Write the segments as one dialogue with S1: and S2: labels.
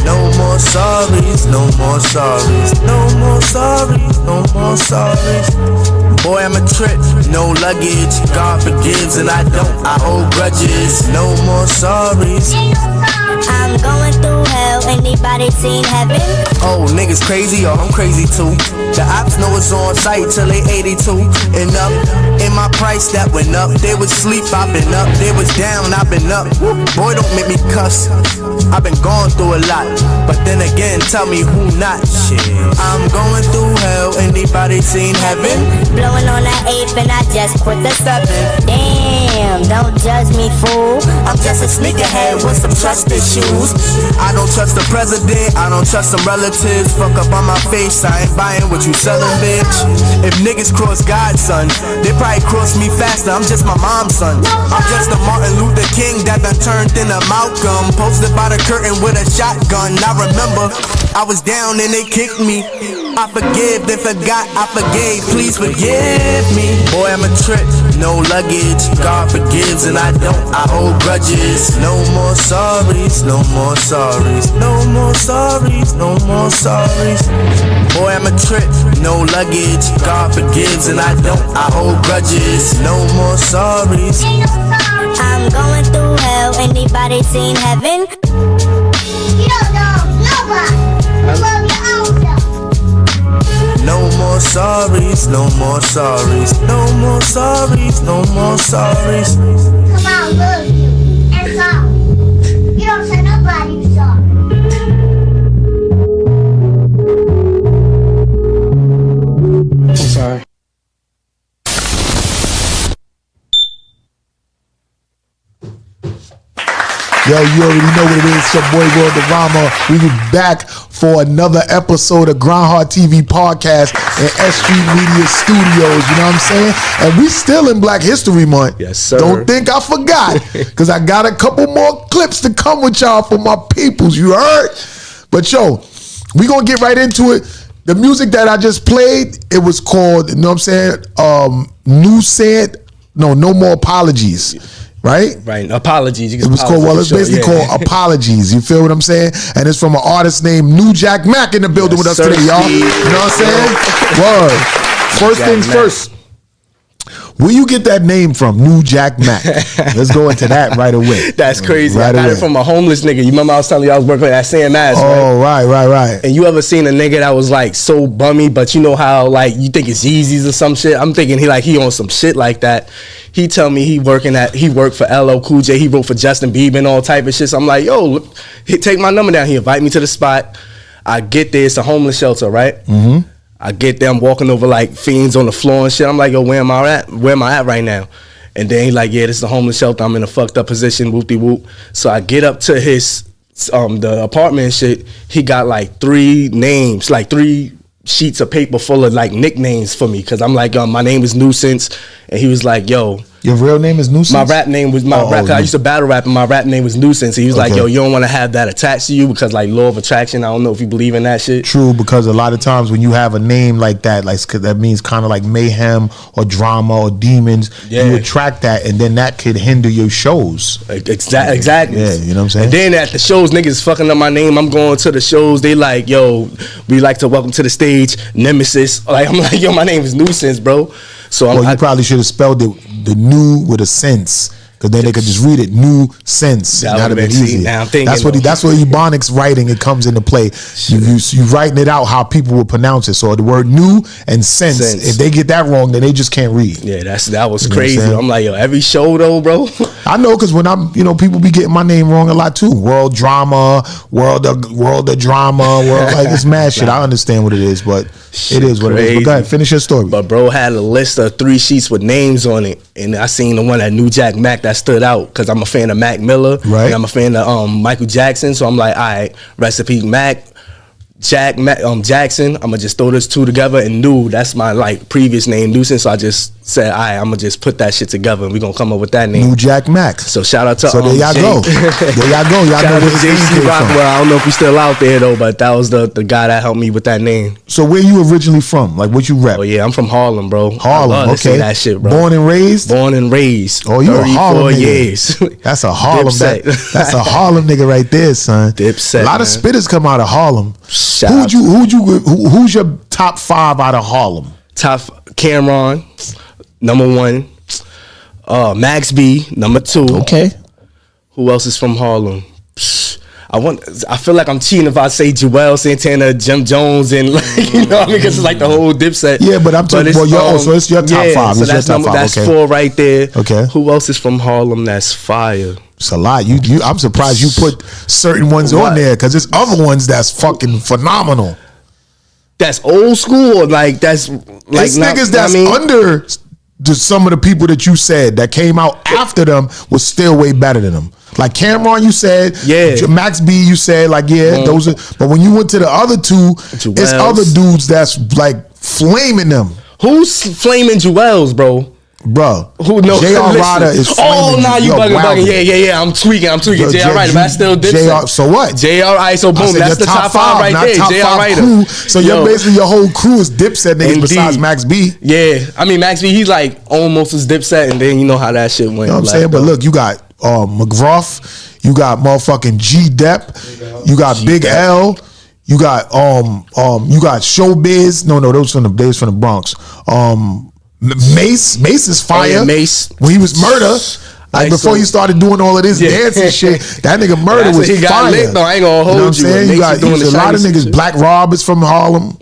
S1: No more sorries, no more sorries, no more sorries, no more sorries. Boy, I'm a trip, no luggage. God forgives and I don't, I hold grudges. No more sorries.
S2: I'm going through hell, anybody seen heaven?
S1: Oh, niggas crazy, or I'm crazy too. The ops know it's on site till they 82. And up, in my price that went up. They was sleep, I been up. They was down, I been up. Boy, don't make me cuss. I've been going through a lot. But then again, tell me who not. Shit, I'm going through hell, anybody seen heaven?
S2: Blowing on that 8th and I just quit the 7th. Damn, don't judge me, fool.
S1: I'm just a sneakerhead with some trust issues. I don't trust the president, I don't trust some relatives. Fuck up on my face, I ain't buying what you selling, bitch. If niggas cross God's son, they probably cross me faster, I'm just my mom's son. I'm just a Martin Luther King that done turned into Malcolm. Posted by the curtain with a shotgun. I remember I was down and they kicked me. I forgive, then forgot I forgave. Please forgive me. Boy, I'm a trip, no luggage. God forgives and I don't, I hold grudges. No more sorries, no more sorries, no more sorries, no more sorries. Boy, I'm a trip, no luggage. God forgives and I don't, I hold grudges. No more sorries.
S2: I'm going through hell, anybody seen heaven?
S3: You don't know nobody. You love your own self.
S1: No more sorries, no more sorries, no more sorries, no more sorries.
S3: Come on, love you. That's all. You don't say nobody you sorry.
S4: I'm sorry.
S5: Yo, you already know what it is. It's your boy, World of Rama. We be back for another episode of GRINDHARD TV podcast in S Street Media Studios. You know what I'm saying? And we still in Black History Month.
S4: Yes, sir.
S5: Don't think I forgot, because I got a couple more clips to come with y'all for my peoples. You heard? But yo, we gonna get right into it. The music that I just played, it was called, you know what I'm saying? No More Apologies. Right?
S4: Right. Apologies.
S5: It was called, well, it's basically called Apologies. You feel what I'm saying? And it's from an artist named New Jack Mack in the building with us today, y'all. You know what I'm saying? Word. First things first. Where you get that name from, New Jack Mack? Let's go into that right away.
S4: That's crazy. Right, I got it from a homeless nigga. You remember I was telling you I was working at Sam Ass,
S5: oh, right.
S4: And you ever seen a nigga that was like so bummy, but you know how like you think it's Yeezys or some shit? I'm thinking he on some shit like that. He tell me he worked for LL Cool J. He wrote for Justin Bieber and all type of shit. So I'm like, yo, look, take my number down. He invite me to the spot. I get there. It's a homeless shelter, right? Mm-hmm. I get there, I'm walking over like fiends on the floor and shit. I'm like, yo, where am I at? Where am I at right now? And then he like, yeah, this is a homeless shelter. I'm in a fucked up position, whoop-de-whoop. So I get up to his, the apartment and shit. He got like 3 names, like 3 sheets of paper full of like nicknames for me. Cause I'm like, my name is Nuisance. And he was like, yo.
S5: Your real name is Nuisance?
S4: My rap name was I used to battle rap and my rap name was Nuisance. He was like, yo, you don't want to have that attached to you because like law of attraction. I don't know if you believe in that shit.
S5: True, because a lot of times when you have a name like that, like that means kind of like mayhem or drama or demons, you attract that, and then that could hinder your shows.
S4: Exactly.
S5: Yeah, you know what I'm saying?
S4: And then at the shows, niggas fucking up my name. I'm going to the shows. They like, yo, we like to welcome to the stage Nemesis. Like I'm like, yo, my name is Nuisance, bro. So
S5: you probably should have spelled it the new with a sense, because then they could just read it. New sense.
S4: That would have been easy. Now I'm thinking
S5: that's where Ebonics writing it comes into play. You writing it out how people will pronounce it. So the word new and sense. If they get that wrong, then they just can't read.
S4: Yeah, that was crazy. I'm like, yo, every show though, bro.
S5: I know, because when I'm, people be getting my name wrong a lot too. World Drama, World of Drama, like it's mad shit. I understand what it is, but it is what it is. But go ahead, finish your story.
S4: But bro had a list of 3 sheets with names on it, and I seen the one that New Jack Mack that stood out because I'm a fan of Mac Miller,
S5: right?
S4: And I'm a fan of Michael Jackson. So I'm like, all right, recipe Mac. Jackson. I'm gonna just throw those two together, and New, that's my like previous name, Nuisance. So I just said, all right, I'm gonna just put that shit together, and we gonna come up with that name.
S5: New Jack Max.
S4: So shout out to
S5: So there y'all go. There y'all go. Y'all
S4: shout
S5: know
S4: out
S5: where
S4: to
S5: his name
S4: JC
S5: came
S4: Rockwell.
S5: from.
S4: I don't know if he's still out there though, but that was the guy that helped me with that name.
S5: So where you originally from? Like what you rep?
S4: Oh yeah, I'm from Harlem, bro.
S5: Harlem,
S4: I love to say
S5: okay.
S4: that shit, bro.
S5: Born and raised?
S4: Born and raised.
S5: Oh, you a
S4: 34
S5: Harlem nigga.
S4: years.
S5: That's a Harlem.
S4: Dipset.
S5: That's a Harlem nigga right there, son.
S4: Dipset,
S5: a lot of
S4: man.
S5: spitters come out of Harlem. Who's your top 5 out of Harlem?
S4: Top Cameron, number 1. Max B, number 2.
S5: Okay.
S4: Who else is from Harlem? I feel like I'm cheating if I say Joel Santana, Jim Jones, and like, you know what I mean? Because it's like the whole Dipset.
S5: Yeah, but I'm talking. Well, so it's your top 5.
S4: So
S5: It's
S4: that's
S5: your top 5.
S4: That's
S5: okay.
S4: 4 right there.
S5: Okay.
S4: Who else is from Harlem that's fire?
S5: It's a lot. I'm surprised you put certain ones
S4: What?
S5: on there because there's other ones that's fucking phenomenal.
S4: That's old school, or like that's like
S5: It's niggas that's under some of the people that you said that came out after them was still way better than them. Like Cameron, you said,
S4: yeah.
S5: Max B, you said, like, yeah, those are. But when you went to the other two, it's other dudes that's like flaming them.
S4: Who's flaming Jewels, bro?
S5: Bro,
S4: Who knows?
S5: J.R. Ryder is flaming.
S4: Oh, nah, you bugging. Yeah. I'm tweaking.
S5: Yo,
S4: J.R. Ryder, but I still did
S5: JR, so what?
S4: J.R. Right, so boom, that's the top 5 right
S5: not
S4: there.
S5: top
S4: J.R.
S5: 5
S4: Ryder.
S5: crew. So you're basically your whole crew is Dipset niggas besides Max B.
S4: Yeah, I mean Max B, he's like almost as Dipset, and then you know how that shit went.
S5: You know what I'm saying? But look, you got McGruff, you got motherfucking G Dep, you got Big L, you got Showbiz. No, those from the Bronx. Mace is fire.
S4: Oh, yeah, Mace.
S5: When he was Murder. Like before he started doing all of this dancing shit, that nigga Murder was
S4: he got
S5: fire.
S4: lit, though. I ain't gonna hold
S5: you. Know what I'm saying? You got a lot of niggas.
S4: Shit.
S5: Black Rob is from Harlem.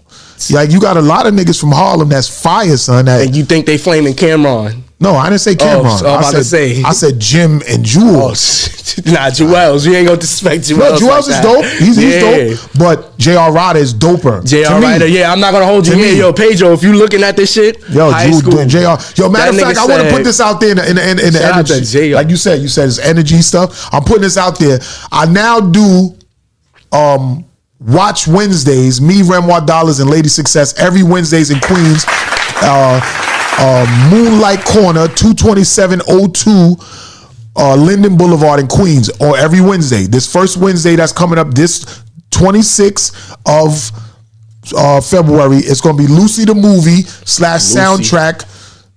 S5: Like you got a lot of niggas from Harlem that's fire, son.
S4: And you think they flaming Cameron?
S5: No, I didn't say Cameron. I said Jim and Jules.
S4: Nah, Jewels. You ain't gonna disrespect Jewels.
S5: No, Jewels is dope. He's dope. But J.R. Ryder is doper.
S4: J.R. Ryder, yeah, I'm not gonna hold you here. Yo, Pedro, if you looking at this shit, high school.
S5: J.R. Yo, matter of fact, I want to put this out there in the energy. Like you said it's energy stuff. I'm putting this out there. I now do Watch Wednesdays, me, Renoir Dollars, and Lady Success every Wednesdays in Queens. Moonlight Corner, 22702 Linden Boulevard in Queens, or every Wednesday. This first Wednesday that's coming up, this 26th of February, it's going to be Lucy the Movie / soundtrack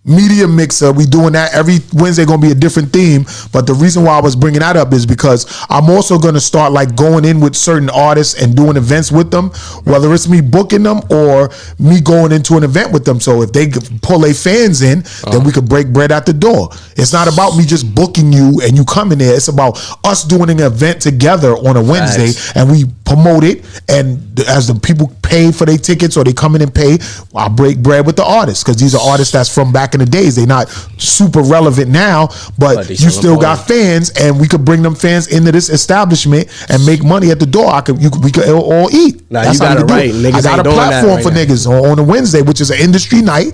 S5: media mixer. We doing that every Wednesday, gonna be a different theme. But the reason why I was bringing that up is because I'm also gonna start like going in with certain artists and doing events with them, whether it's me booking them or me going into an event with them. So if they pull their fans in, then we could break bread at the door. It's not about me just booking you and you coming there. It's about us doing an event together on a Wednesday, and we promote it, and as the people pay for their tickets or they come in and pay, I break bread with the artists, because these are artists that's from back in the days. They're not super relevant now, but you still got fans, and we could bring them fans into this establishment and make money at the door. We could all eat.
S4: Nah,
S5: that's
S4: you
S5: how
S4: got
S5: we
S4: it
S5: do
S4: right.
S5: it. I got a platform for niggas on a Wednesday, which is an industry night.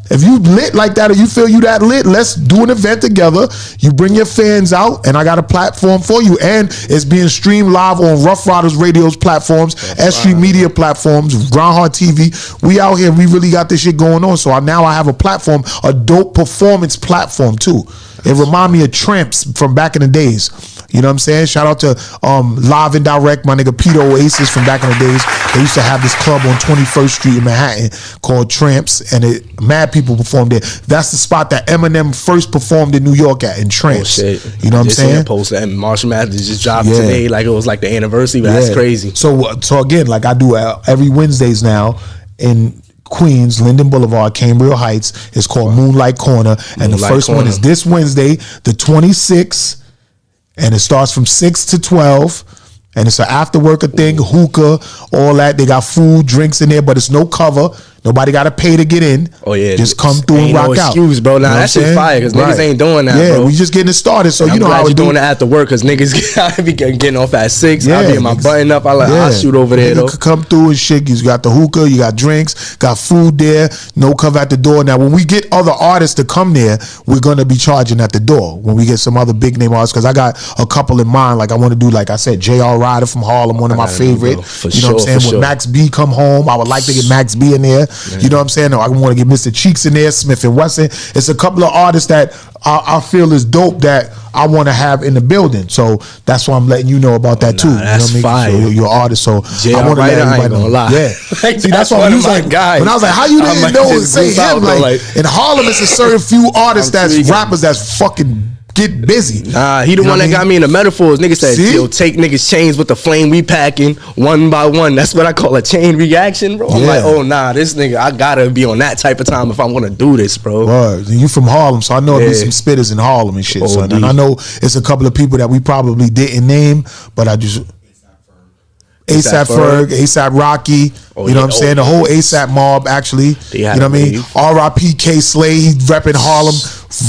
S5: If you lit like that, or you feel you that lit, let's do an event together. You bring your fans out, and I got a platform for you. And it's being streamed live on Ruff Ryders Radio's platforms, S3 Media platforms, GRINDHARD TV. We out here, we really got this shit going on. So now I have a platform, a dope performance platform too. It remind me of Tramps from back in the days. You know what I'm saying? Shout out to Live and Direct, my nigga Peter Oasis from back in the days. They used to have this club on 21st Street in Manhattan called Tramps, and mad people performed there. That's the spot that Eminem first performed in New York at, in Tramps.
S4: Oh, shit.
S5: You know what I'm saying?
S4: Post that Marshall Mathers just dropped today, like it was like the anniversary, but that's crazy.
S5: So again, like I do every Wednesdays now in Queens, Linden Boulevard, Cambria Heights. It's called Moonlight Corner, and the first one is this Wednesday, the 26th. And it starts from 6 to 12. And it's an after worker thing, hookah, all that. They got food, drinks in there, but it's no cover. Nobody got to pay to get in.
S4: Oh yeah,
S5: just come through and rock
S4: no
S5: out.
S4: excuse, bro. Nah,
S5: You know
S4: that shit fire because niggas ain't doing that, bro.
S5: We just getting it started. So you know how
S4: we
S5: we
S4: doing it after work because niggas I be getting off at 6. I be in my button up. I'll shoot over there though.
S5: Come through and shit. You got the hookah, you got drinks, got food there. No cover at the door. Now when we get other artists to come there, we're gonna be charging at the door. When we get some other big name artists, because I got a couple in mind. Like I want to do, like I said, J.R. Ryder from Harlem, one of my favorite. You know what I'm saying? When Max B come home, I would like to get Max B in there. Yeah. You know what I'm saying? I want to get Mr. Cheeks in there, Smith and Wesson. It's a couple of artists that I feel is dope that I want to have in the building. So that's why I'm letting you know about that too.
S4: That's
S5: you know what I mean?
S4: fire.
S5: So you're an artist, so
S4: J.R.
S5: I want to let everybody
S4: I ain't gonna lie.
S5: Yeah.
S4: Like,
S5: See, that's why he was like,
S4: guys.
S5: when I was like, how you didn't know and say him? Like, in Harlem, it's a certain few artists that's rappers that's fucking get busy.
S4: Nah, he the one that got me in the metaphors. Niggas said, yo, take niggas chains with the flame we packing one by one. That's what I call a chain reaction, bro. I'm like, oh nah, this nigga, I gotta be on that type of time if I want to do this, bro.
S5: Word. You from Harlem, so I know there's some spitters in Harlem and shit, son. And I know it's a couple of people that we probably didn't name, but I just ASAP Ferg, ASAP Rocky, you know what I'm saying? The whole ASAP mob, actually. You know what I mean? R.I.P. K Slay, he's repping Harlem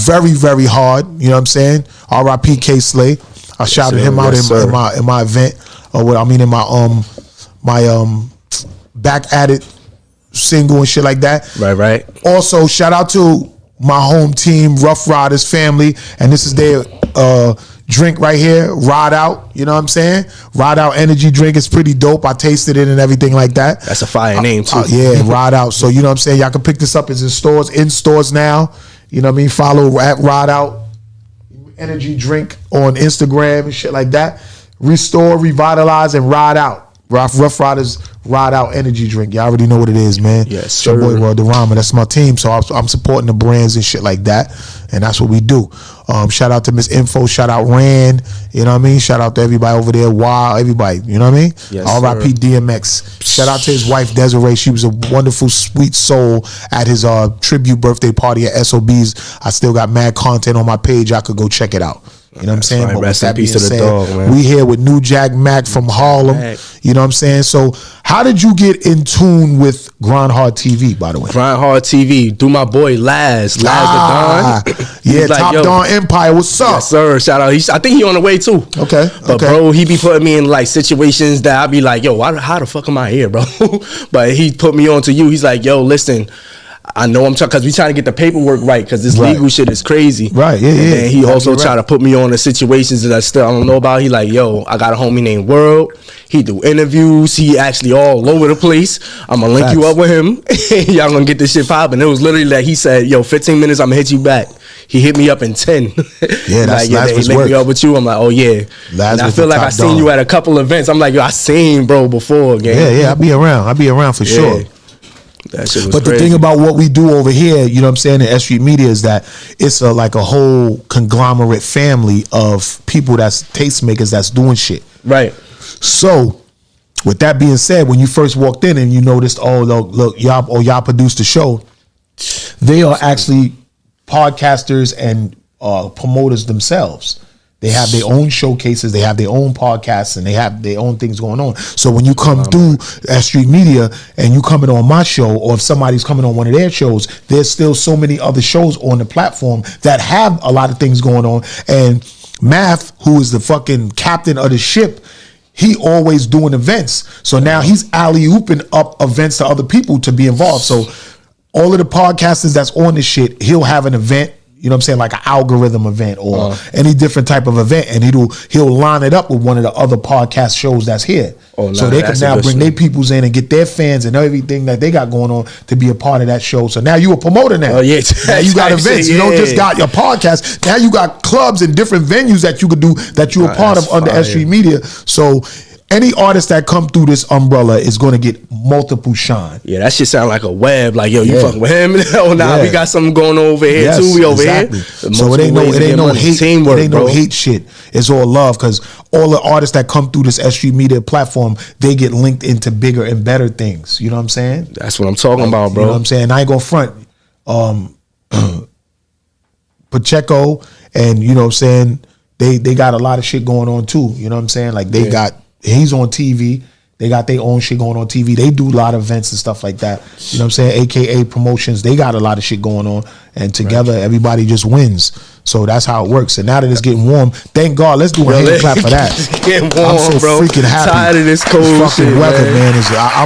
S5: very, very hard. You know what I'm saying? R.I.P. K Slay. I shouted him out in my event, or what I mean in my Back At It single and shit like that.
S4: Right.
S5: Also, shout out to my home team, Ruff Ryders family, and this is their drink right here, Ride Out. You know what I'm saying? Ride Out energy drink is pretty dope. I tasted it and everything like that.
S4: That's a fire name too.
S5: Yeah, Ride Out. So you know what I'm saying? Y'all can pick this up. It's in stores now. You know what I mean? Follow at Ride Out energy drink on Instagram and shit like that. Restore, revitalize, and ride out. Rough Ryders Ride Out energy drink. Y'all already know what it is, man.
S4: Yes,
S5: sir. Your boy World Rama. That's my team. So I'm supporting the brands and shit like that. And that's what we do. Shout out to Miss Info. Shout out Rand. You know what I mean? Shout out to everybody over there. Wow, everybody. You know what I mean?
S4: Yes,
S5: R.I.P. DMX. Shout out to his wife Desiree. She was a wonderful, sweet soul at his tribute birthday party at SOB's. I still got mad content on my page. I could go check it out. You know what I'm saying?
S4: But rest in peace to the dog, man.
S5: We here with New Jack Mac from Harlem. You know what I'm saying? So how did you get in tune with GRINDHARD TV, by the way?
S4: GRINDHARD TV. Do my boy Laz the Don.
S5: Yeah, like, Top Don Empire. What's up?
S4: Yes, sir. Shout out. I think he on the way too.
S5: Okay.
S4: But bro, he be putting me in like situations that I be like, yo, how the fuck am I here, bro? But he put me on to you. He's like, yo, listen, I know I'm trying because we trying to get the paperwork right because this legal shit is crazy.
S5: Right, yeah.
S4: And he also try to put me on the situations that I don't know about. He like, yo, I got a homie named World. He do interviews. He actually all over the place. I'm gonna link you up with him. Y'all gonna get this shit popping. It was literally like he said, yo, 15 minutes, I'm gonna hit you back. He hit me up in 10.
S5: Yeah, that's
S4: like, he linked me up with you. I'm like, oh yeah. And I feel like I seen you at a couple events. I'm like, yo, I seen bro before again.
S5: Yeah, I be around for sure.
S4: That shit was
S5: but
S4: crazy.
S5: The thing about what we do over here, you know what I'm saying, in S Street Media is that it's like a whole conglomerate family of people that's tastemakers that's doing shit.
S4: Right.
S5: So, with that being said, when you first walked in and you noticed, oh, look, y'all produced the show, they are actually podcasters and promoters themselves. They have their own showcases, they have their own podcasts, and they have their own things going on. So when you come through S Street Media and you coming on my show, or if somebody's coming on one of their shows, there's still so many other shows on the platform that have a lot of things going on. And Math, who is the fucking captain of the ship, he always doing events. So now he's alley-ooping up events to other people to be involved. So all of the podcasters that's on this shit, he'll have an event. You know what I'm saying? Like an algorithm event or any different type of event. And he'll line it up with one of the other podcast shows that's here. So they can now bring their peoples in and get their fans and everything that they got going on to be a part of that show. So now you a promoter now.
S4: Oh, yeah.
S5: Now you got events. You don't just got your podcast. Now you got clubs and different venues that you could do that you're a part of under S Street Media. So any artist that come through this umbrella is going to get multiple shine.
S4: Yeah, that shit sound like a web. Like, yo, you fucking with him? Oh, nah, we got something going on over here too. We over here.
S5: So it ain't no hate. Teamwork, it ain't no hate shit. It's all love because all the artists that come through this S Street Media platform, they get linked into bigger and better things. You know what I'm saying?
S4: That's what I'm talking about, bro.
S5: You know what I'm saying? I ain't gonna front. Pacheco and you know what I'm saying, they got a lot of shit going on too. You know what I'm saying? Like they got. He's on TV. They got their own shit going on TV. They do a lot of events and stuff like that. You know what I'm saying? AKA promotions. They got a lot of shit going on. And together, everybody just wins. So that's how it works. And now that it's getting warm, thank God. Let's do a hand clap for that.
S4: It's getting warm,
S5: I'm so
S4: bro.
S5: freaking happy.
S4: Tired of this cold
S5: this fucking
S4: shit,
S5: weather,
S4: man.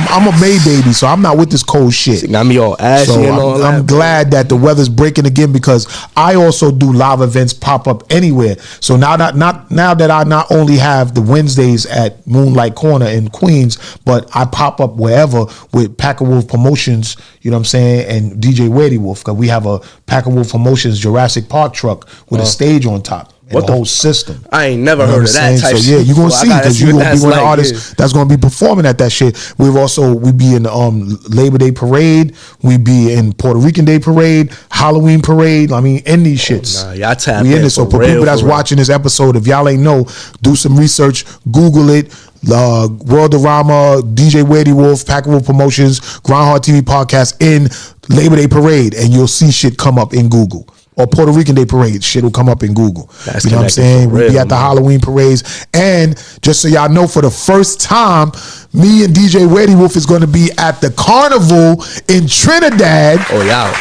S5: I'm a May baby, so I'm not with this cold shit.
S4: Got me all ashy
S5: So
S4: and all that.
S5: I'm glad that the weather's breaking again because I also do live events pop up anywhere. So now that I not only have the Wednesdays at Moonlight Corner in Queens, but I pop up wherever with Packer Wolf Promotions, you know what I'm saying, and DJ Weighty Wolf, because we have a Packer Wolf Promotions Jurassic Park truck with a stage on top.
S4: What
S5: the whole system.
S4: I ain't never heard of that type
S5: so,
S4: shit.
S5: yeah, you're gonna see because you're gonna be one of the artists
S4: yeah.
S5: that's gonna be performing at that shit. We be in Labor Day parade, we be in Puerto Rican Day parade, Halloween parade. I mean, in these shits.
S4: Nah, y'all tap
S5: we in
S4: in
S5: it. So
S4: for
S5: for
S4: real,
S5: people that's
S4: for real.
S5: watching this episode, if y'all ain't know, do some research, Google it. Worldorama, DJ Weighty Wolf, Packer Wolf Promotions, GRINDHARD TV podcast in Labor Day parade, and you'll see shit come up in Google. Or Puerto Rican Day parade, shit will come up in Google.
S4: That's
S5: you know what I'm saying?
S4: for
S5: We'll be
S4: real,
S5: at the
S4: man.
S5: Halloween parades. And just so y'all know, for the first time, me and DJ Weighty Wolf is going to be at the carnival in Trinidad.
S4: Oh, y'all.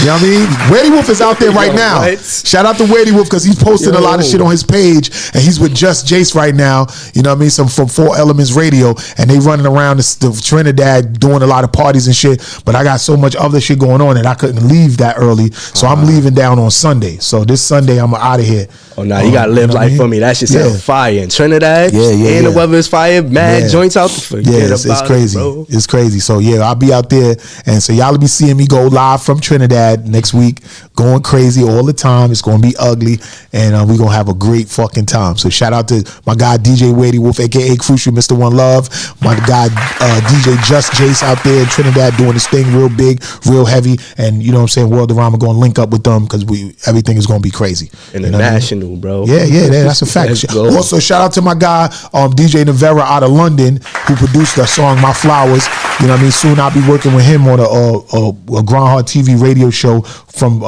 S5: You know what I mean? Weighty Wolf is out there right
S4: Yo,
S5: now.
S4: what?
S5: Shout out to Weighty Wolf because he's posted a lot of
S4: Yo.
S5: shit on his page, and he's with Just Jace right now. You know what I mean? Some from 4 Elements Radio, and they running around the Trinidad doing a lot of parties and shit. But I got so much other shit going on that I couldn't leave that early, so I'm leaving down on Sunday. So this Sunday I'm out of here.
S4: Oh, nah, you gotta live
S5: know what I
S4: life
S5: mean?
S4: for me. That shit
S5: Yeah.
S4: sound fire. In Trinidad,
S5: Yeah,
S4: and the weather is fire. Mad
S5: Yeah.
S4: joints out to forget
S5: Yeah,
S4: about
S5: it's crazy.
S4: it, bro.
S5: It's crazy. So yeah, I'll be out there, and so y'all will be seeing me go live from Trinidad next week, going crazy all the time. It's gonna be ugly, and we're gonna have a great fucking time. So shout out to my guy DJ Weighty Wolf, aka Crucial Mr. One Love, my guy DJ Just Jace out there in Trinidad doing this thing real big, real heavy, and you know what I'm saying. Worldorama gonna link up with them because everything is gonna be crazy.
S4: International, bro.
S5: Yeah, that's a fact.
S4: Let's go.
S5: Also, shout out to my guy, DJ Navera out of London, who produced that song "My Flowers." You know what I mean? Soon I'll be working with him on a GRINDHARD TV radio show from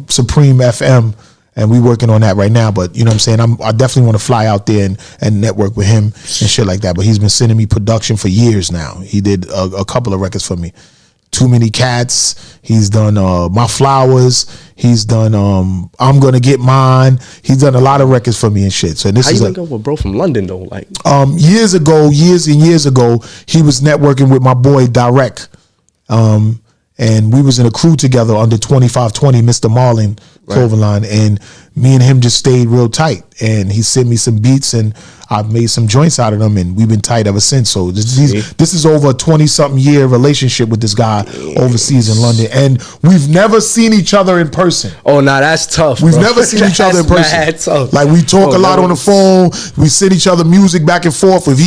S5: Supreme FM, and we working on that right now. But you know what I'm saying? I definitely want to fly out there and network with him and shit like that. But he's been sending me production for years now. He did a couple of records for me. Too Many Cats. He's done My Flowers. He's done I'm Gonna Get Mine. He's done a lot of records for me and shit. So this
S4: How
S5: is
S4: you link up with bro from London though? Like,
S5: years and years ago, he was networking with my boy Direct. And we was in a crew together under 2520, Mr. Marlin Clothing Line, and me and him just stayed real tight. And he sent me some beats, and I've made some joints out of them, and we've been tight ever since. So this is over a 20-something year relationship with this guy overseas in London, and we've never seen each other in person.
S4: oh nah, that's tough.
S5: We've
S4: bro.
S5: never seen each other in
S4: That's mad
S5: person.
S4: tough.
S5: Like we talk
S4: Oh,
S5: a lot
S4: no.
S5: on the phone. We send each other music back and forth. If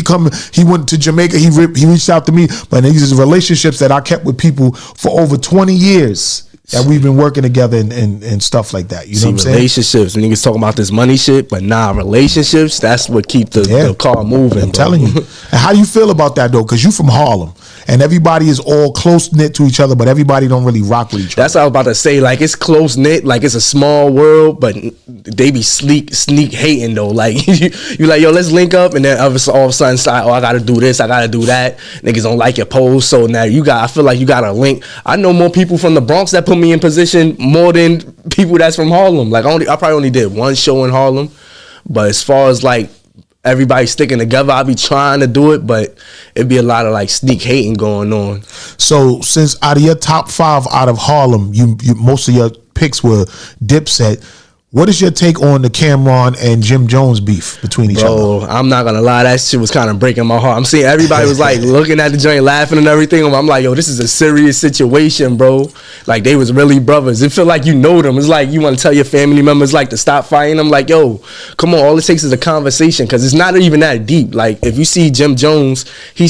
S5: he went to Jamaica, he reached out to me. But these are relationships that I kept with people for over 20 years that we've been working together and stuff like that. You know
S4: See,
S5: what I'm saying?
S4: relationships. Niggas talking about this money shit, but nah, relationships. That's what keep the car moving.
S5: I'm
S4: bro.
S5: telling you. And how you feel about that though? Because you from Harlem, and everybody is all close knit to each other, but everybody don't really rock with each other.
S4: That's what I was about to say. Like, it's close knit, like it's a small world, but they be sneak hating though. Like you like, yo, let's link up, and then all of a sudden it's like, oh, I gotta do this, I gotta do that. Niggas don't like your pose, so now I feel like you got a link. I know more people from the Bronx that put me in position more than people that's from Harlem. Like I probably only did one show in Harlem, but as far as like everybody sticking together, I be trying to do it, but it'd be a lot of like sneak hating going on.
S5: So since out of your top 5 out of Harlem, you most of your picks were Dipset. What is your take on the Cameron and Jim Jones beef between each other?
S4: Bro, I'm not gonna lie, that shit was kind of breaking my heart. I'm seeing everybody was like looking at the joint, laughing and everything. I'm like, yo, this is a serious situation, bro. Like they was really brothers. It feel like you know them. It's like you want to tell your family members like to stop fighting. I'm like, yo, come on. All it takes is a conversation because it's not even that deep. Like if you see Jim Jones, he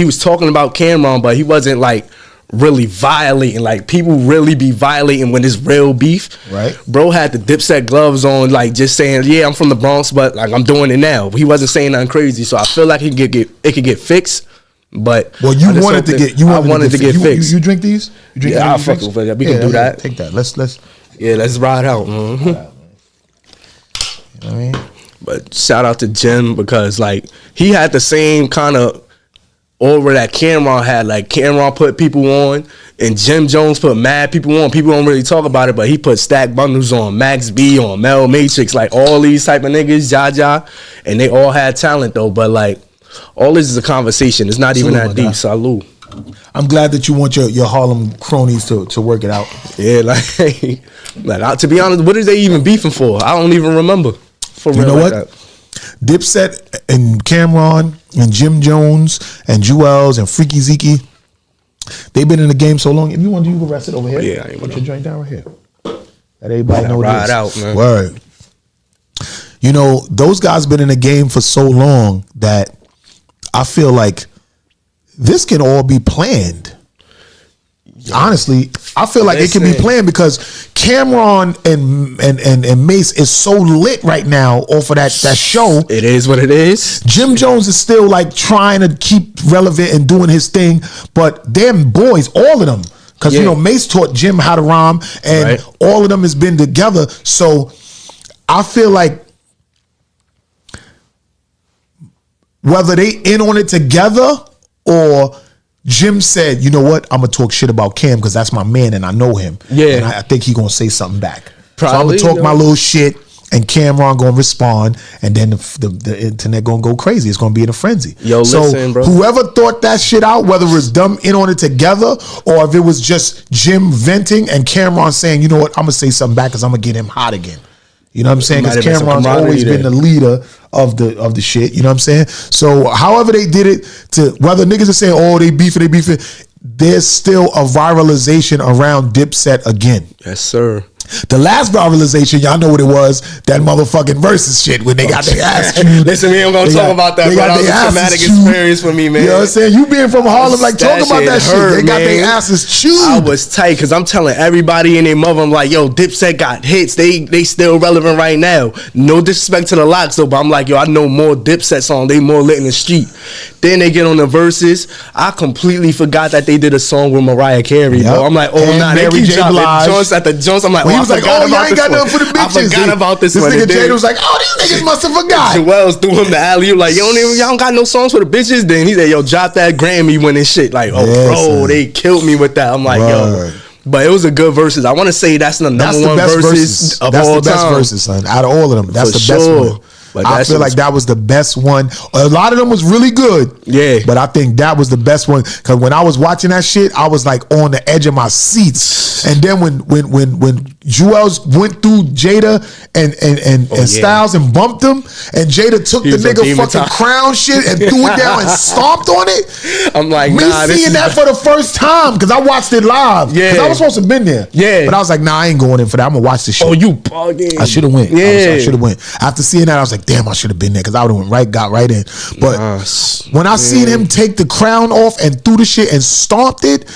S4: was talking about Cameron, but he wasn't like really violating. Like people really be violating when it's real beef.
S5: Right.
S4: Bro had the Dipset gloves on, like just saying, yeah, I'm from the Bronx, but like I'm doing it now. He wasn't saying nothing crazy, so I feel like it could get fixed. But
S5: Well, I wanted to get
S4: fixed.
S5: You drink these? You drink
S4: Yeah, I'll
S5: these
S4: fuck
S5: drinks?
S4: with that. We can do that.
S5: Take that. Let's
S4: Yeah, let's ride out. Mhm.
S5: you know what I mean?
S4: But shout out to Jim because like he had the same kind of over that Cameron had. Like Cameron put people on, and Jim Jones put mad people on. People don't really talk about it, but he put Stack Bundles on, Max B on, Mel Matrix, like all these type of niggas, Jaja, and they all had talent though. But like all this is a conversation. It's not even that deep. Salute.
S5: I'm glad that you want your Harlem cronies to work it out.
S4: Yeah, to be honest, what is they even beefing for? I don't even remember. For real,
S5: you know
S4: like
S5: what?
S4: That.
S5: Dipset and Cameron and Jim Jones and Jewels and Freaky Zeke, they've been in the game so long. If you want to, you can rest it over here.
S4: Yeah, I ain't
S5: put your joint down right here. Let everybody know
S4: ride
S5: this.
S4: Out, man.
S5: Word. You know, those guys been in the game for so long that I feel like this can all be planned. Honestly, I feel like it can be planned because Cameron and Mace is so lit right now off of that show.
S4: It is what it is.
S5: Jim Jones is still like trying to keep relevant and doing his thing, but them boys, all of them, because you know Mace taught Jim how to rhyme, and all of them has been together. So I feel like whether they in on it together or Jim said, you know what, I'm gonna talk shit about Cam because that's my man and I know him. Yeah, and I think he gonna say something back. Probably, so I'm gonna talk my little shit, and Cameron gonna respond, and then the internet gonna go crazy. It's gonna be in a frenzy. Yo, so listen, bro. Whoever thought that shit out, whether it was them in on it together or if it was just Jim venting and Cameron saying, you know what, I'm gonna say something back because I'm gonna get him hot again. You know what I'm saying? Because Cameron's always been the leader of the shit. You know what I'm saying? So however they did it, to whether niggas are saying, oh, they beefing, there's still a viralization around Dipset again.
S4: Yes, sir.
S5: The last viralization, y'all know what it was, that motherfucking versus shit when they got their ass chewed.
S4: Listen, we ain't gonna talk about that, but that was a traumatic experience for me, man.
S5: You know what I'm saying? You being from Harlem, like, talk about that shit. They got their asses chewed.
S4: I was tight, because I'm telling everybody and their mother, I'm like, yo, Dipset got hits. They still relevant right now. No disrespect to the Locks, though, but I'm like, yo, I know more Dipset songs. They more lit in the street. Then they get on the verses. I completely forgot that they did a song with Mariah Carey, bro. I'm like, oh, nah, they keep dropping joints at the joints. I'm like,
S5: he was like, oh, y'all ain't got nothing for the bitches.
S4: I forgot about this one.
S5: This nigga Jada was like, oh, these niggas must have forgot.
S4: Joel's threw him the alley. Like, y'all don't got no songs for the bitches. Then he said, yo, drop that Grammy winning shit. Like, oh, bro, they killed me with that. I'm like, yo. But it was a good verses. I want to say that's the number one verses of all time.
S5: That's the best verses, son. Out of all of them, that's the best one. But I feel like that was the best one. A lot of them was really good. Yeah. But I think that was the best one. Because when I was watching that shit, I was like on the edge of my seats. And then when Jewels went through Jada and Styles and bumped him, and Jada took the nigga fucking crown shit and threw it down and stomped on it. I'm like, nah, seeing that for the first time, because I watched it live. Yeah. Because I was supposed to have been there. Yeah. But I was like, nah, I ain't going in for that. I'm going to watch this shit. Oh, you bugging. I should have went. Yeah. I should have went. After seeing that, I was like, damn, I should have been there because I would have got right in. But when I seen him take the crown off and threw the shit and stomped it,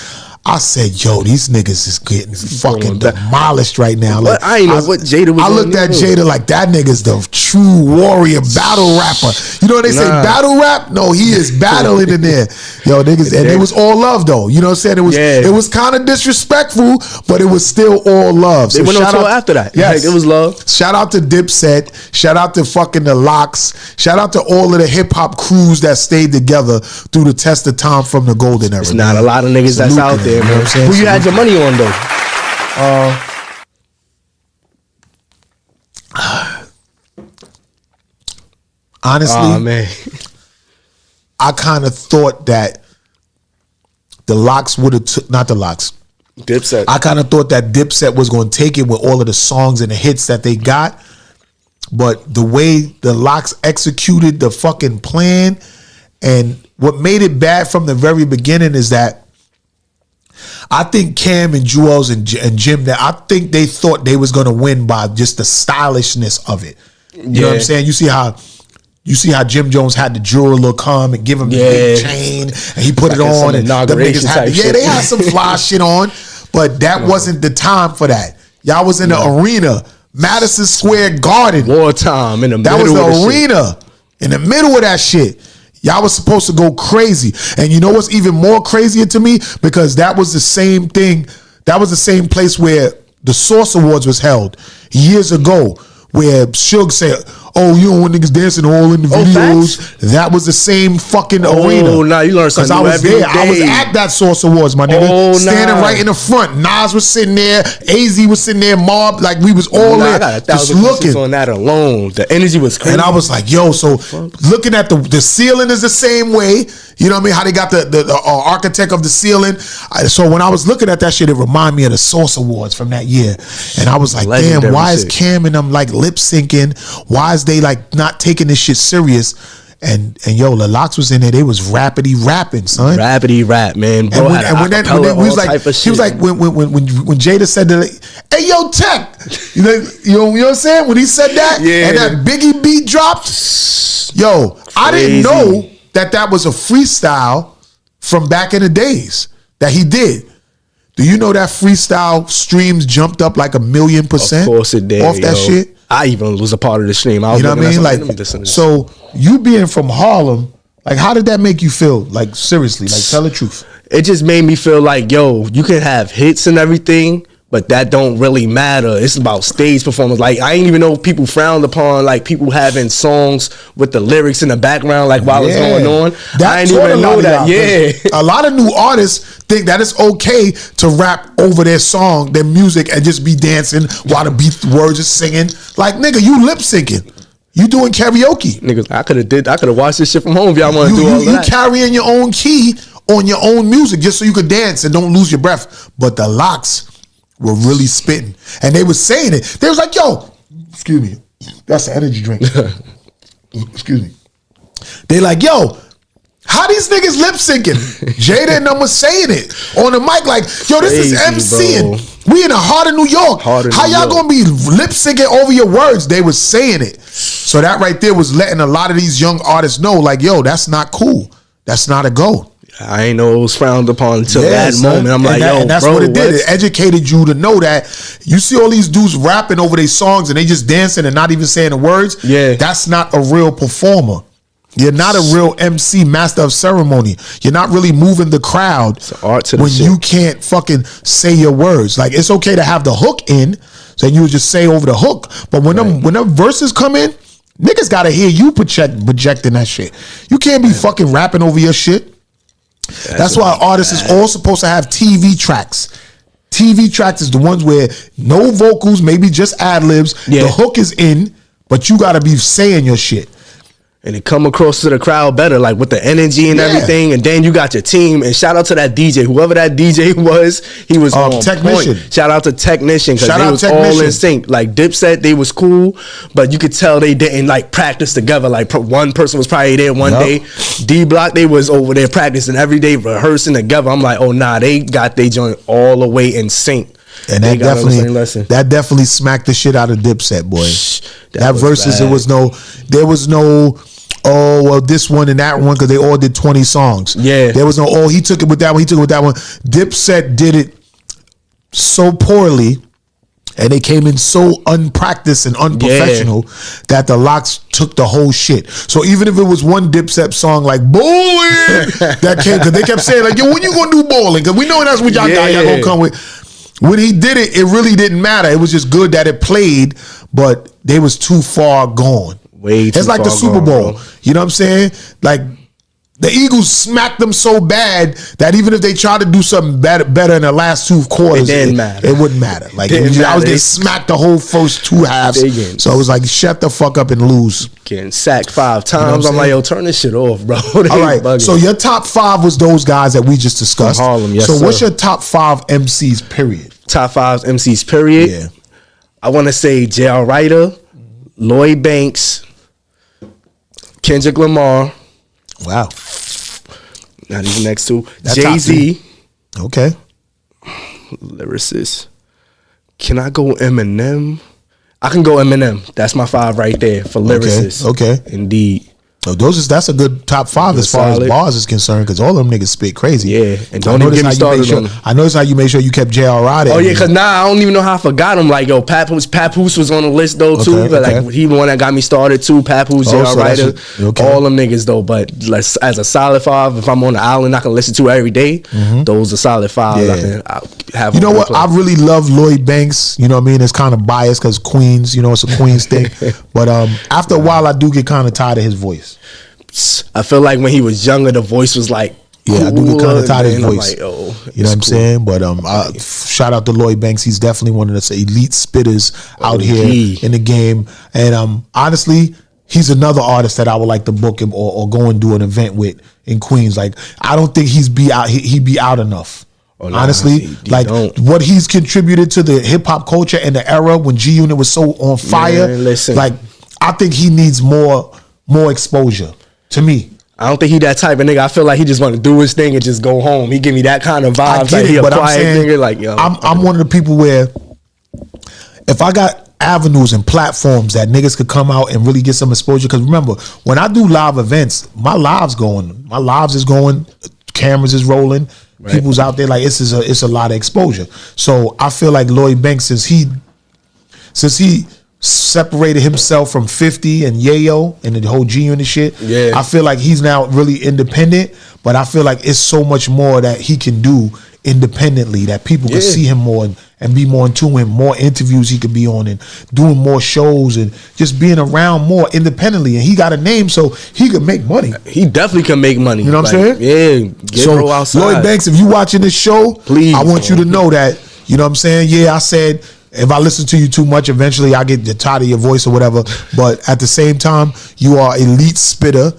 S5: I said, yo, these niggas is getting fucking demolished right now. Like,
S4: I ain't know what Jada was.
S5: I looked at Jada like, that nigga's the true warrior battle rapper. You know what they say, battle rap? No, he is battling in there. Yo, niggas, and it was all love though. You know what I'm saying? It was kind of disrespectful, but it was still all love. So
S4: they went on tour after that.
S5: Yes,
S4: like, it was love.
S5: Shout out to Dipset. Shout out to fucking the Locks. Shout out to all of the hip hop crews that stayed together through the test of time from the golden era.
S4: It's not a lot of niggas that's out there. You know what I'm saying? Who you had your money on though?
S5: Honestly,
S4: man.
S5: I kind of thought that the Locks would have not the Locks.
S4: Dipset.
S5: I kind of thought that Dipset was going to take it with all of the songs and the hits that they got, but the way the Locks executed the fucking plan, and what made it bad from the very beginning is that I think Cam and Jewels and Jim, that I think they thought they was gonna win by just the stylishness of it. You know what I'm saying? You see how Jim Jones had the jeweler come and give him the big chain, and he put it on, and the niggas had they had some fly shit on, but that wasn't the time for that. Y'all was in the arena, Madison Square Garden,
S4: wartime in the middle.
S5: That was the
S4: of
S5: arena in the middle of that shit. Y'all was supposed to go crazy. And you know what's even more crazier to me? Because that was the same thing. That was the same place where the Source Awards was held years ago, where Suge said, oh, you don't want niggas dancing all in the videos.
S4: Facts?
S5: That was the same fucking arena.
S4: Oh, nah, you learned something
S5: I
S4: new
S5: was
S4: every
S5: there. I was
S4: day.
S5: at that Source Awards, my nigga.
S4: Oh,
S5: Standing
S4: nah.
S5: right in the front. Nas was sitting there. AZ was sitting there. Mob, like we was all
S4: I
S5: there,
S4: got
S5: just
S4: 1,000
S5: looking.
S4: on that alone. The energy was crazy.
S5: And I was like, yo, so looking at the ceiling is the same way. You know what I mean? How they got the architect of the ceiling. So when I was looking at that shit, it reminded me of the Source Awards from that year. And I was like,
S4: Legendary
S5: damn, why is
S4: shit.
S5: Cam and them like lip syncing? Why is they like not taking this shit serious? And yo, the Locks was in there. They was rappity rapping, son.
S4: Rappity rap, man. Bro,
S5: And when we was like, he was like, when Jada said that, hey yo, Tech, you know what I'm saying? When he said that,
S4: Yeah.
S5: and that Biggie beat dropped, yo, I didn't know that was a freestyle from back in the days that he did. Do you know that freestyle streams jumped up like 1,000,000%?
S4: Of course it did.
S5: Off that shit.
S4: I even was a part of the stream. I was
S5: You know what I mean?
S4: let me
S5: Like,
S4: listen to this.
S5: so you being from Harlem, like, how did that make you feel? Like, seriously, like, tell the truth.
S4: It just made me feel like, yo, you can have hits and everything, but that don't really matter. It's about stage performance. Like, I ain't even know people frowned upon like people having songs with the lyrics in the background, like while it's going on. I ain't even know that. Yeah,
S5: a lot of new artists think that it's okay to rap over their song, their music, and just be dancing while the words is singing. Like, nigga, you lip syncing. You doing karaoke.
S4: niggas, I could have watched this shit from home if y'all want to do all
S5: You
S4: that.
S5: carrying your own key on your own music just so you could dance and don't lose your breath. But the Locks were really spitting. And they was saying it. They was like, yo, excuse me, that's an energy drink. Excuse me. They like, yo, how these niggas lip syncing? Jada and them was saying it on the mic like, yo, this is
S4: Crazy,
S5: MCing. We in the heart of New York. How y'all gonna be lip syncing over your words? They was saying it. So that right there was letting a lot of these young artists know, like, yo, that's not cool. That's not a go.
S4: I ain't know it was frowned upon until that moment. I'm like, yo,
S5: and that's
S4: bro,
S5: what it did. It educated you to know that you see all these dudes rapping over their songs and they just dancing and not even saying the words.
S4: Yeah.
S5: That's not a real performer. You're not a real MC, master of ceremony. You're not really moving the crowd
S4: It's an art to the
S5: when
S4: shit.
S5: you can't fucking say your words. Like, it's okay to have the hook in, so you just say over the hook. But when them verses come in, niggas gotta hear you projecting that shit. You can't be fucking rapping over your shit. That's why artists is all supposed to have TV tracks. TV tracks is the ones where no vocals, maybe just ad libs.
S4: Yeah.
S5: The hook is in, but you gotta be saying your shit.
S4: And it come across to the crowd better, like with the energy and everything. And then you got your team. And shout out to that DJ, whoever that DJ was, he was on
S5: Technician.
S4: point. Shout out to Technician, because
S5: Shout
S4: they
S5: out
S4: was
S5: Technician.
S4: all in sync. Like Dipset, they was cool, but you could tell they didn't like practice together. Like one person was probably there one day. D Block, they was over there practicing every day, rehearsing together. I'm like, oh nah, they got they joint all the way in sync.
S5: And
S4: They
S5: that
S4: got on the same lesson.
S5: definitely smacked the shit out of Dipset, boy. That
S4: was
S5: versus,
S4: bad.
S5: there was no, oh, well, this one and that one, because they all did 20 songs.
S4: Yeah.
S5: There was no, oh, he took it with that one, he took it with that one. Dipset did it so poorly, and they came in so unpracticed and unprofessional that the Locks took the whole shit. So even if it was one Dipset song like Bowling that came, because they kept saying like, yo, when you gonna do bowling? Because we know that's what y'all got, y'all gonna come with. When he did it, it really didn't matter. It was just good that it played, but they was too far gone.
S4: Way too
S5: It's like the
S4: far
S5: Super
S4: gone,
S5: Bowl.
S4: bro.
S5: You know what I'm saying? Like, the Eagles smacked them so bad that even if they tried to do something better in the last two quarters,
S4: It didn't matter.
S5: It wouldn't matter. Like,
S4: Didn't
S5: I was
S4: matter.
S5: getting smacked the whole first two halves.
S4: They getting-
S5: So it was like, shut the fuck up and lose.
S4: Getting sacked 5 times.
S5: what I'm
S4: I'm like,
S5: saying?
S4: yo, turn this shit off, bro. They
S5: All right.
S4: bugging.
S5: So your top 5 was those guys that we just discussed.
S4: From Harlem, yes,
S5: so what's
S4: sir.
S5: your top 5 MCs, period?
S4: Top 5 MCs, period.
S5: Yeah.
S4: I want to say J.R. Ryder, Lloyd Banks, Kendrick Lamar.
S5: Wow.
S4: Not even next to
S5: That
S4: Jay-Z,
S5: Okay.
S4: lyricist. Can I go Eminem? I can go Eminem. That's my 5 right there for lyricists.
S5: Okay.
S4: Indeed.
S5: So that's a good top 5 as far as bars is concerned, because all them niggas spit crazy.
S4: Yeah, and don't even get me started on.
S5: I noticed how you made sure you kept J.R. Ryder.
S4: Oh yeah, because I don't even know how I forgot him. Like, yo, Papoose was on the list though too.
S5: Okay,
S4: but like, he the one that got me started too. Papoose, J.R. Ryder, all them niggas though. But like, as a solid 5, if I'm on the island, I can listen to every day. Those are solid 5.
S5: Yeah.
S4: I have.
S5: You know what? I really love Lloyd Banks. You know what I mean? It's kind of biased because Queens. You know, it's a Queens thing. But after a while, I do get kind of tired of his voice.
S4: I feel like when he was younger, the voice was like,
S5: I do get kind of tired of his voice.
S4: Like, oh,
S5: you know what I'm saying? But shout out to Lloyd Banks. He's definitely one of the elite spitters out here in the game. And honestly, he's another artist that I would like to book him or go and do an event with in Queens. Like, I don't think he'd be out enough. Oh, no, honestly, like what he's contributed to the hip hop culture and the era when G Unit was so on fire. Man, like, I think he needs more exposure. To me,
S4: I don't think he that type of nigga. I feel like he just want to do his thing and just go home. He give me that kind of vibe.
S5: I get it, but I'm saying, nigga, like, yo, I'm one of the people where if I got avenues and platforms that niggas could come out and really get some exposure. Because remember, when I do live events, my lives is going, cameras is rolling, people's out there. Like, it's a lot of exposure. So I feel like Lloyd Banks, since he separated himself from 50 and Yayo and the whole G Unit shit. Yeah. I feel like he's now really independent, but I feel like it's so much more that he can do independently that people can see him more and be more in tune with, more interviews he could be on and doing more shows and just being around more independently. And he got a name, so he could make money.
S4: He definitely can make money.
S5: You know what I'm saying?
S4: Yeah. Get
S5: so
S4: outside.
S5: Lloyd Banks, if you watching this show,
S4: please,
S5: I want you to know that, you know what I'm saying? Yeah, I said, if I listen to you too much, eventually I get tired of your voice or whatever. But at the same time, you are elite spitter.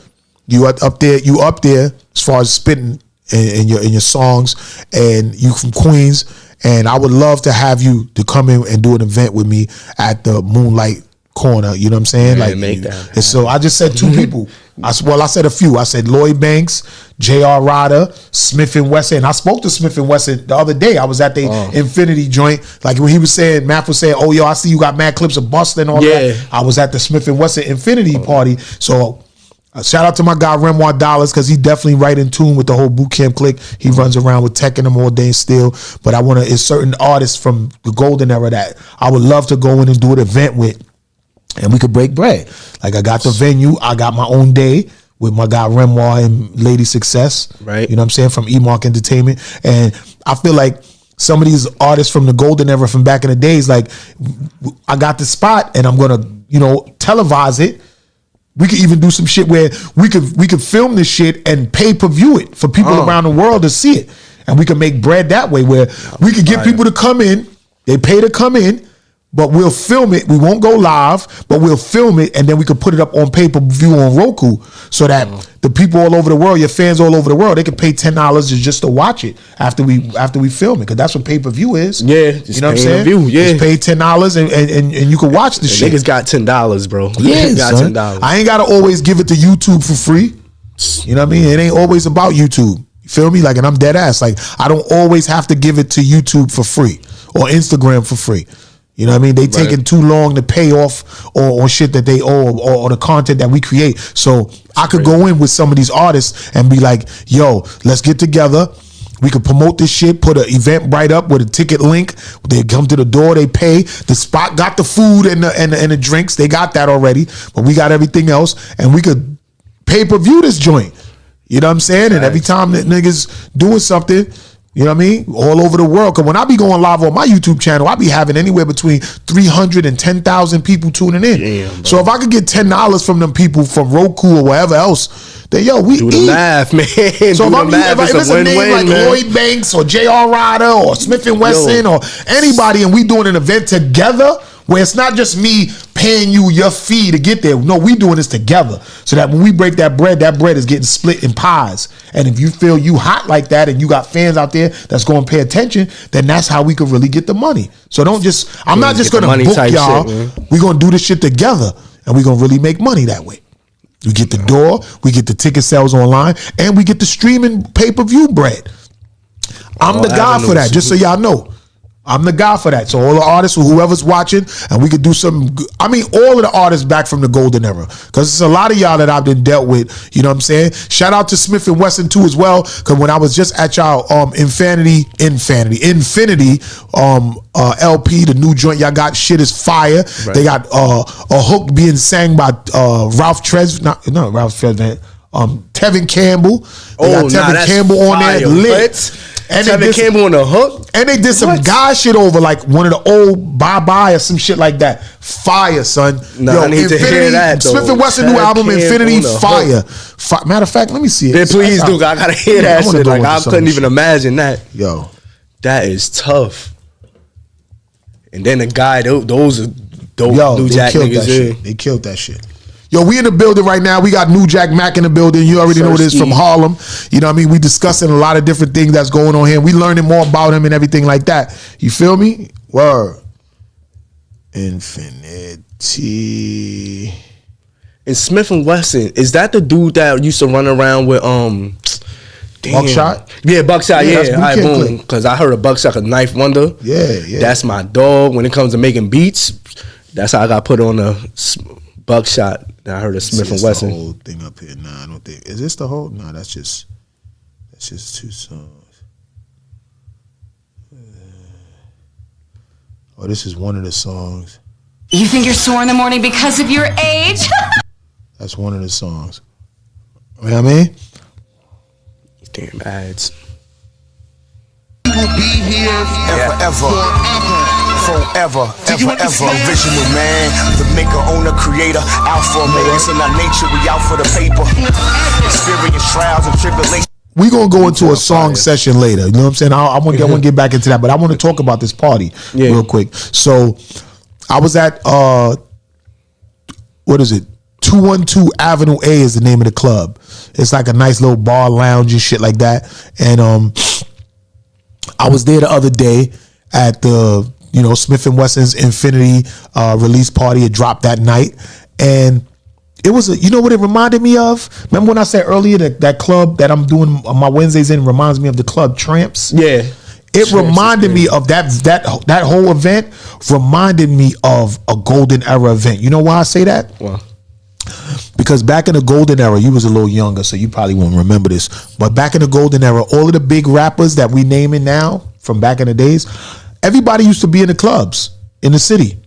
S5: You are up there as far as spitting in your songs, and you from Queens. And I would love to have you to come in and do an event with me at the Moonlight Corner. You know what I'm saying?
S4: Like, make that.
S5: And so I just said 2 people. I said a few. I said Lloyd Banks, J.R. Ryder, Smith & Wesson. And I spoke to Smith & Wesson the other day. I was at the Infinity joint. Like, when he was saying, Math was saying, oh, yo, I see you got mad clips of Busta and all that. I was at the Smith & Wesson Infinity party. So shout out to my guy Renoir Dollars, because he definitely right in tune with the whole boot camp clique. He runs around with Tech and them all day and still. But I want to, it's certain artists from the golden era that I would love to go in and do an event with. And we could break bread. Like, I got the venue. I got my own day with my guy Renoir and Lady Success. Right. You know what I'm saying? From E-Mark Entertainment. And I feel like some of these artists from the golden era from back in the days, like, I got the spot and I'm going to, televise it. We could even do some shit where we could film this shit and pay-per-view it for people around the world to see it. And we could make bread that way, where we could get people to come in. They pay to come in. But we'll film it. We won't go live, but we'll film it, and then we could put it up on pay-per-view on Roku, so that the people all over the world, your fans all over the world, they can pay $10 just to watch it after we film it, because that's what pay-per-view is. Yeah, you know what I'm saying? Just pay $10 and you can watch the shit.
S4: Niggas got $10, bro.
S5: Yeah, got $10. I ain't gotta always give it to YouTube for free. You know what I mean? It ain't always about YouTube. You feel me? Like, and I'm dead ass. Like, I don't always have to give it to YouTube for free or Instagram for free. You know what I mean? They taking too long to pay off on shit that they owe or the content that we create. So I could go in with some of these artists and be like, yo, let's get together. We could promote this shit, put an event right up with a ticket link. They come to the door, they pay. The spot got the food and the drinks. They got that already. But we got everything else. And we could pay-per-view this joint. You know what I'm saying? And every time that niggas doing something, you know what I mean? All over the world. Because when I be going live on my YouTube channel, I be having anywhere between 300 and 10,000 people tuning in. Damn, so if I could get $10 from them people from Roku or wherever else, then yo, we
S4: do
S5: eat.
S4: The math, man.
S5: So if it's a name like Lloyd Banks or J.R. Ryder or Smith & Wesson or anybody, and we doing an event together, where it's not just me paying you your fee to get there. No, we doing this together, so that when we break that bread is getting split in pies. And if you feel you hot like that and you got fans out there that's going to pay attention, then that's how we could really get the money. So don't just, I'm not just going to book y'all. We're going to do this shit together, and we're going to really make money that way. We get the door, we get the ticket sales online, and we get the streaming pay-per-view bread. I'm the guy for that, just so y'all know. I'm the guy for that. So all the artists or whoever's watching, and we could do some. I mean, all of the artists back from the golden era, because it's a lot of y'all that I've been dealt with. You know what I'm saying? Shout out to Smith and Wesson too as well, because when I was just at y'all Infinity LP, the new joint y'all got, shit is fire. Right. They got a hook being sang by Ralph Tres, not Ralph Tresvant, Tevin Campbell. They got Tevin Campbell on there, lit. And Tevin Campbell on the hook. And they did some guy shit over, like one of the old Bye Bye or some shit like that. Fire, son.
S4: Yo, I need to hear that, though.
S5: Smith & Wesson new album, Infinity, fire. Matter of fact, let me see it.
S4: Yeah, please do. I gotta hear that shit. Like, I couldn't even imagine that.
S5: Yo.
S4: That is tough. And then the guy, those are dope New Jack niggas.
S5: They killed that shit. Yo, we in the building right now. We got New Jack Mac in the building. You already know this from Harlem. You know what I mean? We discussing a lot of different things that's going on here. We learning more about him and everything like that. You feel me? Word. Infinity.
S4: And Smith and Wesson, is that the dude that used to run around with
S5: Buckshot?
S4: Yeah, Buckshot, yeah. All right, boom. Because I heard of Buckshot, a Knife Wonder.
S5: Yeah.
S4: That's my dog. When it comes to making beats, that's how I got put on the Buckshot. I heard of Smith and Wesson.
S5: The whole thing up here. Nah, I don't think. Is this the whole? Nah, that's just 2 songs. Oh, this is one of the songs.
S6: You think you're sore in the morning because of your age?
S5: That's one of the songs. You know what I mean?
S4: Damn ads.
S1: We will be here forever. Original man, the maker, owner, creator, alpha, omega. It's in our nature. We out for the paper. Experience trials and tribulations.
S5: We gonna go into a song session later. You know what I'm saying? I want to get back into that, but I want to talk about this party real quick. So I was at 212 Avenue A is the name of the club. It's like a nice little bar lounge and shit like that. And I was there the other day at the Smith & Wesson's Infinity release party. It dropped that night, and it was you know what it reminded me of? Remember when I said earlier that club that I'm doing my Wednesdays in reminds me of the club Tramps?
S4: Yeah.
S5: It reminded me of that whole event reminded me of a golden era event. You know why I say that?
S4: Wow.
S5: Because back in the golden era, you was a little younger, so you probably won't remember this. But back in the golden era, all of the big rappers that we naming now from back in the days, everybody used to be in the clubs in the city.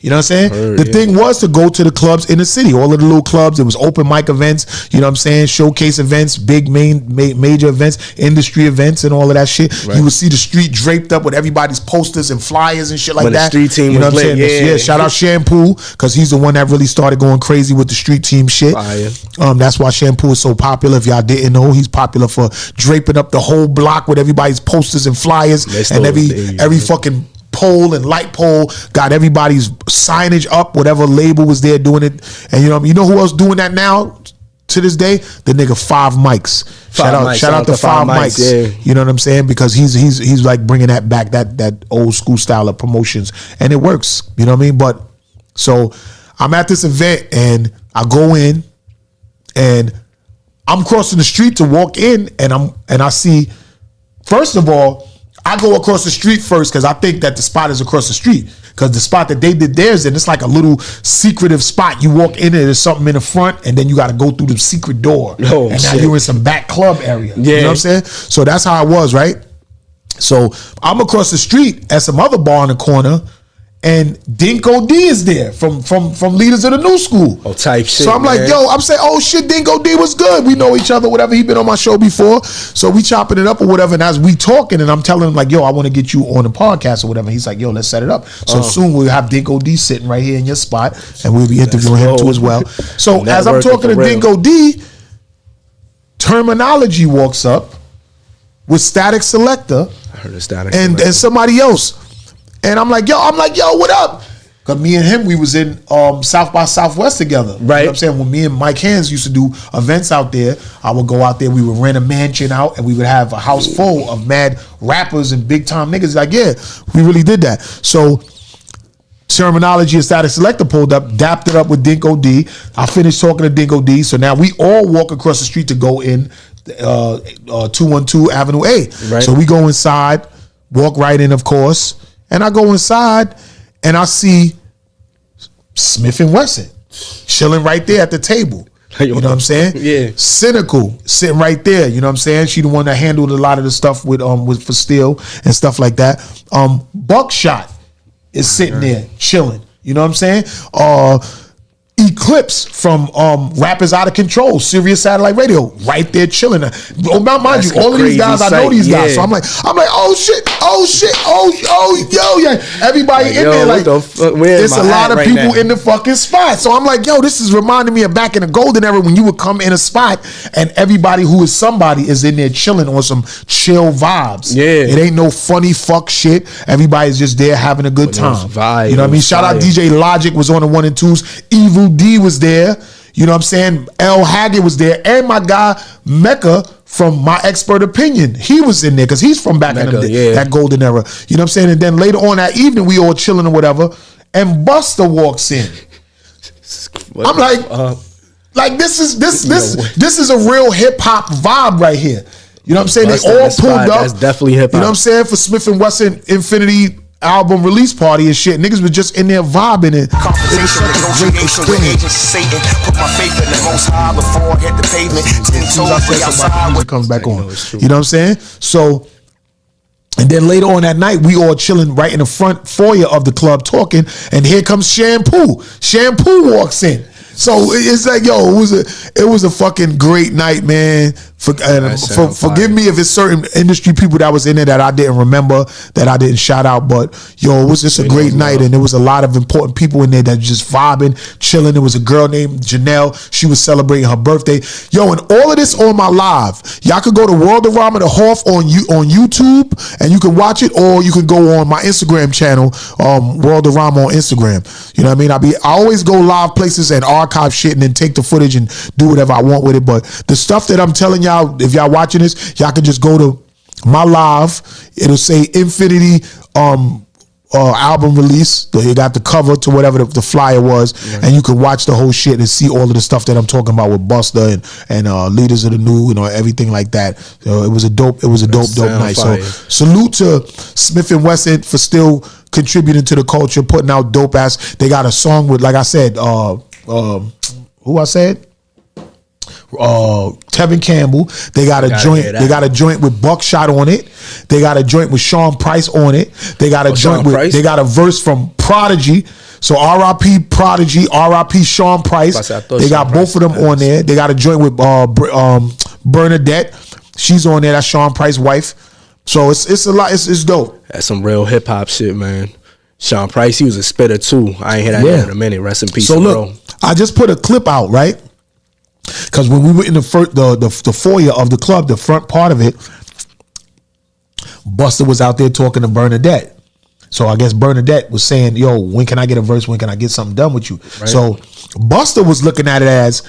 S5: You know what I'm saying? The thing was to go to the clubs in the city, all of the little clubs. It was open mic events, you know what I'm saying? Showcase events, big major events, industry events and all of that shit. Right. You would see the street draped up with everybody's posters and flyers and shit like that.
S4: The street team
S5: you know
S4: was
S5: what I'm saying? Yeah, shout out Shampoo, because he's the one that really started going crazy with the street team shit.
S4: Fire.
S5: That's why Shampoo is so popular. If y'all didn't know, he's popular for draping up the whole block with everybody's posters and flyers and every fucking pole and light pole got everybody's signage up, whatever label was there doing it. And you know who else doing that now to this day? The nigga 5 Mics. Shout out to 5 Mics. Yeah. You know what I'm saying? Because he's like bringing that back, that old school style of promotions, and it works. You know what I mean? But so I'm at this event and I go in and I'm crossing the street to walk in and I see, first of all, I go across the street first because I think that the spot is across the street. Because the spot that they did theirs in, it's like a little secretive spot. You walk in there's something in the front, and then you got to go through the secret door.
S4: Oh,
S5: and
S4: shit.
S5: now you're in some back club area.
S4: Yeah.
S5: You know what I'm saying? So that's how it was, right? So I'm across the street at some other bar in the corner, and Dinko D is there from Leaders of the New School.
S4: Oh, type shit.
S5: So I'm like, yo, I'm saying, oh shit, Dinko D was good. We know each other, whatever. He been on my show before. So we chopping it up or whatever. And as we talking, and I'm telling him like, yo, I want to get you on the podcast or whatever. He's like, yo, let's set it up. So soon we'll have Dinko D sitting right here in your spot, and we'll be interviewing him too as well. So as I'm talking to Dinko D, Terminology walks up with Static Selector.
S4: I heard of Static
S5: and somebody else. And I'm like, yo, what up? Because me and him, we was in South by Southwest together.
S4: Right.
S5: You know what I'm saying? When me and Mike Hands used to do events out there, I would go out there, we would rent a mansion out, and we would have a house full of mad rappers and big time niggas. Like, yeah, we really did that. So Terminology and Static Selector pulled up, dapped it up with Dinko D. I finished talking to Dinko D. So now we all walk across the street to go in 212 Avenue A.
S4: Right.
S5: So we go inside. Walk right in, of course. And I go inside and I see Smith and Wesson chilling right there at the table. You know what I'm saying?
S4: Yeah.
S5: Cynical sitting right there. You know what I'm saying? She the one that handled a lot of the stuff with for Steel and stuff like that. Buckshot is sitting there chilling. You know what I'm saying? Eclipse from Rappers Out of Control, Sirius Satellite Radio, right there chilling. Mind you, all of these guys, I know these guys. So I'm like, oh shit, yo, everybody in there like, there's a lot of people in the fucking spot. So I'm like, yo, this is reminding me of back in the golden era when you would come in a spot and everybody who is somebody is in there chilling on some chill vibes.
S4: Yeah,
S5: it ain't no funny fuck shit. Everybody's just there having a good time. You know what I mean? Shout out DJ Logic was on the 1 and 2s. Evil D was there, you know what I'm saying? L Haggett was there, and my guy Mecca from My Expert Opinion, he was in there because he's from back in that golden era. You know what I'm saying? And then later on that evening, we all chilling or whatever, and Buster walks in. I'm like, this is a real hip hop vibe right here. You know what I'm saying? Buster, they all pulled up.
S4: That's definitely hip hop.
S5: You know what I'm saying? For Smith and Wesson Infinity album release party and shit. Niggas was just in there vibing it.
S1: Conversation, negotiation with agents of Satan. Put my faith in the most high before I hit the pavement. 10 toes way outside.
S5: It comes back on. You know what I'm saying? So, and then later on that night, we all chilling right in the front foyer of the club talking, and here comes Shampoo. Shampoo walks in. So it's like, yo, it was a fucking great night, man. Forgive me if it's certain industry people that was in there that I didn't remember, that I didn't shout out, but yo, it was just a great night, and there was a lot of important people in there that just vibing, chilling. There was a girl named Janelle. She was celebrating her birthday. Yo, and all of this on my live. Y'all could go to World of Rama the Hoff on YouTube, and you can watch it, or you can go on my Instagram channel, World of Rama on Instagram. You know what I mean? I always go live places and archive shit and then take the footage and do whatever I want with it. But the stuff that I'm telling y'all, if y'all watching this, y'all can just go to my live. It'll say Infinity album release. It got the cover to whatever the flyer was, and you can watch the whole shit and see all of the stuff that I'm talking about with Buster and Leaders of the New, everything like that. So it was a dope night.
S4: Fire.
S5: So salute to Smith and Wesson for still contributing to the culture, putting out dope ass. They got a song with, like I said, who I said? Tevin Campbell. They got a joint. They got a joint with Buckshot on it. They got a joint with Sean Price on it. They got a joint with. They got a verse from Prodigy. So R.I.P. Prodigy, R.I.P. Sean Price. They got both of them on there. They got a joint with Bernadette. She's on there. That's Sean Price's wife. So it's a lot. It's dope.
S4: That's some real hip hop shit, man. Sean Price, he was a spitter too. I ain't hear that in a minute. Rest in peace.
S5: So look, I just put a clip out, right? Because when we were in the foyer of the club, the front part of it, Buster was out there talking to Bernadette. So I guess Bernadette was saying, yo, when can I get a verse? When can I get something done with you? Right. So Buster was looking at it as,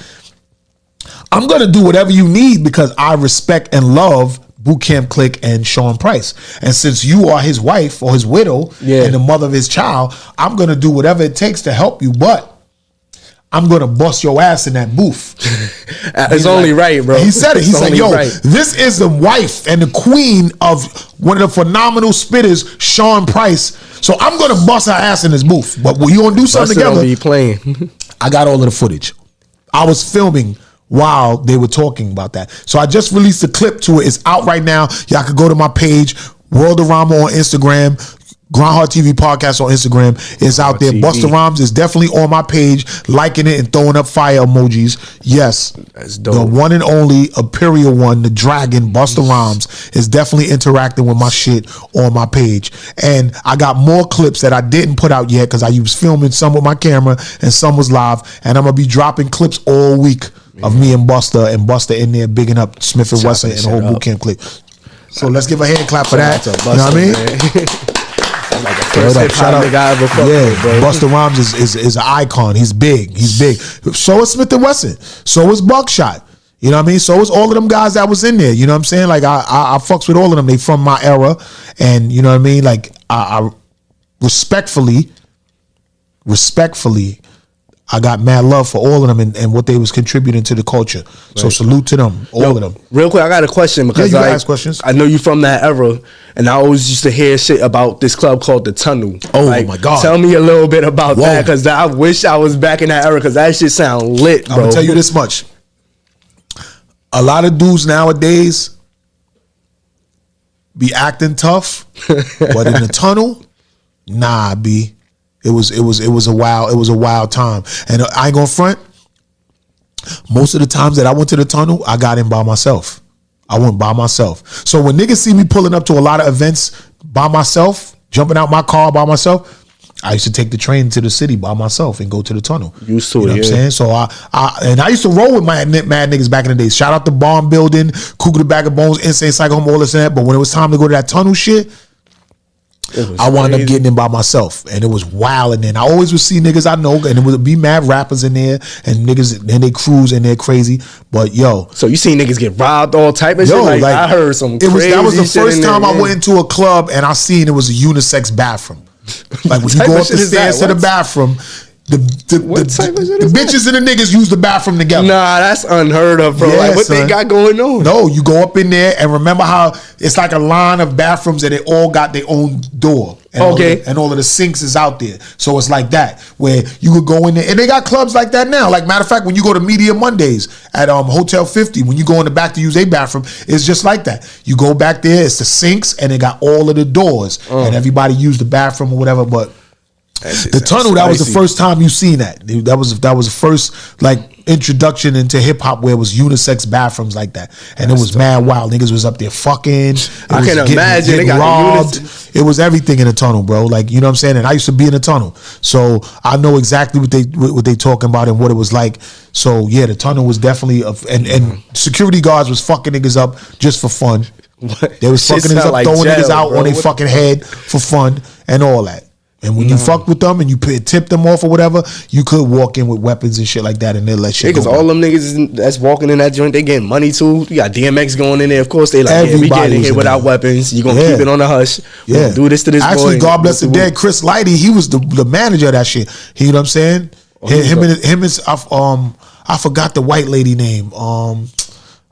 S5: I'm going to do whatever you need because I respect and love Boot Camp Click and Sean Price. And since you are his wife or his widow and the mother of his child, I'm going to do whatever it takes to help you. But I'm going to bust your ass in that booth.
S4: It's only right, bro.
S5: He said it. He said, yo, this is the wife and the queen of one of the phenomenal spitters, Sean Price. So I'm going to bust her ass in this booth. But when you going to do something together,
S4: be playing.
S5: I got all of the footage. I was filming while they were talking about that. So I just released a clip to it. It's out right now. Y'all can go to my page, World of Rama on Instagram, GRINDHARD TV podcast on Instagram. It's out there. Busta Rhymes is definitely on my page, liking it and throwing up fire emojis. Yes,
S4: that's dope.
S5: The one and only Imperial one, the dragon, Busta Rhymes, is definitely interacting with my shit on my page. And I got more clips that I didn't put out yet because I was filming some with my camera and some was live. And I'm going to be dropping clips all week of me and Busta in there bigging up Smith and Wesson and the whole boot camp clip. So let's give a hand clap for that. You know what I mean?
S4: Like the first hip-hop nigga I ever fucked with, bro.
S5: Busta Rhymes is an icon. He's big. So is Smith and Wesson. So is Buckshot. You know what I mean? So is all of them guys that was in there. You know what I'm saying? Like I fucks with all of them. They from my era. And you know what I mean? Like I respectfully, I got mad love for all of them and what they was contributing to the culture. Right. So salute to them, all of them.
S4: Real quick, I got a question because
S5: you ask questions.
S4: I know you from that era, and I always used to hear shit about this club called the Tunnel.
S5: Oh my God!
S4: Tell me a little bit about that, because I wish I was back in that era, because that shit sound lit, bro.
S5: I'm gonna tell you this much: a lot of dudes nowadays be acting tough, but in the Tunnel, nah, B. It was a wild time, and I ain't gonna front. Most of the times that I went to the Tunnel, I got in by myself. I went by myself. So when niggas see me pulling up to a lot of events by myself, jumping out my car by myself, I used to take the train to the city by myself and go to the Tunnel.
S4: Used to,
S5: you know what I'm saying? So I used to roll with my mad niggas back in the day. Shout out to Bomb Building, Cougar the Bag of Bones, Insane Psycho Home, all this and that. But when it was time to go to that Tunnel shit, I wound up getting in by myself, and it was wild. And then I always would see niggas I know, and it would be mad rappers in there, and niggas and they crews and they're crazy. But yo,
S4: so you seen niggas get robbed, all type of shit. Like I heard some.
S5: That was the first time I went into a club and I seen it was a unisex bathroom. Like when you go up the stairs to the bathroom. The bitches and the niggas use the bathroom together.
S4: Nah, that's unheard of, bro. Yeah, like what they got going on?
S5: No, you go up in there and remember how it's like a line of bathrooms and they all got their own door. And all of the sinks is out there. So it's like that, where you could go in there. And they got clubs like that now. Like, matter of fact, when you go to Media Mondays at Hotel 50, when you go in the back to use a bathroom, it's just like that. You go back there, it's the sinks, and they got all of the doors. And everybody use the bathroom or whatever, but the Tunnel, that was the first time you seen that. That was the first like introduction into hip hop where it was unisex bathrooms like that, and it was mad wild. Niggas was up there fucking.
S4: I can imagine. They got
S5: robbed. It was everything in the Tunnel, bro. Like, you know what I'm saying. And I used to be in the Tunnel, so I know exactly what they talking about and what it was like. So yeah, the Tunnel was definitely and security guards was fucking niggas up just for fun. They was fucking niggas up, like throwing niggas out on their fucking head for fun and all that. And when you fucked with them and you tipped them off or whatever, you could walk in with weapons and shit like that, and they'll let shit go.
S4: Because all them niggas that's walking in that joint, they getting money too. You got DMX going in there. Of course, they like, we getting in here without weapons. You gonna keep it on the hush. Yeah, do this to this boy.
S5: Actually, God bless the dead, Chris Lighty. He was the manager of that shit. You know what I'm saying? I forgot the white lady name.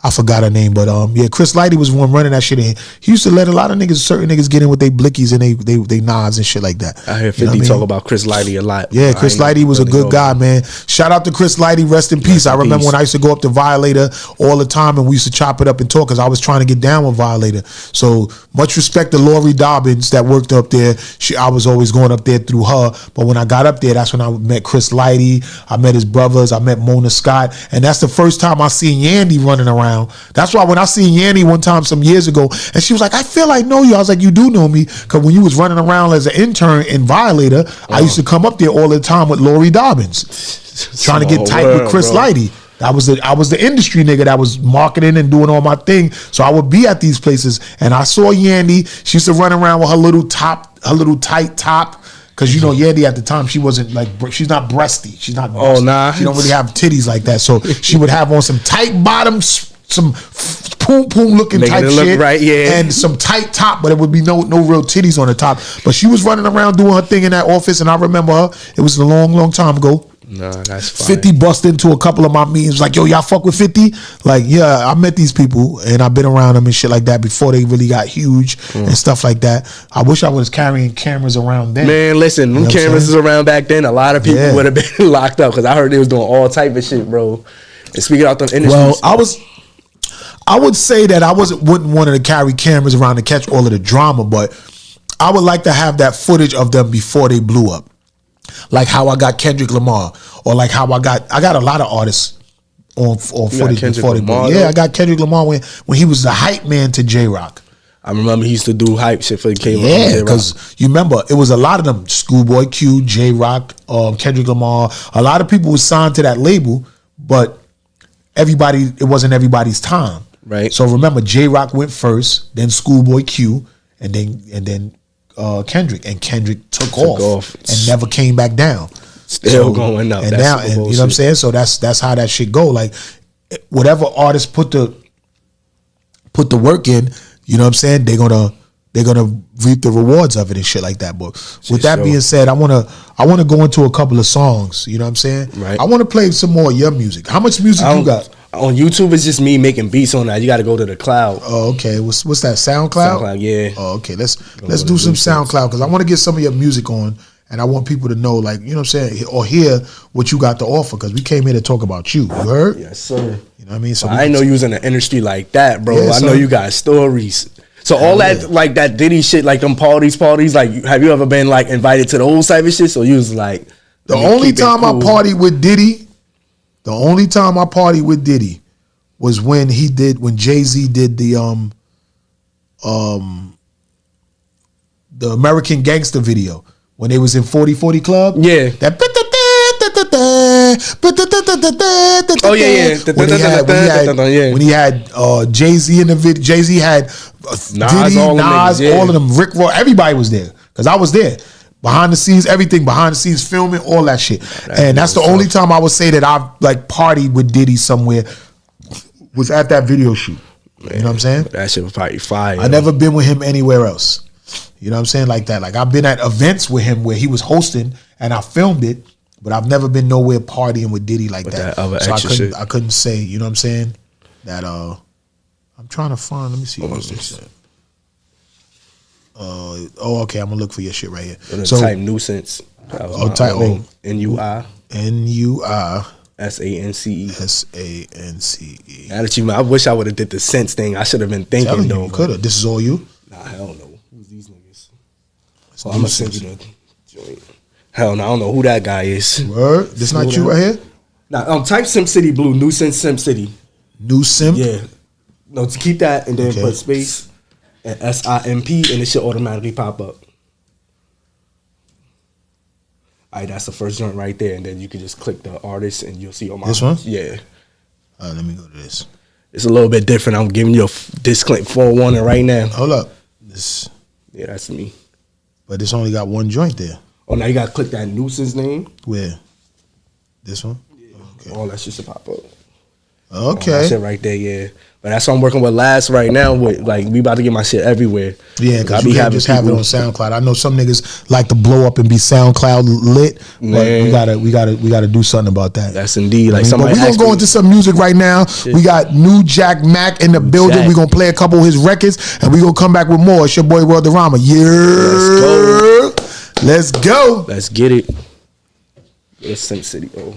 S5: I forgot her name, but yeah, Chris Lighty was one running that shit in. He used to let a lot of certain niggas get in with they blickies and they nods and shit like that.
S4: I hear 50 talk about Chris Lighty a lot.
S5: Yeah, Chris Lighty was a good guy, man. Shout out to Chris Lighty, rest in peace. I remember when I used to go up to Violator all the time and we used to chop it up and talk because I was trying to get down with Violator. So much respect to Lori Dobbins that worked up there. I was always going up there through her, but when I got up there, that's when I met Chris Lighty. I met his brothers. I met Mona Scott, and that's the first time I seen Yandy running around. That's why when I seen Yanny one time some years ago, and she was like, I feel I know you. I was like, you do know me, because when you was running around as an intern in Violator, I used to come up there all the time with Lori Dobbins, trying to get tight with Chris Lighty. I was the industry nigga that was marketing and doing all my thing. So I would be at these places, and I saw Yandy. She used to run around with her little tight top. Cause you know Yandy at the time, she wasn't like, she's not breasty. She's not.
S4: Oh nah.
S5: She don't really have titties like that. So she would have on some tight bottoms, some poom looking type shit,
S4: right, yeah,
S5: and some tight top, but it would be no real titties on the top. But she was running around doing her thing in that office, and I remember her. It was a long time ago.
S4: Nah, that's fine.
S5: 50 bust into a couple of my meetings, like, yo, y'all fuck with 50? Like, yeah, I met these people and I've been around them and shit like that before they really got huge and stuff like that. I wish I was carrying cameras around then.
S4: Man, listen, them cameras was around back then. A lot of people would have been locked up because I heard they was doing all type of shit, bro. And speaking out them industries.
S5: Well, I would say that I wouldn't want to carry cameras around to catch all of the drama, but I would like to have that footage of them before they blew up. Like how I got Kendrick Lamar, or like how I got a lot of artists on footage before they blew up. Yeah, I got Kendrick Lamar when he was the hype man to J-Rock.
S4: I remember he used to do hype shit for the K-Rock.
S5: Yeah, because you remember, it was a lot of them. Schoolboy Q, J-Rock, Kendrick Lamar. A lot of people were signed to that label, but it wasn't everybody's time.
S4: Right.
S5: So remember, J-Rock went first, then Schoolboy Q, and then Kendrick. And Kendrick took off and never came back down.
S4: Still going up.
S5: And now, you know what I'm saying? So that's how that shit go. Like, whatever artist put the work in, you know what I'm saying, they're gonna they're gonna reap the rewards of it and shit like that. But with that
S4: sure.
S5: being said, I wanna go into a couple of songs. You know what I'm saying?
S4: Right.
S5: I wanna play some more of your music. How much music you got?
S4: On YouTube, it's just me making beats on that. You got to go to the cloud.
S5: Oh, okay. What's that? SoundCloud?
S4: SoundCloud, yeah.
S5: Oh, okay. Let's do some SoundCloud because I want to get some of your music on, and I want people to know, like, you know what I'm saying, or hear what you got to offer because we came here to talk about you. You heard?
S4: Yes, sir.
S5: You know what I mean? So
S4: I didn't know you was in the industry like that, bro.
S5: Yeah,
S4: I know you got stories. So all that, like that Diddy shit, like them parties, like, have you ever been like invited to the old type of shit? So you was like,
S5: the only time I partied with Diddy, was when Jay-Z did the American Gangster video when they was in 4040 Club.
S4: Yeah.
S5: That
S4: Oh yeah.
S5: When he had Jay-Z in the video, Jay-Z had Diddy, Nas, all of them, Rick Ross, everybody was there because I was there. Behind the scenes, everything, behind the scenes, filming, all that shit. And that's the only time I would say that I've like partied with Diddy somewhere was at that video shoot. Man, you know what I'm saying?
S4: That shit was probably fire.
S5: I never been with him anywhere else. You know what I'm saying? Like that. Like I've been at events with him where he was hosting and I filmed it, but I've never been nowhere partying with Diddy like that. So I couldn't say, you know what I'm saying? That I'm trying to find, let me see what's this. Okay, I'm gonna look for your shit right here.
S4: So type nuisance.
S5: Type
S4: NUI.
S5: NUI.
S4: SANCE. Now that I wish I would have did the sense thing. I should have been thinking though.
S5: You could have. This is all you?
S4: Nah, hell no. Who's these niggas? So I'm gonna send you the joint. Hell no, I don't know who that guy is.
S5: Word? This not you right here?
S4: Nah, type Sim City Blue, Nuisance Sim City.
S5: New Simp?
S4: Yeah. No, to keep that and then put space and SIMP and it should automatically pop up. Alright, that's the first joint right there, and then you can just click the artist and you'll see all my.
S5: This one?
S4: Yeah.
S5: Let me go to this.
S4: It's a little bit different. I'm giving you a disclaimer, forewarning right now.
S5: Hold up. This.
S4: Yeah, that's me.
S5: But this only got one joint there.
S4: Oh, now you gotta click that nuisance name.
S5: Where? This one?
S4: Yeah. Okay. All that shit should pop up.
S5: Okay.
S4: That shit right there, yeah. But that's what I'm working with last right now. With like, we about to get my shit everywhere.
S5: Yeah, because you can't just have it on SoundCloud. I know some niggas like to blow up and be SoundCloud lit, but we gotta do something about that.
S4: That's indeed like
S5: somebody. But we gonna go into some music right now. Shit. We got new Jack Mack in the building. We gonna play a couple of his records, and we gonna come back with more. It's your boy Worlderama. Yeah, let's go.
S4: Let's get it. It's Sim City. Oh.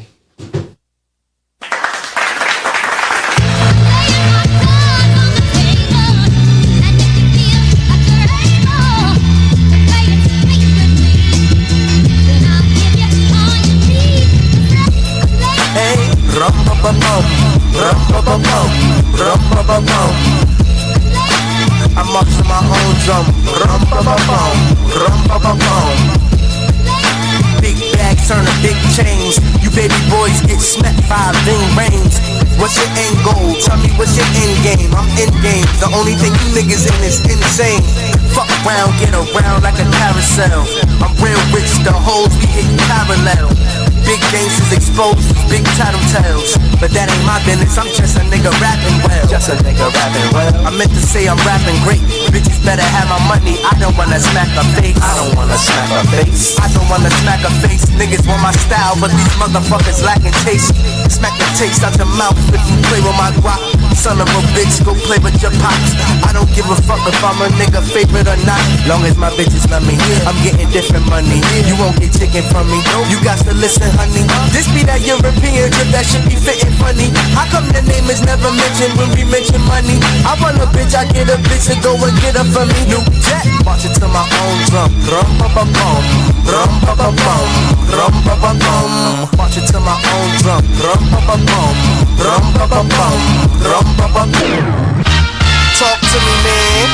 S1: I march to my own drum. Big bags turn to big chains. You baby boys get smacked by Ving Rains. What's your end goal? Tell me what's your end game? I'm in game. The only thing you niggas in is insane. Fuck around, get around like a carousel. I'm real rich, the hoes we hit parallel. Big gangsters exposed, big tattletales. But that ain't my business, I'm just a nigga rapping well. Just a nigga rapping well. I meant to say I'm rapping great. Bitches better have my money, I don't wanna smack her face. I don't wanna smack her face. I don't wanna smack her face. Niggas want my style, but these motherfuckers lacking taste. Smack the taste out the mouth if you play with my guap. Son of a bitch, go play with your pops. I don't give a fuck if I'm a nigga favorite or not. Long as my bitches love me, I'm getting different money. You won't get chicken from me, you got to listen, honey. This be that European drip that should be fitting funny. How come the name is never mentioned when we mention money? I want a bitch, I get a bitch to go and get her for me. New jet, march it to my own drum. Rum ba ba bum, rum ba ba bum, rum ba ba bum. March it to my own drum. Rum ba ba bum, rum ba ba bum, rum ba ba bum. Talk to me, man.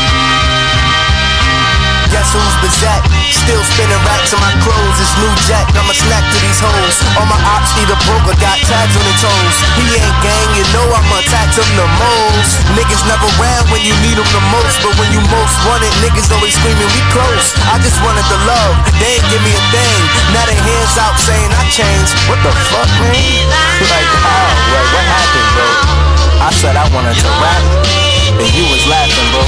S1: Guess who's Bizet? Still spinning racks on my clothes. It's new jack, I'm a snack to these hoes. All my ops need a broker, got tags on their toes. He ain't gang, you know I'ma attack him the most. Niggas never round when you need them the most, but when you most want it, niggas always screaming we close. I just wanted the love, they ain't give me a thing. Now they hands out saying I changed. What the fuck, man? Like how? Like what happened, bro? I said I wanted to rap, and you was laughing, bro.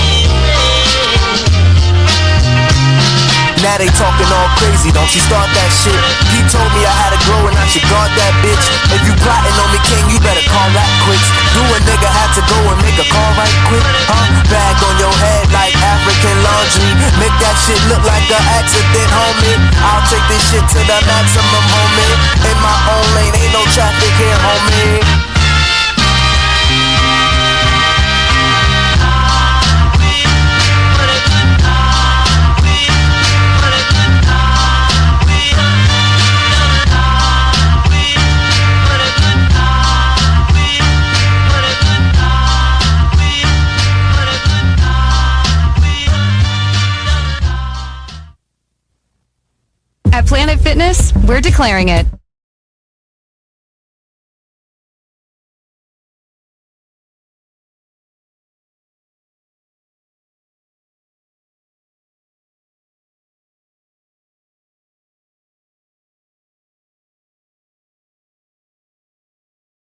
S1: Now they talking all crazy, don't you start that shit. He told me I had to grow and I should guard that bitch. If you plotting on me, king, you better call that quits. Do a nigga had to go and make a call right quick, huh? Bag on your head like African laundry. Make that shit look like an accident, homie. I'll take this shit to the maximum, homie. In my own lane, ain't no traffic here, homie.
S6: At Planet Fitness, we're declaring it.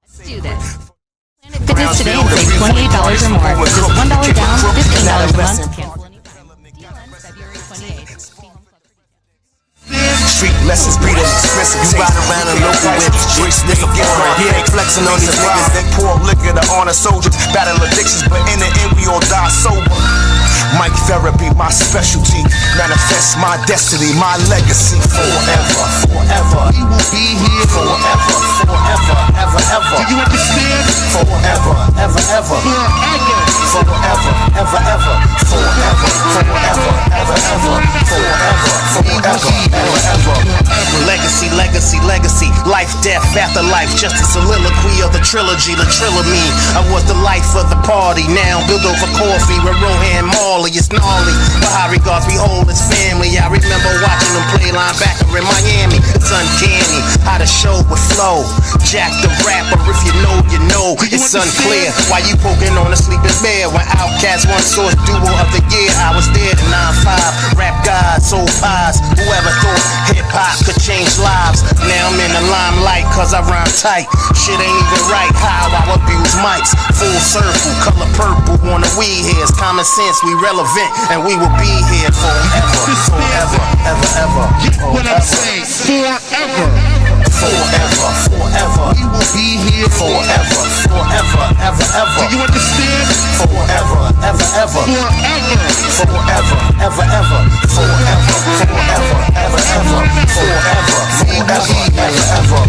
S6: Let's do this. Planet Fitness today and save $28 or more. Just $1 down, $15 a month. Cancel any time. Deal ends February 28th.
S1: Street lessons breed expensive. You ride around in local whips, bricks, nigga foreign. He ain't flexing on these niggas that pour liquor to honor soldiers. Battle addictions, but in the end we all die sober. Mic therapy, my specialty. Manifest my destiny, my legacy. Forever, forever. He will be here forever, forever, ever, ever. Do you understand? Forever, ever, ever. Forever, ever, ever. Forever, forever, ever, ever. Forever, forever, ever, ever. Legacy, legacy, legacy. Life, death, afterlife. Just a soliloquy of the trilogy, the trilomy. I was the life of the party. Now build over coffee with Rohan Marley. It's gnarly, but high regards we hold as family. I remember watching them play linebacker in Miami. It's uncanny how the show would flow. Jack the rapper, if you know. It's unclear why you poking on a sleeping bear. When Outkast won Source Duo of the Year, I was there to 9-5. Rap God, soul pies. Whoever thought hip hop could change lives? Now I'm in the limelight cause I rhyme tight. Shit ain't even right how I abuse mics. Full circle, color purple on the weed hairs. Common sense, we relevant and we will be here forever, forever, ever, ever.
S7: What I'm saying, forever.
S1: Forever, forever. We will be here forever, forever, ever, ever.
S7: Do you understand?
S1: Forever, ever, ever.
S7: Forever.
S1: Forever, ever, ever. Forever, forever, ever, ever. Forever, forever, ever, ever.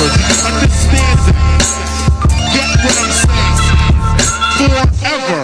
S7: Do you understand it? Get what I'm saying? Forever.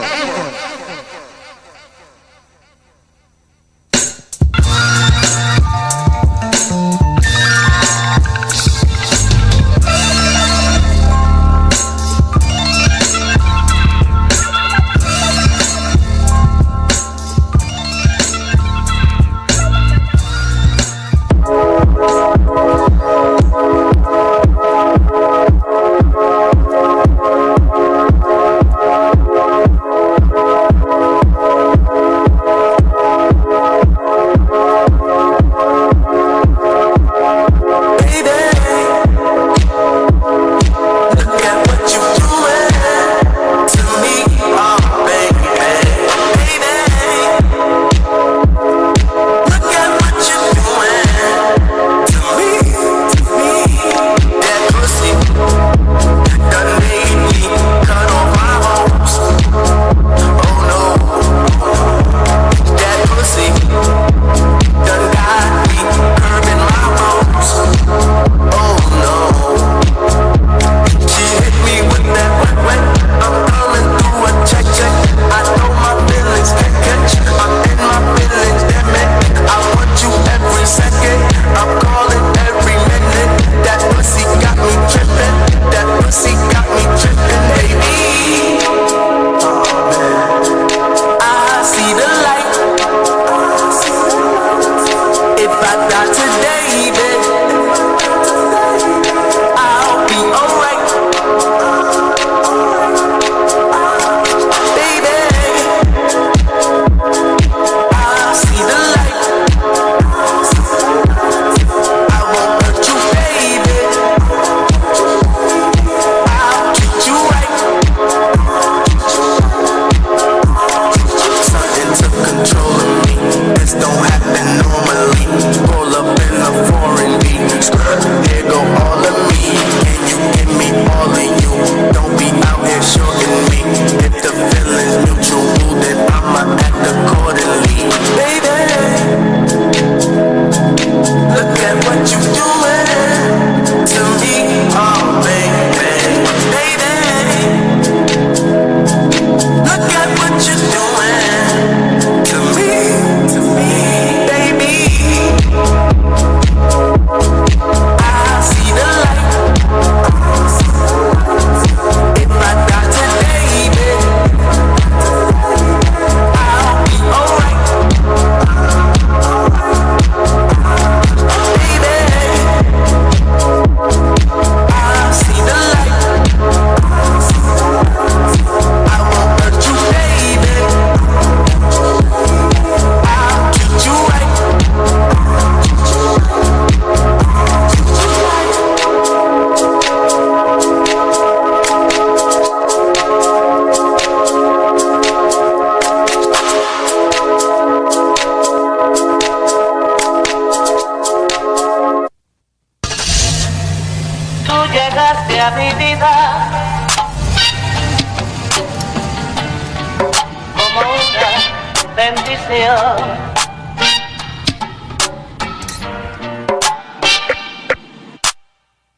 S8: bendición.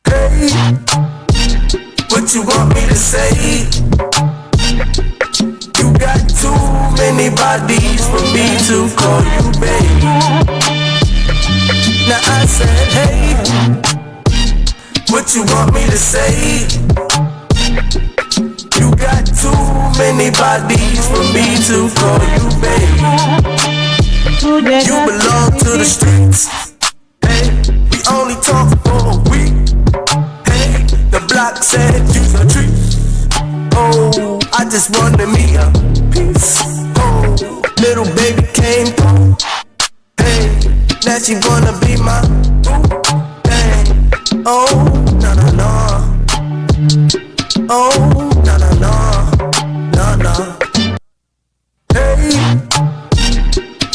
S1: Hey, what you want me to say? You got too many bodies for me to call you babe. Now I said, hey, what you want me to say? You got too many bodies for me to call you babe. You belong to the streets. Hey, we only talk for a week. Hey, the block said you's a treat. Oh, I just wanted me a piece. Oh, little baby came through. Hey, now she wanna be my boo. Dang. Oh, no, no, no. Oh, no, no, no. No, no. Hey,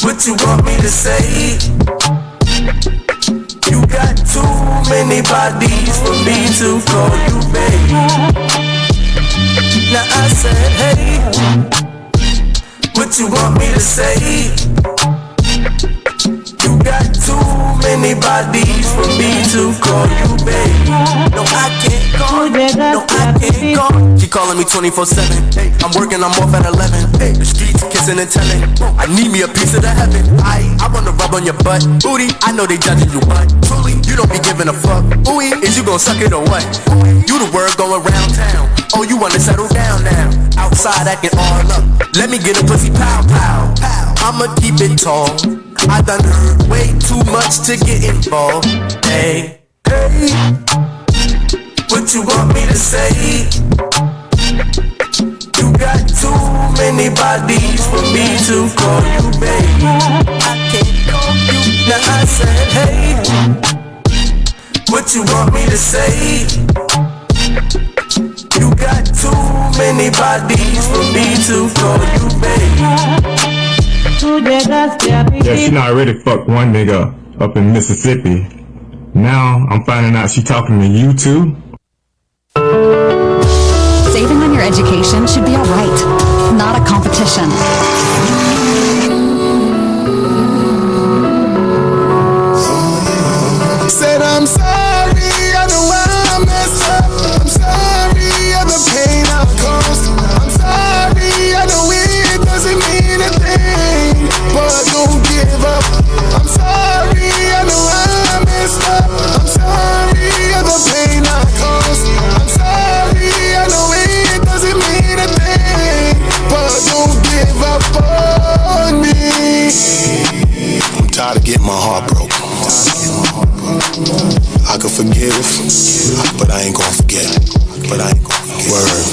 S1: what you want me to say? You got too many bodies for me to call you babe. Now I said, hey, what you want me to say? You got too many bodies for me to call you babe. No, I can't call. No, I can't call. She calling me 24/7. Hey, I'm working, I'm off at 11. Hey, the streets kissing and telling. I need me a piece of the heaven. I wanna rub on your butt, booty. I know they judging you, but truly, you don't be giving a fuck. Ooh, is you gon' suck it or what? You the word going round town. Oh, you wanna settle down now? Outside acting all up. Let me get a pussy pow pow pow. I'ma keep it tall. I done heard way too much to get involved. Hey, hey, what you want me to say? You got too many bodies for me to call you babe. I can't call you. Now I said, hey, what you want me to say? You got too many bodies for me to call you babe.
S9: Yeah, she not already fucked one nigga up in Mississippi. Now I'm finding out she talking to you too.
S6: Saving on your education should be alright, not a competition.
S1: Said I'm sorry, I know I messed up. I'm sorry of the pain I've caused. I'm sorry, I know it doesn't mean a thing, but don't give up. I'm sorry, I know I messed up. I'm sorry of the pain I caused. I'm sorry, I know it doesn't mean a thing, but don't give up on me.
S10: I'm tired of getting my heart broken. I could forgive, but I ain't gonna forget. Word.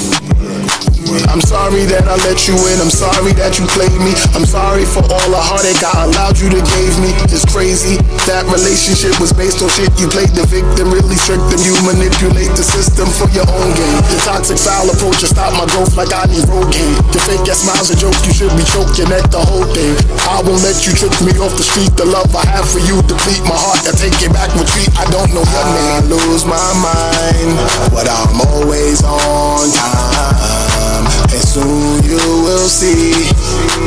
S10: I'm sorry that I let you in, I'm sorry that you played me. I'm sorry for all the heartache I allowed you to give me. It's crazy, that relationship was based on shit. You played the victim, really tricked them. You manipulate the system for your own gain. Your toxic foul approach to stop my growth like I need Rogaine. Your fake ass smiles a joke, you should be choking at the whole thing. I won't let you trick me off the street. The love I have for you deplete my heart. I take it back, retreat, I don't know your name. I lose my mind, but I'm always on time. And soon you will see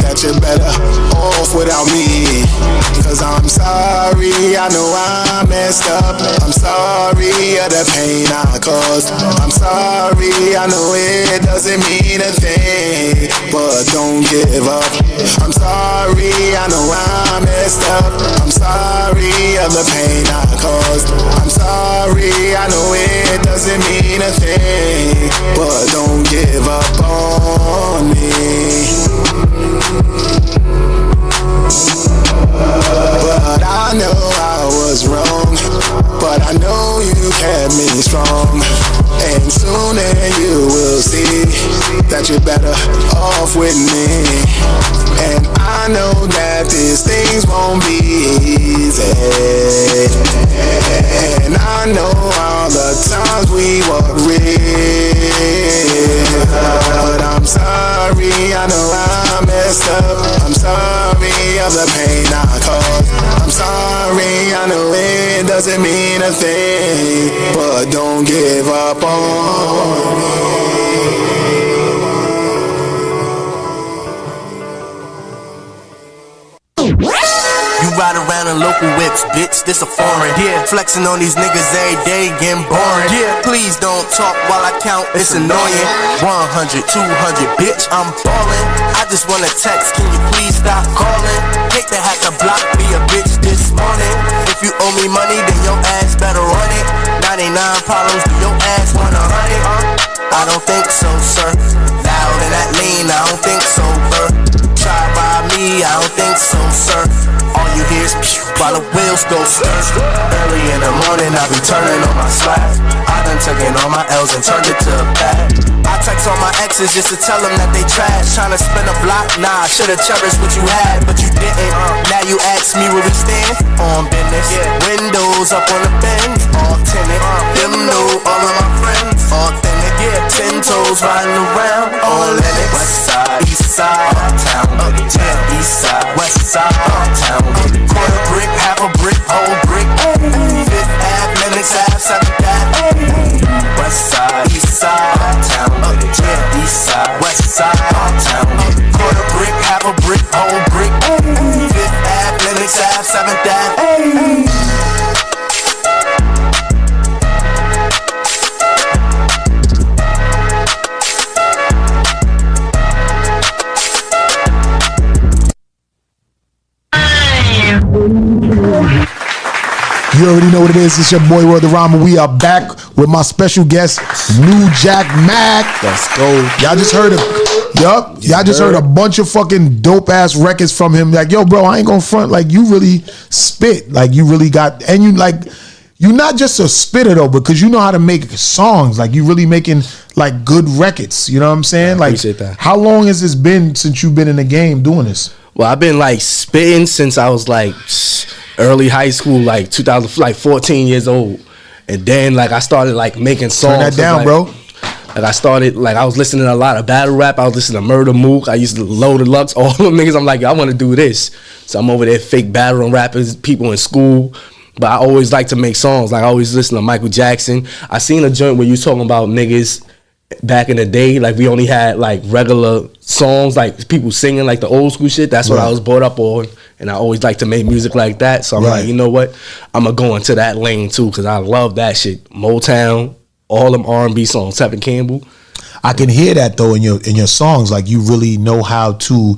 S10: that you're better off without me. Cause I'm sorry, I know I messed up. I'm sorry of the pain I caused. I'm sorry, I know it doesn't mean a thing, but don't give up. I'm sorry, I know I messed up. I'm sorry of the pain I caused. I'm sorry, I know it doesn't mean a thing, but don't give up on me. But I know I was wrong, but I know you kept me strong. And soon you will see that you're better off with me. And I know that these things won't be easy. And I know all the times we were real. But I'm sorry, I know I messed up. I'm sorry of the pain I caused. I'm sorry, I know it doesn't mean a thing, but don't give up on me.
S1: Selling local whips, bitch, this a foreign. Yeah, flexing on these niggas every day, getting boring. Yeah, please don't talk while I count, it's annoying. 100, 200, bitch, I'm ballin'. I just wanna text, can you please stop calling? Hate to have to block me a bitch this morning. If you owe me money, then your ass better run it. 99 problems, do your ass want 100? I don't think so, sir. Loud in that lean, I don't think so, try by me, I don't think so, sir. All you hear is pew while the wheels go stir. Early in the morning, I be turning on my slap. I done taken all my L's and turned it to a bag. I text all my exes just to tell them that they trash. Tryna spin a block, nah, should've cherished what you had, but you didn't. Now you ask me where we stand, on business. Windows up on the Benz, all tinted. Them know all of my friends, authentic. 10 toes riding around, all in it. West side, east side, uptown, uptown, east side, west side, uptown. Quarter brick, half a brick, whole brick. Fifth Ave, Lenox Ave, 7th Ave. West side, east side, uptown, uptown, east side, west side, uptown. Quarter brick, half a brick, whole brick. Fifth Ave, Lenox Ave, 7th Ave.
S5: You already know what it is. It's your boy, Word the Rhymer. We are back with my special guest, New Jack Mac.
S4: Let's go.
S5: Y'all just heard y'all just heard a bunch of fucking dope ass records from him. Like, yo, bro, I ain't gonna front. Like, you really spit. Like, you really got, and you like, you're not just a spitter though, because you know how to make songs. Like, you really making like good records. You know what I'm saying?
S4: I appreciate that.
S5: How long has this been since you've been in the game doing this?
S4: Well, I've been like spitting since I was like early high school, like 2000, like 14 years old, and then like I started like making songs.
S5: Turn that down,
S4: like,
S5: bro.
S4: Like I started, like I was listening to a lot of battle rap. I was listening to Murder Mook. I used to Load the Lux, all them niggas. I'm like, yo, I want to do this. So I'm over there fake battling rappers, people in school. But I always like to make songs. Like I always listen to Michael Jackson. I seen a joint where you talking about niggas back in the day. Like we only had like regular songs, like people singing like the old school shit. That's what I was brought up on. And I always like to make music like that. So I'm like, you know what? I'm going to go into that lane too, because I love that shit. Motown, all them R&B songs, Tevin Campbell.
S5: I can hear that though in your songs. Like you really know how to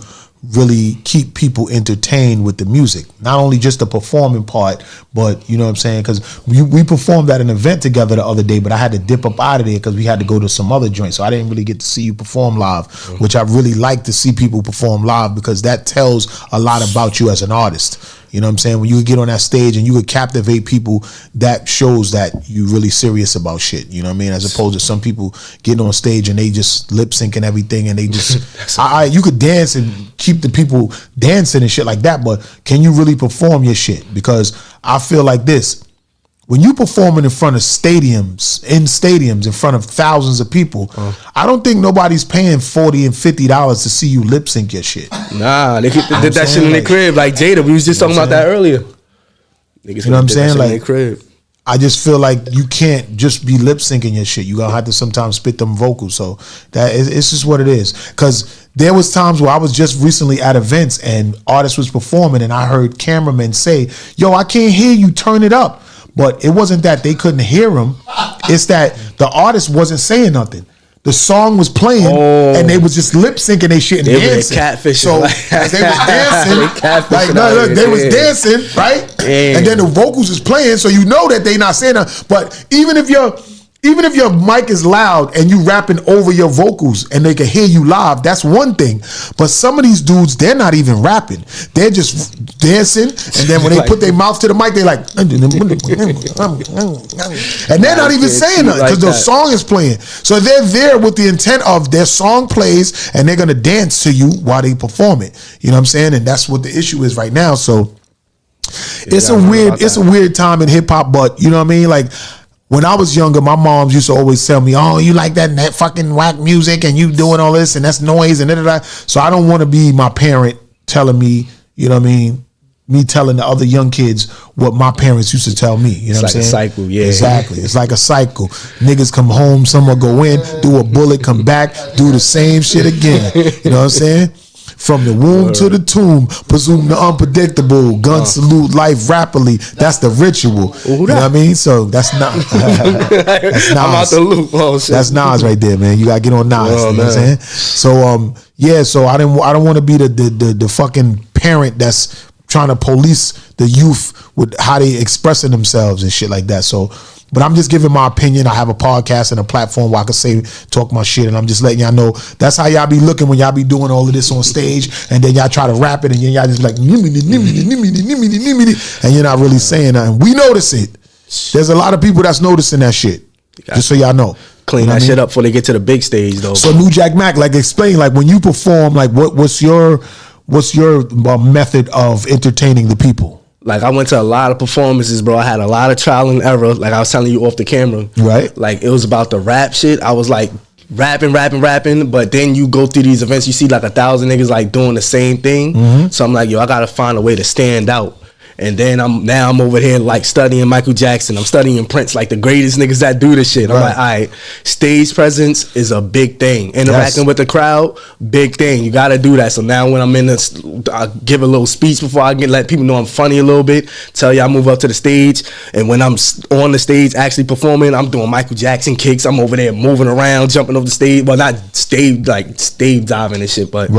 S5: really keep people entertained with the music. Not only just the performing part, but you know what I'm saying? Because we performed at an event together the other day, but I had to dip up out of there because we had to go to some other joints. So I didn't really get to see you perform live, which I really like to see people perform live because that tells a lot about you as an artist. You know what I'm saying? When you get on that stage and you would captivate people, that shows that you really serious about shit. You know what I mean? As opposed to some people getting on stage and they just lip sync and everything and they just, you could dance and keep the people dancing and shit like that, but can you really perform your shit? Because I feel like this. When you performing in front of stadiums, in front of thousands of people, I don't think nobody's paying $40 and $50 to see you lip sync your shit.
S4: Nah, they did that shit in their crib. Like Jada, we was just talking about that earlier. Niggas,
S5: you know what I'm saying? Like,
S4: crib.
S5: I just feel like you can't just be lip syncing your shit. You gonna have to sometimes spit them vocals. So it's just what it is. Because there was times where I was just recently at events and artists was performing and I heard cameramen say, "Yo, I can't hear you. Turn it up." But it wasn't that they couldn't hear him. It's that the artist wasn't saying nothing. The song was playing and they was just lip syncing their shit and dancing.
S4: Catfishing.
S5: So as they was dancing, they was dancing, right? Yeah. And then the vocals is playing, so you know that they not saying nothing. But even if your mic is loud and you rapping over your vocals and they can hear you live, that's one thing. But some of these dudes, they're not even rapping. They're just dancing, and then when they put their mouth to the mic, they're like, and they're not even saying nothing because the song is playing. So they're there with the intent of their song plays and they're gonna dance to you while they perform it. You know what I'm saying? And that's what the issue is right now. So it's a weird time in hip hop, but you know what I mean? Like, when I was younger, my moms used to always tell me, "Oh, you like that fucking whack music and you doing all this and that's noise and da." So I don't want to be my parent telling me, you know what I mean, me telling the other young kids what my parents used to tell me. You know what I'm saying?
S4: It's like a cycle, yeah.
S5: Exactly. It's like a cycle. Niggas come home, some will go in, do a bullet, come back, do the same shit again. You know what I'm saying? From the womb to the tomb, presume the unpredictable. Gun salute life rapidly. That's the ritual. You know what I mean? So that's not. That's Nas.
S4: I'm out the loop. Oh, shit.
S5: That's Nas right there, man. You gotta get on Nas. You know what I'm saying? So yeah. So I don't want to be the fucking parent that's trying to police the youth with how they expressing themselves and shit like that. So, but I'm just giving my opinion. I have a podcast and a platform where I can talk my shit, and I'm just letting y'all know that's how y'all be looking when y'all be doing all of this on stage, and then y'all try to rap it, and then y'all just like and you're not really saying nothing. We notice it. There's a lot of people that's noticing that shit. Just so y'all know.
S4: Clean that shit up before they get to the big stage, though.
S5: So, New Jack Mac, like, explain, like, when you perform, like, what's your method of entertaining the people?
S4: Like, I went to a lot of performances, bro. I had a lot of trial and error. Like I was telling you off the camera.
S5: Right.
S4: Like, it was about the rap shit. I was like rapping. But then you go through these events, you see like 1,000 niggas like doing the same thing. Mm-hmm. So I'm like, yo, I gotta find a way to stand out. And then I'm over here like studying Michael Jackson. I'm studying Prince, like the greatest niggas that do this shit. I'm like, all right, stage presence is a big thing. Interacting with the crowd, big thing. You got to do that. So now when I'm in this, I give a little speech before I let people know I'm funny a little bit. Tell you I move up to the stage. And when I'm on the stage actually performing, I'm doing Michael Jackson kicks. I'm over there moving around, jumping off the stage. Well, not stage diving and shit, but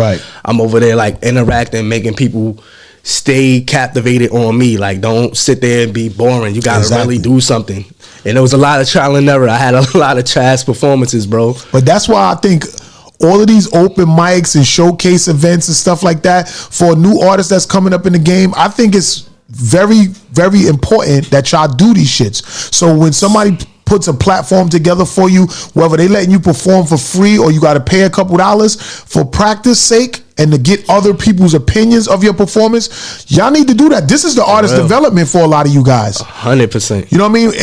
S4: I'm over there like interacting, making people stay captivated on me. Like, don't sit there and be boring. You gotta really do something. And there was a lot of trial and error. I had a lot of trash performances, bro.
S5: But that's why I think all of these open mics and showcase events and stuff like that for a new artist that's coming up in the game, I think it's very, very important that y'all do these shits. So when somebody puts a platform together for you, whether they letting you perform for free or you got to pay a couple dollars for practice sake and to get other people's opinions of your performance, y'all need to do that. This is the artist development for a lot of you guys.
S4: 100%.
S5: You know what I mean?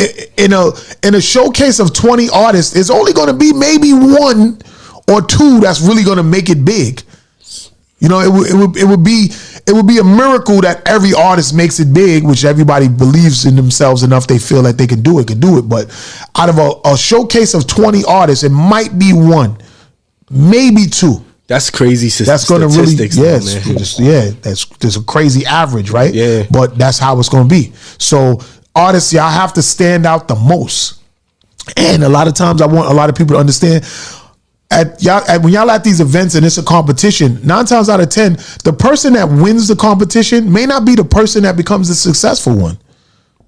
S5: In a showcase of 20 artists, it's only going to be maybe one or two that's really going to make it big. You know, it would be a miracle that every artist makes it big, which everybody believes in themselves enough they feel that they can do it. But out of a showcase of 20 artists, it might be one, maybe two.
S4: That's crazy.
S5: That's going to really, that's a crazy average, right?
S4: Yeah.
S5: But that's how it's going to be. So artists, y'all have to stand out the most. And a lot of times I want a lot of people to understand, when y'all at these events and it's a competition, 9 times out of 10, the person that wins the competition may not be the person that becomes the successful one.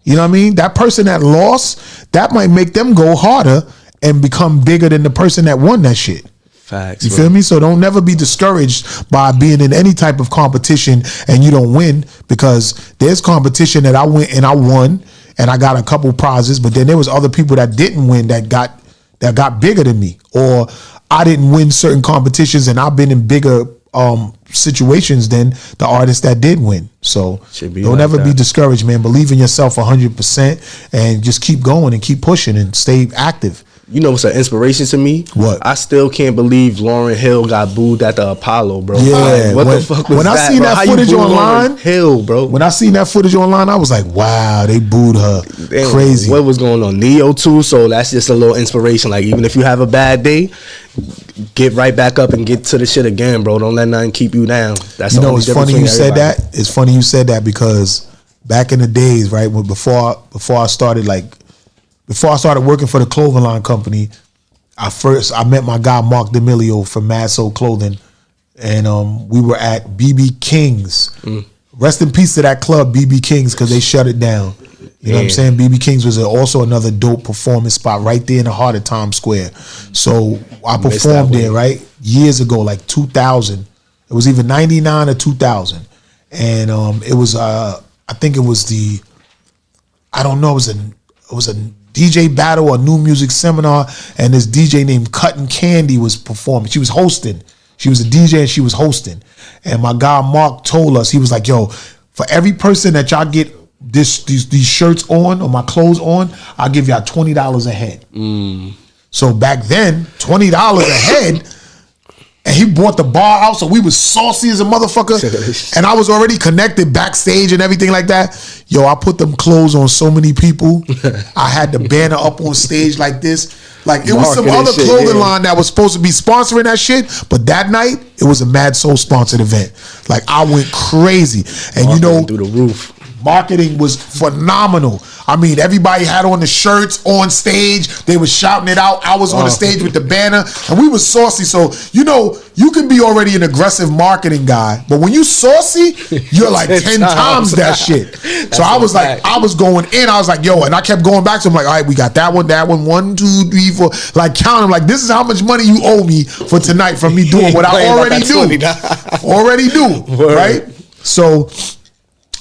S5: You know what I mean? That person that lost, that might make them go harder and become bigger than the person that won that shit.
S4: Facts.
S5: You feel me? So don't never be discouraged by being in any type of competition and you don't win, because there's competition that I went and I won and I got a couple prizes, but then there was other people that didn't win that got bigger than me, or I didn't win certain competitions and I've been in bigger situations than the artists that did win. So don't ever be discouraged, man. Believe in yourself 100% and just keep going and keep pushing and stay active.
S4: You know what's an inspiration to me?
S5: What?
S4: I still can't believe Lauryn Hill got booed at the Apollo, bro.
S5: Yeah.
S4: What the fuck was
S5: when
S4: that,
S5: I seen
S4: bro?
S5: that footage online,
S4: Lauryn Hill, bro.
S5: When I seen that footage online, I was like, wow, they booed her.
S4: Damn,
S5: crazy.
S4: What was going on? Neo too. So that's just a little inspiration. Like, even if you have a bad day, get right back up and get to the shit again, bro. Don't let nothing keep you down. That's
S5: you
S4: the
S5: know,
S4: only
S5: it's funny you
S4: difference between
S5: said
S4: everybody.
S5: that. It's funny you said that because back in the days, right, before I started working for the clothing line company, I met my guy Mark D'Amelio from Mad Soul Clothing, and we were at BB King's. Rest in peace to that club, BB King's, because they shut it down. You know what I'm saying? BB King's was also another dope performance spot right there in the heart of Times Square. So I performed there, right, years ago, like 2000. It was either 99 or 2000, and it was I think it was it was a DJ battle or new music seminar, and this DJ named Cuttin' Candy was performing. She was hosting. She was a DJ and she was hosting. And my guy Mark told us, he was like, yo, for every person that y'all get these shirts on or my clothes on, I'll give y'all $20 a head. So back then, $20 a head, And he brought the bar out, so we was saucy as a motherfucker. And I was already connected backstage and everything like that. Yo, I put them clothes on so many people. I had the banner up on stage like this. Like, it was some other clothing line that was supposed to be sponsoring that shit, but that night, it was a Mad Soul sponsored event. Like, I went crazy. And you know,
S4: through the roof.
S5: Marketing was phenomenal. I mean, everybody had on the shirts on stage. They were shouting it out. I was on the stage with the banner, and we was saucy. So, you know, you can be already an aggressive marketing guy, but when you saucy, you're like 10 times that shit. So I was like, I was going in. I was like, yo, and I kept going back to him like, all right, we got that one, 1, 2, 3, 4. Like, count them. Like, this is how much money you owe me for tonight from me doing what I already do. Already do, right? So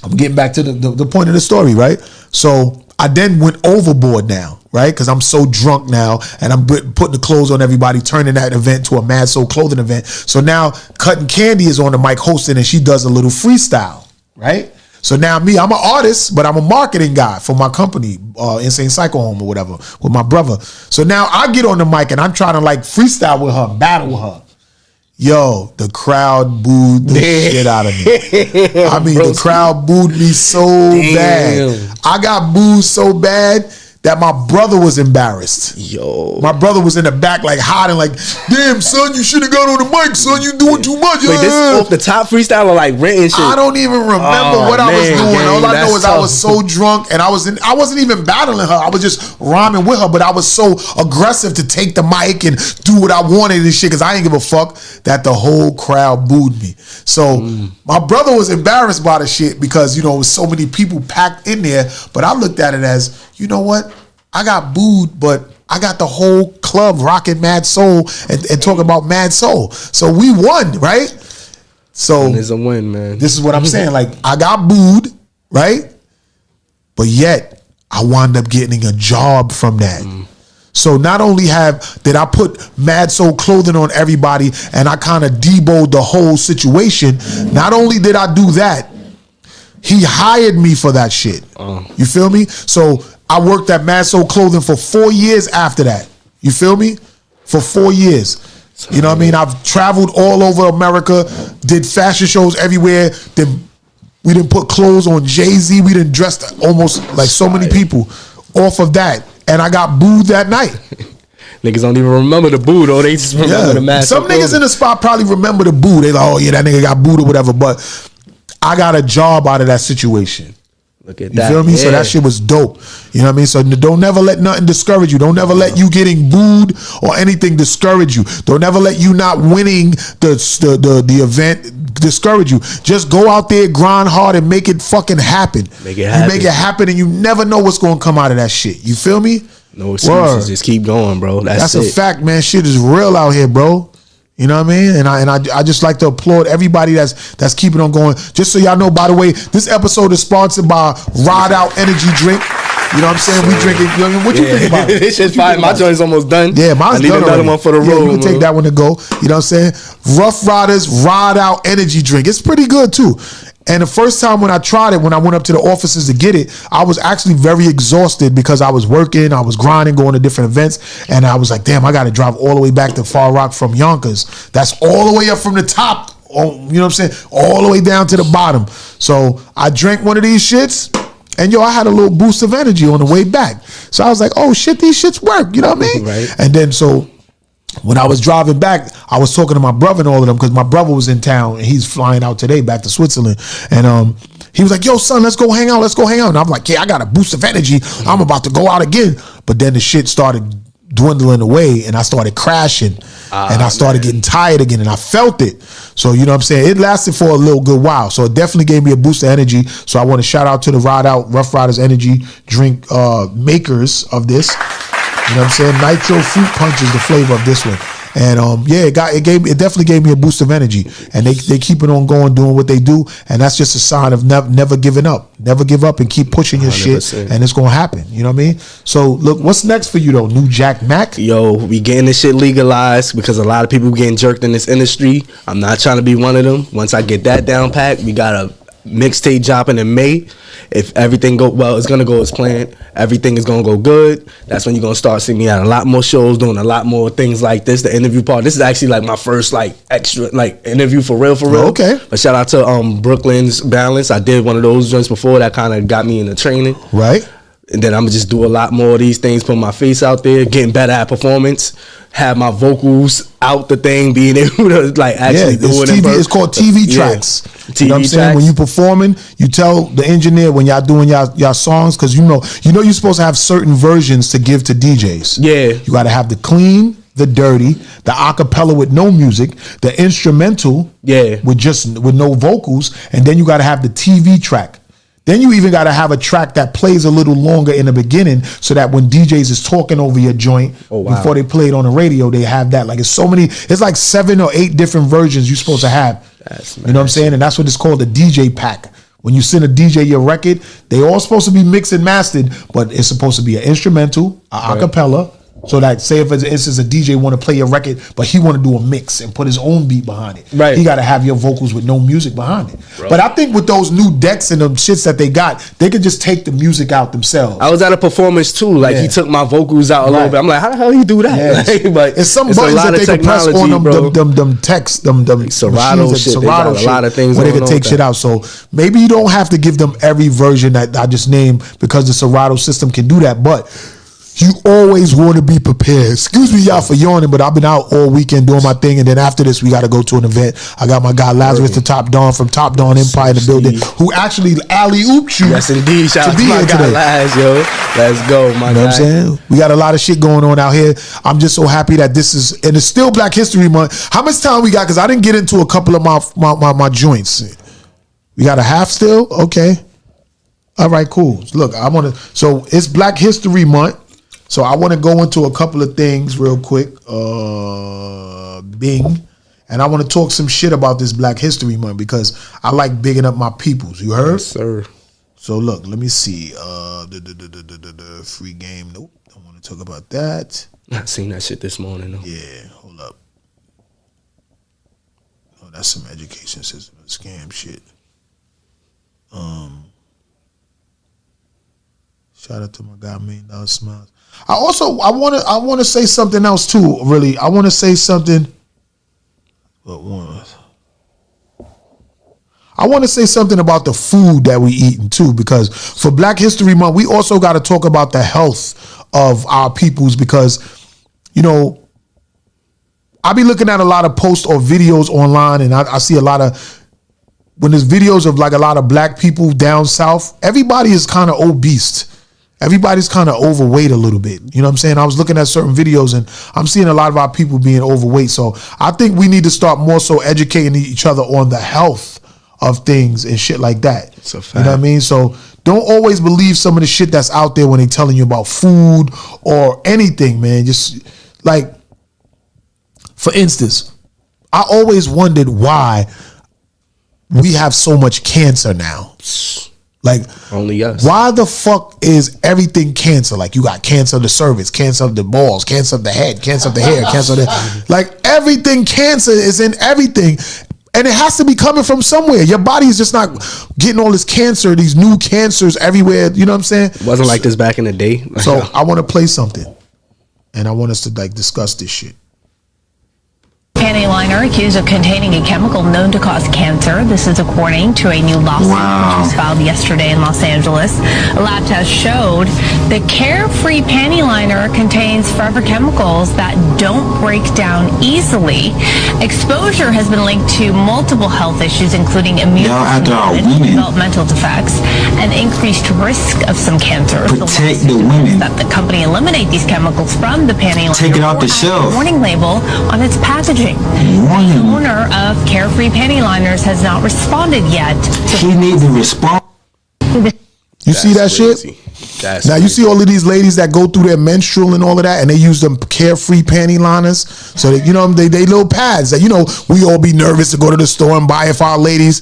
S5: I'm getting back to the point of the story, right? So I then went overboard now, right? Because I'm so drunk now, and I'm putting the clothes on everybody, turning that event to a Mad Soul clothing event. So now Cutting Candy is on the mic hosting, and she does a little freestyle, right? So now I'm an artist, but I'm a marketing guy for my company, Insane Psycho Home or whatever, with my brother. So now I get on the mic, and I'm trying to like freestyle with her, battle with her. Yo, the crowd booed the shit out of me. I mean, the crowd booed me so bad. I got booed so bad that my brother was embarrassed.
S4: Yo.
S5: My brother was in the back like hiding like, damn, son, you should have got on the mic, son. You doing too much.
S4: Wait, this is off the top freestyle or like written shit?
S5: I don't even remember what I was doing.
S4: Gang,
S5: all I know is
S4: tough.
S5: I was so drunk, and I wasn't even battling her. I was just rhyming with her, but I was so aggressive to take the mic and do what I wanted and shit, because I didn't give a fuck, that the whole crowd booed me. So my brother was embarrassed by the shit because, you know, it was so many people packed in there, but I looked at it as, you know what? I got booed, but I got the whole club rocking Mad Soul and talking about Mad Soul. So we won, right? So
S4: it's a win, man.
S5: This is what I'm saying. Like, I got booed, right? But yet I wound up getting a job from that. So not only did I put Mad Soul clothing on everybody and I kind of deboed the whole situation, not only did I do that, he hired me for that shit. You feel me? So I worked at Mad Soul Clothing for 4 years after that. You feel me? For 4 years. You know what I mean? I've traveled all over America, did fashion shows everywhere. We didn't put clothes on Jay-Z. We didn't dress almost like so many people off of that. And I got booed that night.
S4: Niggas don't even remember the boo though. They just remember the Mad Soul.
S5: Some niggas in the spot probably remember the boo. They like, oh yeah, that nigga got booed or whatever. But I got a job out of that situation.
S4: Look at
S5: You
S4: that.
S5: feel me?
S4: Yeah.
S5: So that shit was dope. You know what I mean? So don't never let nothing discourage you. Don't never let you getting booed or anything discourage you. Don't ever let you not winning the event discourage you. Just go out there, grind hard, and make it fucking happen.
S4: Make it happen.
S5: You make it happen, and you never know what's going to come out of that shit. You feel me?
S4: No excuses.
S5: Word.
S4: Just keep going, bro. That's
S5: a
S4: it.
S5: fact, man. Shit is real out here, bro. You know what I mean? And I just like to applaud everybody that's keeping on going. Just so y'all know, by the way, this episode is sponsored by Ride Out Energy Drink. You know what I'm saying? We drinking. You know, what you think about it?
S4: This shit's fine. My joint's almost done.
S5: Yeah, mine's
S4: I need
S5: done
S4: another
S5: already.
S4: one for the road.
S5: Yeah, you can take that one to go. You know what I'm saying? Ruff Ryders Ride Out Energy Drink. It's pretty good too. And the first time when I tried it, when I went up to the offices to get it, I was actually very exhausted because I was working, I was grinding, going to different events, and I was like, damn, I got to drive all the way back to Far Rock from Yonkers. That's all the way up from the top, you know what I'm saying? All the way down to the bottom. So I drank one of these shits, and yo, I had a little boost of energy on the way back. So I was like, oh shit, these shits work, you know what I mean?
S4: Right.
S5: And then so when I was driving back, I was talking to my brother and all of them because my brother was in town and he's flying out today back to Switzerland. And he was like, yo, son, let's go hang out. Let's go hang out. And I'm like, yeah, I got a boost of energy. I'm about to go out again. But then the shit started dwindling away and I started crashing and I started getting tired again and I felt it. So, you know what I'm saying? It lasted for a little good while. So it definitely gave me a boost of energy. So I want to shout out to the Ride Out Rough Riders Energy drink makers of this. You know what I'm saying? Nitro Fruit Punch is the flavor of this one. And yeah, it definitely gave me a boost of energy. And they keep it on going, doing what they do. And that's just a sign of never giving up. Never give up and keep pushing your
S4: 100%.
S5: shit. And it's gonna happen. You know what I mean? So look, what's next for you though? New Jack Mac?
S4: Yo, we getting this shit legalized because a lot of people getting jerked in this industry. I'm not trying to be one of them. Once I get that down packed, we got a mixtape dropping in May. If everything go well, it's gonna go as planned. Everything is gonna go good. That's when you're gonna start seeing me at a lot more shows, doing a lot more things like this. The interview part. This is actually like my first like extra like interview for real.
S5: Okay.
S4: But shout out to Brooklyn's Balance. I did one of those joints before that kind of got me into training.
S5: Right.
S4: And then I'm gonna just do a lot more of these things, put my face out there, getting better at performance, have my vocals out the thing, being able to like actually do it.
S5: It's called TV tracks.
S4: TV
S5: you know what I'm saying?
S4: tracks.
S5: When you performing, you tell the engineer when y'all doing y'all songs, because you know you're supposed to have certain versions to give to DJs.
S4: Yeah.
S5: You got to have the clean, the dirty, the acapella with no music, the instrumental with no vocals, and then you got to have the TV track. Then you even got to have a track that plays a little longer in the beginning so that when DJs is talking over your joint before they play it on the radio, they have that. Like it's like 7 or 8 different versions you're supposed to have. You know what I'm saying? And that's what it's called, the DJ pack. When you send a DJ your record, they all supposed to be mixed and mastered, but it's supposed to be an instrumental, a acapella. So that say if it's a DJ want to play your record, but he want to do a mix and put his own beat behind it.
S4: Right.
S5: He got to have your vocals with no music behind it. Bro. But I think with those new decks and them shits that they got, they could just take the music out themselves.
S4: I was at a performance too. Like he took my vocals out a little bit. I'm like, how the hell he do that?
S5: Yes.
S4: Like, but
S5: it's some buttons that they can press on them text, them
S4: Serato shit.
S5: Serato shit,
S4: a lot of things
S5: where they can take shit out. So maybe you don't have to give them every version that I just named because the Serato system can do that. But you always want to be prepared. Excuse me, y'all, for yawning, but I've been out all weekend doing my thing, and then after this, we got to go to an event. I got my guy Lazarus, the Top Don from Top Don Empire in the building, who actually alley-ooped you.
S4: Yes, indeed. Shout out to my guy Laz, yo. Let's go, my guy.
S5: You know what I'm saying? We got a lot of shit going on out here. I'm just so happy that this is, and it's still Black History Month. How much time we got? Because I didn't get into a couple of my joints. We got a half still? Okay. All right, cool. Look, so it's Black History Month. So I want to go into a couple of things real quick. Bing. And I want to talk some shit about this Black History Month because I like bigging up my peoples. You heard?
S4: Yes, sir.
S5: So look, let me see. The free game. Nope. Don't want to talk about that.
S4: I seen that shit this morning though.
S5: Yeah, hold up. Oh, that's some education system scam shit. Shout out to my guy $1 Million Smiles. I want to say something else too. Really, I want to say something. I want to say something about the food that we eating too, because for Black History Month, we also got to talk about the health of our peoples, because I be looking at a lot of posts or videos online, and I see a lot of, when there's videos of like a lot of black people down south, everybody is kind of obese. Everybody's kind of overweight a little bit. You know what I'm saying? I was looking at certain videos and I'm seeing a lot of our people being overweight. So I think we need to start more so educating each other on the health of things and shit like that.
S4: It's a fact.
S5: You know what I mean? So don't always believe some of the shit that's out there when they telling you about food or anything, man. Just like, for instance, I always wondered why we have so much cancer now. Like,
S4: only us.
S5: Why the fuck is everything cancer? Like, you got cancer of the cervix, cancer of the balls, cancer of the head, cancer of the hair, cancer of the... Like, everything cancer is in everything. And it has to be coming from somewhere. Your body is just not getting all this cancer, these new cancers everywhere. You know what I'm saying?
S4: It wasn't like this back in the day.
S5: So, I want to play something. And I want us to, like, discuss this shit.
S6: Panty liner accused of containing a chemical known to cause cancer. This is according to a new lawsuit which was filed yesterday in Los Angeles. A lab test showed the Carefree panty liner contains forever chemicals that don't break down easily. Exposure has been linked to multiple health issues, including immune developmental defects, and increased risk of some cancers.
S8: Protect the women.
S6: That the company eliminate these chemicals from the panty liner.
S8: Take it off the shelf.
S6: Warning label on its packaging. The owner of Carefree Panty Liners has not responded yet.
S8: He needs to respond.
S5: You see that shit? Now you see all of these ladies that go through their menstrual and all of that, and they use them Carefree panty liners. So that, they little pads that we all be nervous to go to the store and buy it for our ladies.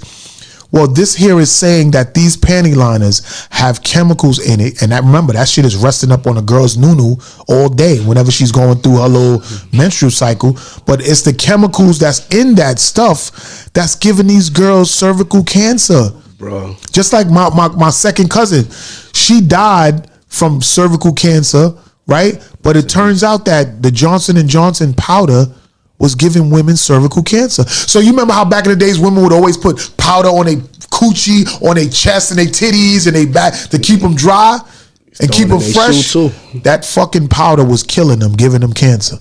S5: Well, this here is saying that these panty liners have chemicals in it, and remember that shit is resting up on a girl's nunu all day whenever she's going through her little menstrual cycle. But it's the chemicals that's in that stuff that's giving these girls cervical cancer.
S4: bro.
S5: Just like my second cousin, she died from cervical cancer, right? But it turns out that the Johnson & Johnson powder was giving women cervical cancer. So you remember how back in the days women would always put powder on their coochie, on their chest and their titties and their back to keep them dry and keep them fresh? That fucking powder was killing them, giving them cancer.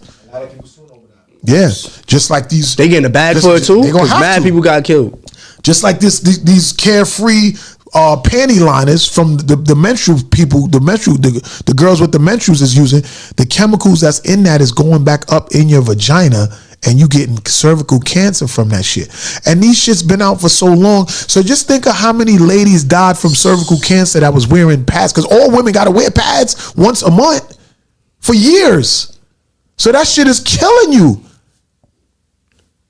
S5: Yeah, just like these.
S4: They getting a bag for it too? Because mad people got killed.
S5: Just like these carefree panty liners from the menstrual people, the girls with the menstruals is using, the chemicals that's in that is going back up in your vagina and you getting cervical cancer from that shit. And these shit's been out for so long. So just think of how many ladies died from cervical cancer that was wearing pads, because all women got to wear pads once a month for years. So that shit is killing you.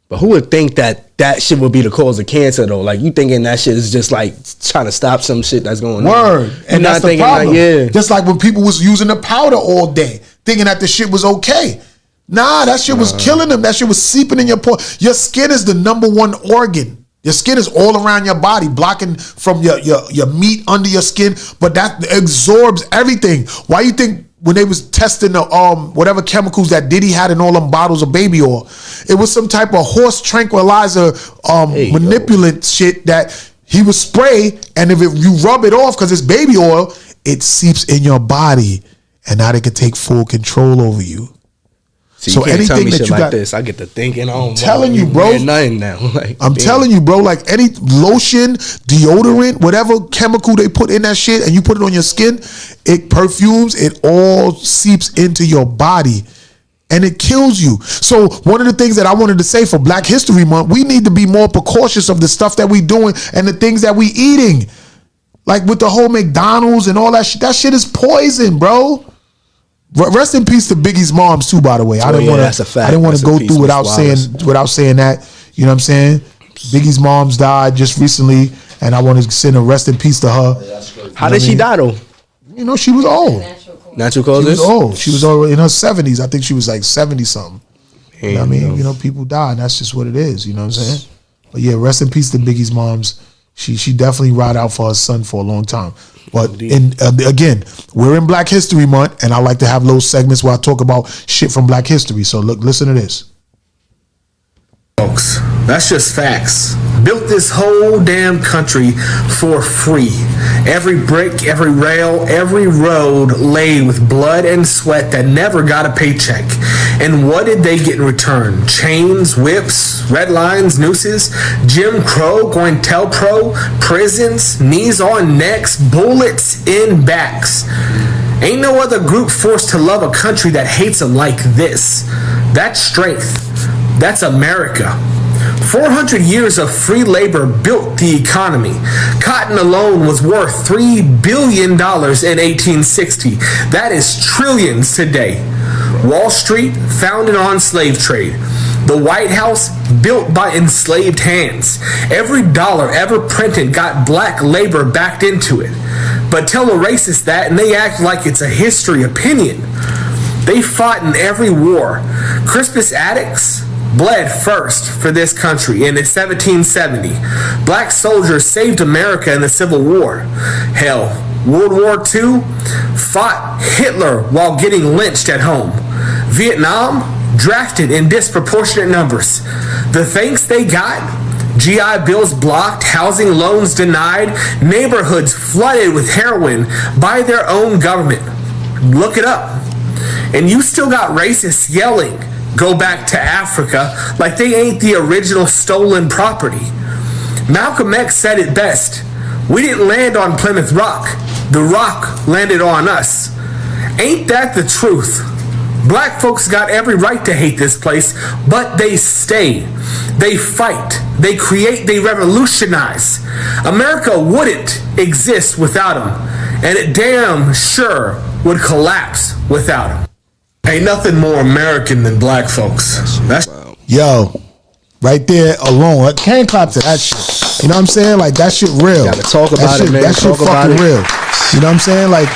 S4: But who would think that shit would be the cause of cancer though? Like, you thinking that shit is just like trying to stop some shit that's going on.
S5: Word. And that's the problem.
S4: Like, yeah.
S5: Just like when people was using the powder all day, thinking that the shit was okay. Nah, that shit was killing them. That shit was seeping in your pore. Your skin is the number one organ. Your skin is all around your body, blocking from your meat under your skin, but that absorbs everything. Why you think when they was testing the whatever chemicals that Diddy had in all them bottles of baby oil, it was some type of horse tranquilizer manipulant shit that he would spray, and if you rub it off because it's baby oil, it seeps in your body, and now they can take full control over you.
S4: So anything tell me that shit you got, this, I get to thinking. I'm
S5: telling you, bro.
S4: Nothing now. Like,
S5: I'm telling you, bro. Like any lotion, deodorant, whatever chemical they put in that shit, and you put it on your skin, it perfumes. It all seeps into your body, and it kills you. So one of the things that I wanted to say for Black History Month, we need to be more precautious of the stuff that we doing and the things that we eating. Like with the whole McDonald's and all that shit. That shit is poison, bro. Rest in peace to Biggie's moms too, by the way. I didn't want to go through without saying that. You know what I'm saying? Biggie's mom's died just recently, and I want to send a rest in peace to her.
S4: How did she die though?
S5: You know, she was old.
S4: Natural causes?
S5: She was old. She was already in her 70s. I think she was like 70 something. You know what I mean? You know, people die, and that's just what it is. You know what I'm saying? But yeah, rest in peace to Biggie's moms. She definitely ride out for her son for a long time. But again, we're in Black History Month, and I like to have those segments where I talk about shit from Black history. So look, listen to this.
S11: Folks, that's just facts. Built this whole damn country for free. Every brick, every rail, every road laid with blood and sweat that never got a paycheck. And what did they get in return? Chains, whips, red lines, nooses, Jim Crow, COINTELPRO, prisons, knees on necks, bullets in backs. Ain't no other group forced to love a country that hates them like this. That's strength. That's America. 400 years of free labor built the economy. Cotton alone was worth $3 billion in 1860. That is trillions today. Wall Street, founded on slave trade. The White House, built by enslaved hands. Every dollar ever printed got black labor backed into it. But tell a racist that and they act like it's a history opinion. They fought in every war. Crispus Attucks bled first for this country in 1770. Black soldiers saved America in the Civil War. Hell, World War II fought Hitler while getting lynched at home. Vietnam drafted in disproportionate numbers. The thanks they got: GI Bills blocked, housing loans denied, neighborhoods flooded with heroin by their own government. Look it up. And you still got racists yelling, "Go back to Africa," like they ain't the original stolen property. Malcolm X said it best: we didn't land on Plymouth Rock. The rock landed on us. Ain't that the truth? Black folks got every right to hate this place, but they stay. They fight. They create. They revolutionize. America wouldn't exist without them, and it damn sure would collapse without them. Ain't nothing more American than black folks. That's
S5: yo, right there alone. I can't clap to that shit. You know what I'm saying? Like that shit real.
S4: Gotta talk about it, man.
S5: That shit fucking real. You know what I'm saying? Like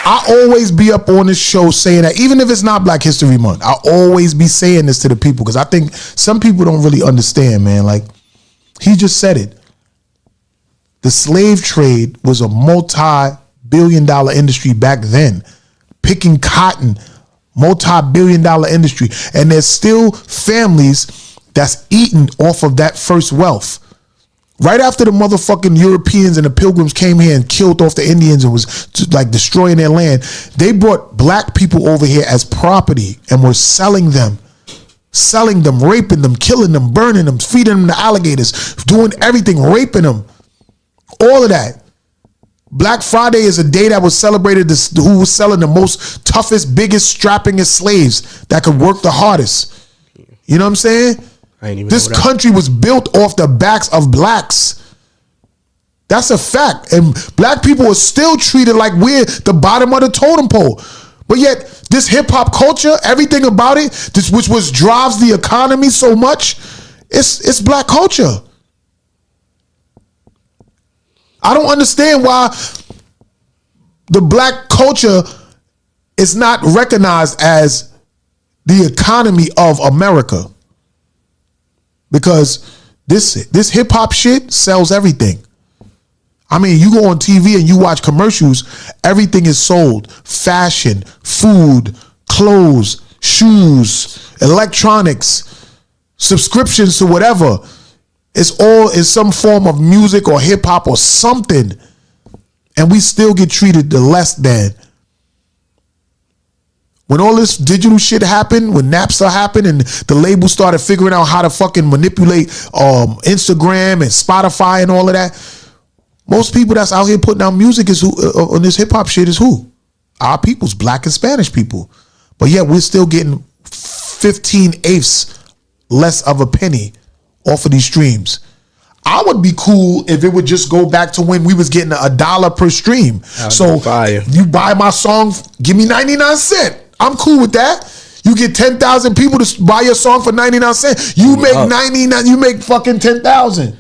S5: I always be up on this show saying that, even if it's not Black History Month, I always be saying this to the people because I think some people don't really understand, man. Like he just said it. The slave trade was a multi-billion-dollar industry back then. Picking cotton, multi-billion-dollar industry. And there's still families that's eating off of that first wealth. Right after the motherfucking Europeans and the Pilgrims came here and killed off the Indians and was like destroying their land, they brought black people over here as property and were selling them, raping them, killing them, burning them, feeding them to alligators, doing everything, raping them. All of that. Black Friday is a day that was celebrated who was selling the most toughest, biggest, strappingest slaves that could work the hardest. You know what I'm saying? This country was built off the backs of blacks. That's a fact. And black people are still treated like we're the bottom of the totem pole. But yet, this hip-hop culture, everything about it, which drives the economy so much, it's black culture. I don't understand why the black culture is not recognized as the economy of America. Because this hip hop shit sells everything. I mean, you go on TV and you watch commercials, everything is sold. Fashion, food, clothes, shoes, electronics, subscriptions to whatever. It's all in some form of music or hip hop or something. And we still get treated the less than. When all this digital shit happened, when Napster happened and the label started figuring out how to fucking manipulate Instagram and Spotify and all of that, most people that's out here putting out music is who on this hip hop shit is who? Our people's black and Spanish people. But yet we're still getting 15/8 less of a penny off of these streams. I would be cool if it would just go back to when we was getting $1 per stream. So you buy my song, give me 99 cents. I'm cool with that. You get 10,000 people to buy your song for 99 cents. You make 99. You make fucking 10,000.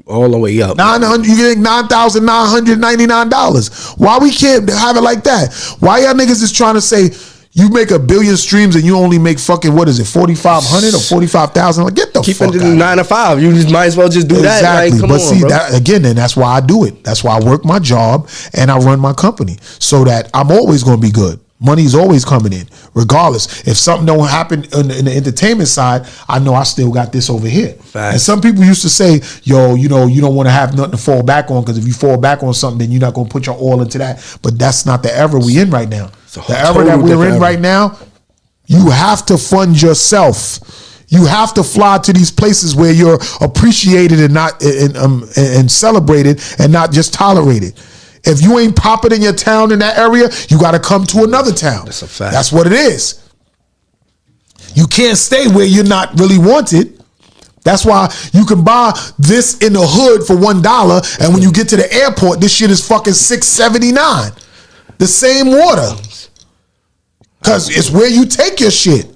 S4: All the way up.
S5: 900. You get $9,999. Why we can't have it like that? Why y'all niggas is trying to say you make 1 billion streams and you only make fucking what is it 4,500 or 45,000? Like get the
S4: keep
S5: fuck
S4: it
S5: out.
S4: 9 to 5. You just might as well just do that.
S5: Exactly.
S4: Like, come
S5: but
S4: on,
S5: see
S4: bro.
S5: that again, and that's why I do it. That's why I work my job and I run my company so that I'm always going to be good. Money's always coming in, regardless. If something don't happen in the entertainment side, I know I still got this over here.
S4: Facts.
S5: And some people used to say, yo, you know, you don't want to have nothing to fall back on because if you fall back on something, then you're not going to put your all into that. But that's not the era we in right now. The era that we're in right now, you have to fund yourself. You have to fly to these places where you're appreciated and not and celebrated and not just tolerated. If you ain't popping in your town in that area, you got to come to another town. That's a fact. That's what it is. You can't stay where you're not really wanted. That's why you can buy this in the hood for $1, and when you get to the airport, this shit is fucking $6.79. The same water, because it's where you take your shit.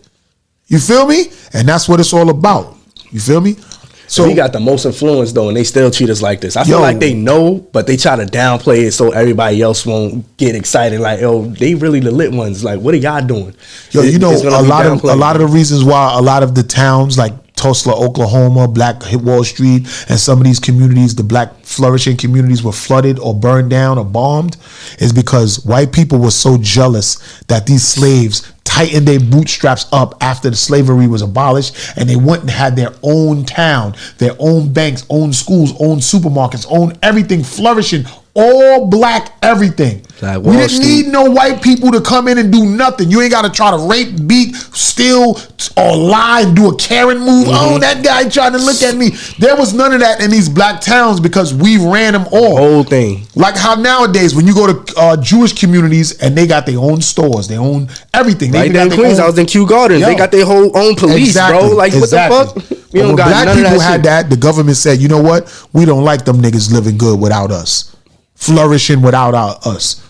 S5: You feel me? And that's what it's all about. You feel me?
S4: So we got the most influence though, and they still treat us like this. I feel like they know, but they try to downplay it so everybody else won't get excited. Like, yo, they really the lit ones. Like, what are y'all doing?
S5: Yo, you know, a lot of the reasons why a lot of the towns like Tulsa, Oklahoma, Black Wall Street, and some of these communities, the black flourishing communities, were flooded or burned down or bombed, is because white people were so jealous that these slaves tightened their bootstraps up after the slavery was abolished, and they went and had their own town, their own banks, own schools, own supermarkets, own everything flourishing, all black everything.
S4: Like
S5: we didn't need no white people to come in and do nothing. You ain't got to try to rape, beat, steal, or lie and do a Karen move. Oh, that guy trying to look at me. There was none of that in these black towns because we ran them all.
S4: Whole thing.
S5: Like how nowadays when you go to Jewish communities and they got their own stores, their own everything. They
S4: right there in Queens, I was in Kew Gardens. They got their whole own police, bro. Like what the fuck? We don't got
S5: black
S4: none
S5: people
S4: of that
S5: had
S4: shit.
S5: that. The government said, you know what? We don't like them niggas living good without us, flourishing without us.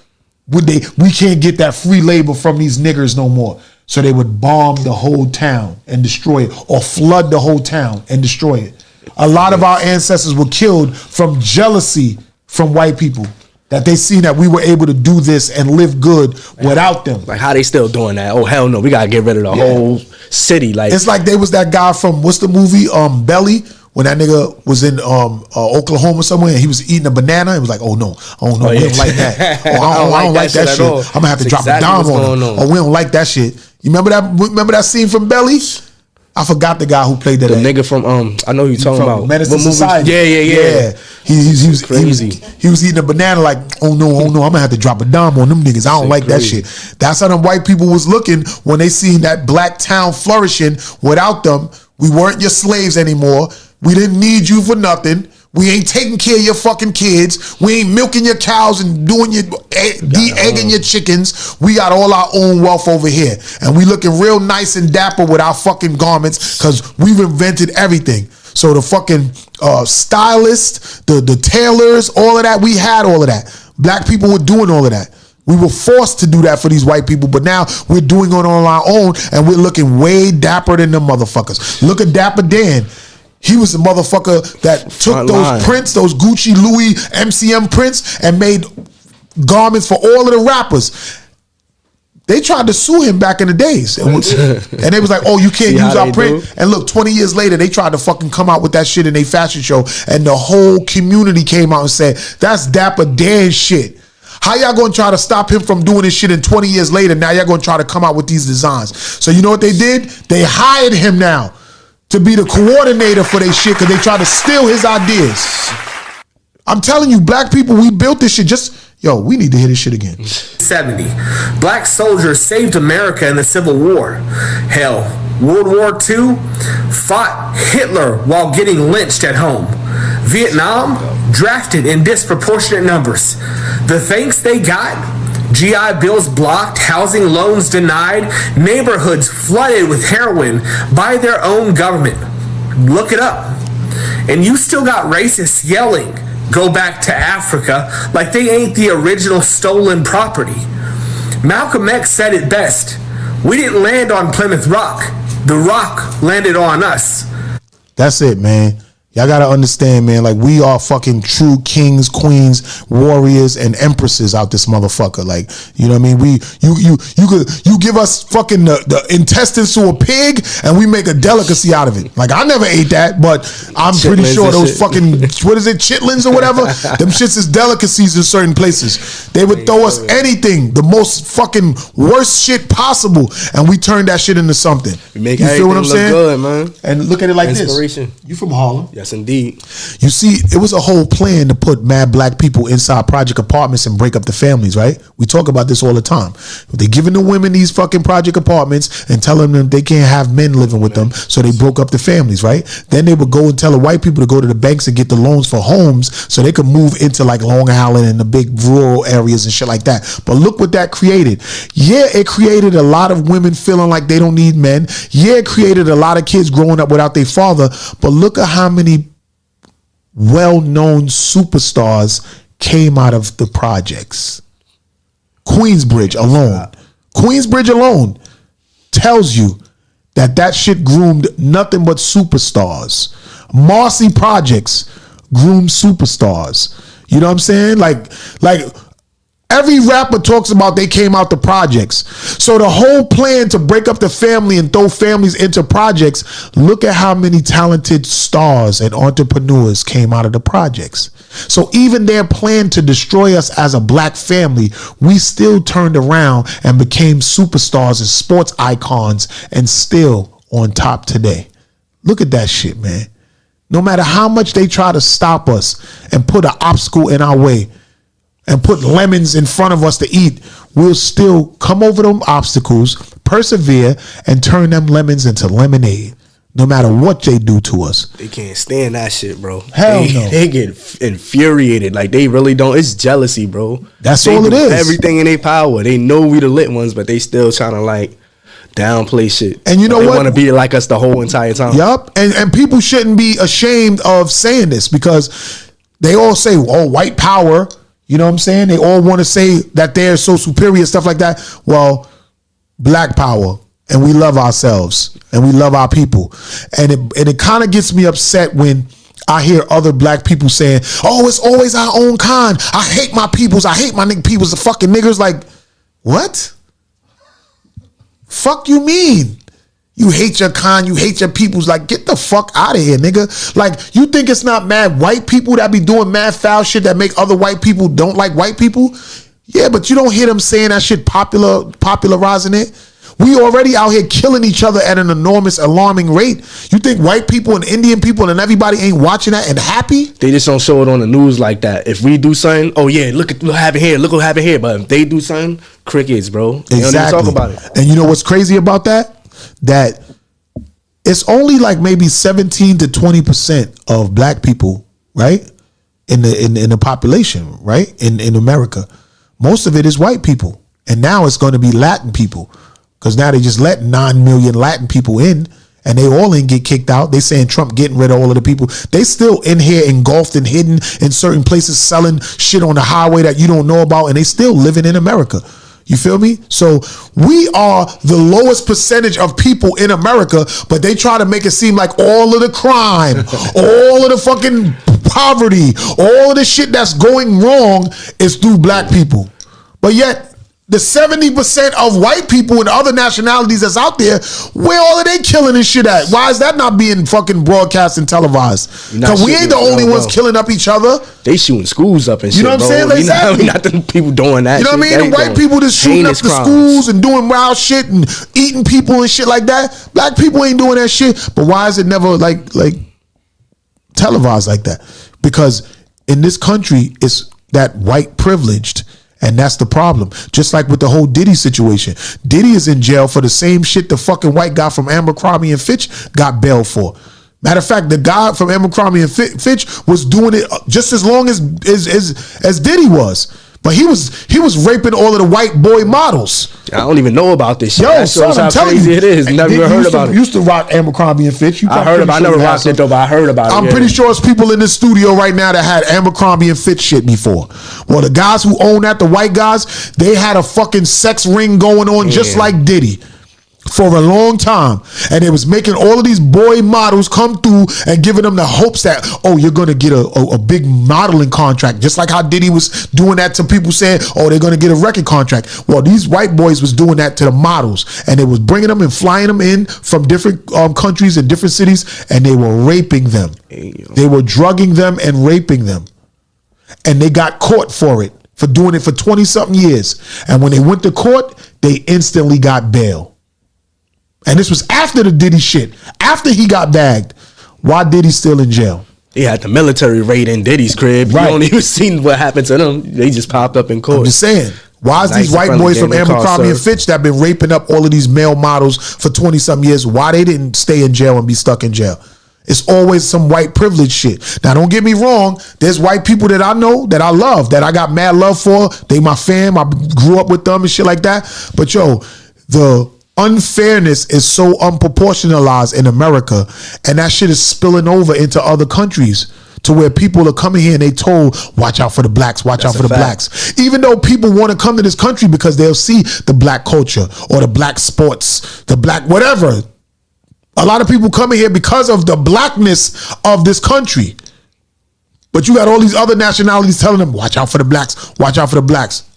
S5: We can't get that free labor from these niggers no more. So they would bomb the whole town and destroy it, or flood the whole town and destroy it. A lot of our ancestors were killed from jealousy from white people, that they seen that we were able to do this and live good without them.
S4: Like how they still doing that? Oh hell no, we gotta get rid of the whole city. Like
S5: it's like they was that guy from what's the movie Belly, when that nigga was in Oklahoma somewhere and he was eating a banana, it was like, oh no, we don't like that. Oh, I don't like that shit. I'm gonna have to drop a dime on him. Oh, we don't like that shit. You remember that scene from Belly? I forgot the guy who played that.
S4: The nigga from I know who you're talking about.
S5: Menace to Society.
S4: Yeah.
S5: He was
S4: crazy.
S5: He was eating a banana like, oh no, I'm gonna have to drop a dime on them niggas. I don't like crazy. That shit. That's how them white people was looking when they seen that black town flourishing. Without them, we weren't your slaves anymore. We didn't need you for nothing. We ain't taking care of your fucking kids. We ain't milking your cows and doing your de-egging your chickens. We got all our own wealth over here. And we looking real nice and dapper with our fucking garments because we've invented everything. So the fucking stylists, the tailors, all of that, we had all of that. Black people were doing all of that. We were forced to do that for these white people, but now we're doing it on our own and we're looking way dapper than them motherfuckers. Look at Dapper Dan. He was the motherfucker that took those prints, those Gucci, Louis, MCM prints, and made garments for all of the rappers. They tried to sue him back in the days. And they was like, oh, you can't use our print. And look, 20 years later, they tried to fucking come out with that shit in a fashion show. And the whole community came out and said, that's Dapper Dan shit. How y'all gonna try to stop him from doing this shit and 20 years later, now y'all gonna try to come out with these designs? So you know what they did? They hired him now to be the coordinator for their shit because they tried to steal his ideas. I'm telling you, black people, we built this shit. We need to hear this shit again.
S11: 70. Black soldiers saved America in the Civil War. Hell, World War II fought Hitler while getting lynched at home. Vietnam drafted in disproportionate numbers. The thanks they got: GI Bills blocked, housing loans denied, neighborhoods flooded with heroin by their own government. Look it up. And you still got racists yelling, go back to Africa, like they ain't the original stolen property. Malcolm X said it best. We didn't land on Plymouth Rock. The rock landed on us.
S5: That's it, man. Y'all gotta understand, man, like we are fucking true kings, queens, warriors, and empresses out this motherfucker. Like, you know what I mean? You give us fucking the intestines to a pig and we make a delicacy out of it. Like, I never ate that, but I'm pretty sure those fucking, what is it, chitlins or whatever? Them shits is delicacies in certain places. They would throw us anything, the most fucking worst shit possible, and we turn that shit into something.
S4: Make
S5: you feel what I'm
S4: look
S5: saying?
S4: Good, man.
S5: And look at it like
S4: Inspiration.
S5: this. You from Harlem?
S4: Yes, indeed.
S5: You see, it was a whole plan to put mad black people inside project apartments and break up the families, right? We talk about this all the time. They're giving the women these fucking project apartments and telling them they can't have men living with them, so they broke up the families, right? Then they would go and tell the white people to go to the banks and get the loans for homes so they could move into like Long Island and the big rural areas and shit like that. But look what that created. Yeah, it created a lot of women feeling like they don't need men. Yeah, it created a lot of kids growing up without their father. But look at how many well-known superstars came out of the projects. Queensbridge alone tells you that shit groomed nothing but superstars. Marcy Projects groomed superstars. You know what I'm saying? Like every rapper talks about they came out the projects. So the whole plan to break up the family and throw families into projects, look at how many talented stars and entrepreneurs came out of the projects. So even their plan to destroy us as a black family, we still turned around and became superstars and sports icons and still on top today. Look at that shit, man. No matter how much they try to stop us and put an obstacle in our way, and put lemons in front of us to eat, we'll still come over them obstacles, persevere, and turn them lemons into lemonade, no matter what they do to us.
S4: They can't stand that shit, bro.
S5: Hell no.
S4: They get infuriated. Like, they really don't. It's jealousy, bro.
S5: That's all it is.
S4: Everything in their power. They know we the lit ones, but they still trying to, like, downplay shit.
S5: And you know
S4: what?
S5: They
S4: want to be like us the whole entire time.
S5: Yup. And people shouldn't be ashamed of saying this because they all say, oh, white power. You know what I'm saying? They all want to say that they're so superior, stuff like that. Well, black power, and we love ourselves, and we love our people. And it kind of gets me upset when I hear other black people saying, oh, it's always our own kind. I hate my peoples. I hate my nigga peoples. The fucking niggers. Like, what? Fuck you mean? You hate your kind, you hate your peoples. Like, get the fuck out of here, nigga. Like, you think it's not mad white people that be doing mad foul shit that make other white people don't like white people? Yeah, but you don't hear them saying that shit popularizing it. We already out here killing each other at an enormous, alarming rate. You think white people and Indian people and everybody ain't watching that and happy?
S4: They just don't show it on the news like that. If we do something, oh yeah, look what happened here, look what happened here. But if they do something, crickets, bro. They don't even talk about it.
S5: And you know what's crazy about that? That it's only like maybe 17 to 20% of black people, right? In the population, right? In America. Most of it is white people. And now it's going to be Latin people. Because now they just let 9 million Latin people in and they all ain't get kicked out. They saying Trump getting rid of all of the people. They still in here engulfed and hidden in certain places selling shit on the highway that you don't know about, and they still living in America. You feel me? So we are the lowest percentage of people in America, but they try to make it seem like all of the crime, all of the fucking poverty, all of the shit that's going wrong is through black people. But yet, the 70% of white people and other nationalities that's out there, where all of they killing and shit at? Why is that not being fucking broadcast and televised? Because we ain't the only ones killing up each other.
S4: They shooting schools up and shit.
S5: You know what I'm saying? Like,
S4: exactly. Not the people doing that.
S5: You know what I mean? The white people just shooting up the schools and doing wild shit and eating people and shit like that. Black people ain't doing that shit. But why is it never like televised like that? Because in this country, it's that white privileged. And that's the problem. Just like with the whole Diddy situation. Diddy is in jail for the same shit the fucking white guy from Abercrombie and Fitch got bail for. Matter of fact, the guy from Abercrombie and Fitch was doing it just as long as Diddy was. But he was raping all of the white boy models.
S4: I don't even know about this shit.
S5: Yo,
S4: that shows how crazy it is. Never even heard about it.
S5: Used to rock Abercrombie and Fitch.
S4: I heard about it. I never rocked it though, but I heard about it.
S5: I'm pretty sure it's people in this studio right now that had Abercrombie and Fitch shit before. Well, the guys who own that, the white guys, they had a fucking sex ring going on just like Diddy. For a long time, and it was making all of these boy models come through and giving them the hopes that, oh, you're gonna get a big modeling contract, just like how Diddy was doing that to people saying, oh, they're gonna get a record contract. Well, these white boys was doing that to the models, and they was bringing them and flying them in from different countries and different cities, and they were raping them. They were drugging them and raping them, and they got caught for it, for doing it for 20-something years. And when they went to court, they instantly got bail. And this was after the Diddy shit. After he got bagged. Why Diddy still in jail?
S4: They had the military raid in Diddy's crib. Right. You don't even see what happened to them. They just popped up in court.
S5: I'm just saying. Why is these white boys from Abercrombie and Fitch that been raping up all of these male models for 20-something years, why they didn't stay in jail and be stuck in jail? It's always some white privilege shit. Now, don't get me wrong. There's white people that I know, that I love, that I got mad love for. They my fam. I grew up with them and shit like that. But yo, the unfairness is so unproportionalized in America, and that shit is spilling over into other countries to where people are coming here and they told, watch out for the blacks, watch out for the blacks. Even though people want to come to this country because they'll see the black culture or the black sports, the black whatever. A lot of people coming here because of the blackness of this country. But you got all these other nationalities telling them, watch out for the blacks, watch out for the blacks.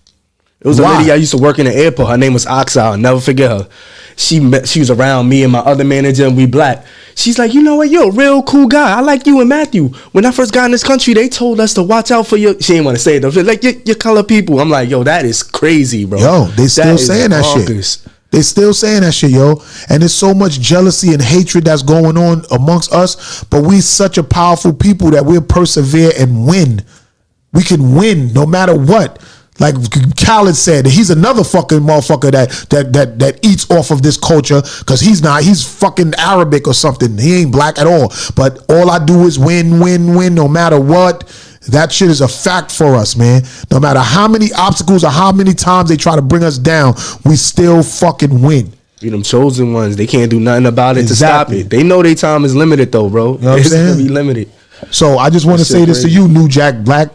S4: It was a lady I used to work in the airport. Her name was Oxa. I'll never forget her. She was around me and my other manager, and we black. She's like, you know what? You're a real cool guy. I like you and Matthew. When I first got in this country, they told us to watch out for your... She didn't want to say it though. Like, your color people. I'm like, yo, that is crazy, bro.
S5: Yo, they still saying that shit. They still saying that shit, yo. And there's so much jealousy and hatred that's going on amongst us. But we such a powerful people that we'll persevere and win. We can win no matter what. Like Khaled said, he's another fucking motherfucker that eats off of this culture, because he's fucking Arabic or something. He ain't black at all. But all I do is win no matter what. That shit is a fact for us, man. No matter how many obstacles or how many times they try to bring us down, we still fucking win.
S4: You them chosen ones. They can't do nothing about it to stop it. They know their time is limited though, bro.
S5: You know what I'm saying?
S4: It's gonna be limited.
S5: So I just want to say this to you, New Jack Black.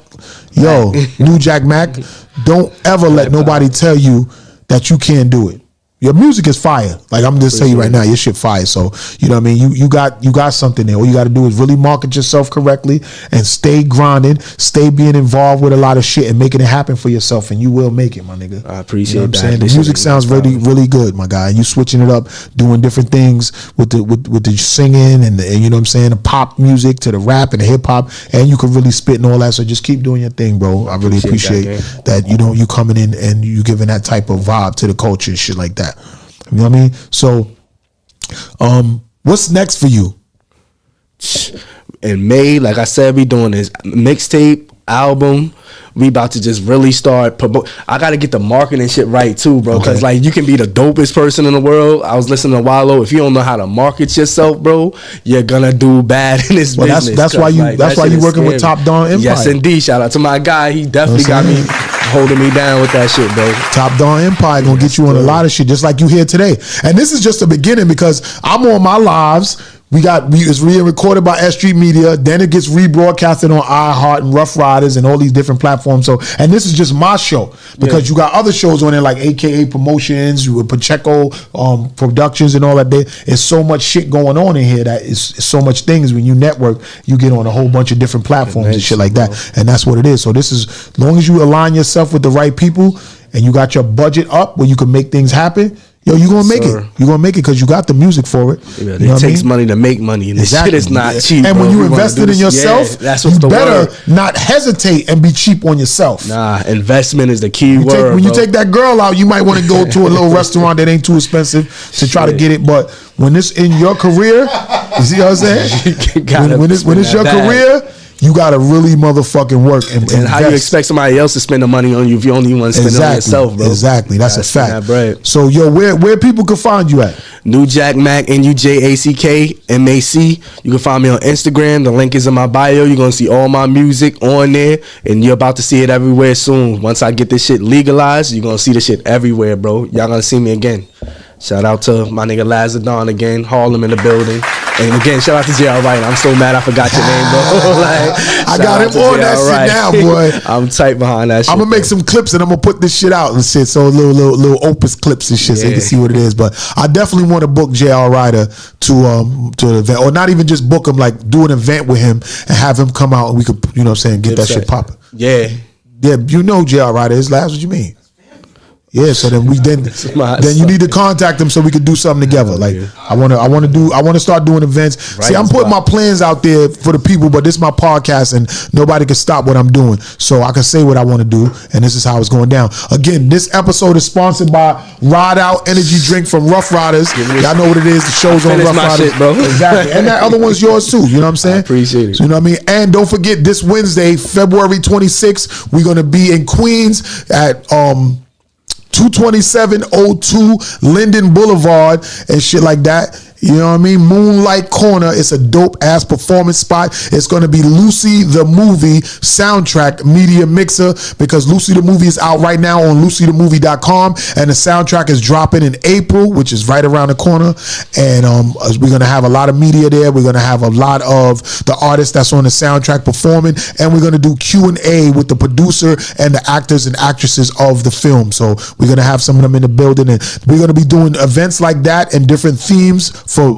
S5: Yo, New Jack Mac, don't ever let nobody tell you that you can't do it. your music is fire. Like I'm just telling you right now, your shit fire. So you know what I mean. You got something there. All you got to do is really market yourself correctly and stay grinding, stay being involved with a lot of shit and making it happen for yourself, and you will make it, my nigga.
S4: I appreciate
S5: what I'm
S4: that.
S5: saying? The music sounds really, really good, my guy. And you switching it up, doing different things with the singing and you know what I'm saying, the pop music to the rap and the hip hop, and you can really spit and all that. So just keep doing your thing, bro. I really appreciate that you coming in and you giving that type of vibe to the culture and shit like that. You know what I mean? So, what's next for you?
S4: In May, like I said, we doing this mixtape album. We about to just really start promote. I gotta get the marketing shit right too, bro. Cause like you can be the dopest person in the world. I was listening to Wallow. If you don't know how to market yourself, bro, you're gonna do bad in this business.
S5: That's why you working with Top Dog Empire.
S4: Yes, indeed. Shout out to my guy. He definitely got me holding me down with that shit, bro.
S5: Top Dog Empire gonna get you on a lot of shit, just like you here today. And this is just the beginning because I'm on my lives. It's re-recorded by S Street Media, then it gets rebroadcasted on iHeart and Ruff Ryders and all these different platforms. So, and this is just my show because you got other shows on there like AKA Promotions, with Pacheco Productions and all that. There's so much shit going on in here that it's so much things. When you network, you get on a whole bunch of different platforms and shit like that. And that's what it is. So this is, as long as you align yourself with the right people and you got your budget up where you can make things happen, yo, you gonna make it. You gonna make it because you got the music for it.
S4: Yeah, it takes money to make money, and this shit is not cheap.
S5: And
S4: bro.
S5: when you invested in yourself,
S4: that's
S5: you
S4: the
S5: better
S4: word.
S5: not hesitate and be cheap on yourself.
S4: Nah, investment is the key word.
S5: When you take that girl out, you might want to go to a little restaurant that ain't too expensive to try to get it. But when it's in your career, you see what I'm saying? when it's your career, you gotta really motherfucking work and
S4: how you expect somebody else to spend the money on you if you only want to spend it on yourself, bro?
S5: Exactly, that's a fact. So yo, where people can find you at?
S4: New Jack Mac, NUJACK MAC. You can find me on Instagram. The link is in my bio. You're gonna see all my music on there, and you're about to see it everywhere soon. Once I get this shit legalized, you're gonna see this shit everywhere, bro. Y'all gonna see me again. Shout out to my nigga Lazadon again, Harlem in the building. And again, shout out to JR Wright. I'm so mad I forgot your name, bro.
S5: I got him on that shit now, boy.
S4: I'm tight behind that shit.
S5: I'm gonna make some clips and I'm gonna put this shit out and shit. So little opus clips and shit so you can see what it is. But I definitely want to book JR Ryder to an event, or not even just book him, like do an event with him and have him come out and we could, you know what I'm saying, get that shit popping.
S4: Yeah,
S5: you know JR Ryder is last. What you mean? Yeah, so then you need to contact them so we could do something together. Like I want to start doing events. See, I'm putting my plans out there for the people, but this is my podcast and nobody can stop what I'm doing. So I can say what I want to do, and this is how it's going down. Again, this episode is sponsored by Ride Out Energy Drink from Ruff Ryders. Y'all know what it is. The show's on Ruff Ryders,
S4: shit, bro.
S5: Exactly, and that other one's yours too. You know what I'm saying?
S4: I appreciate it.
S5: So, you know what I mean? And don't forget, this Wednesday, February 26th, we're gonna be in Queens at 22702 Linden Boulevard and shit like that. You know what I mean? Moonlight Corner. It's a dope ass performance spot. It's going to be Lucy the Movie soundtrack media mixer, because Lucy the Movie is out right now on lucythemovie.com, and the soundtrack is dropping in April, which is right around the corner. And we're going to have a lot of media there. We're going to have a lot of the artists that's on the soundtrack performing, and we're going to do Q&A with the producer and the actors and actresses of the film. So we're going to have some of them in the building, and we're going to be doing events like that and different themes for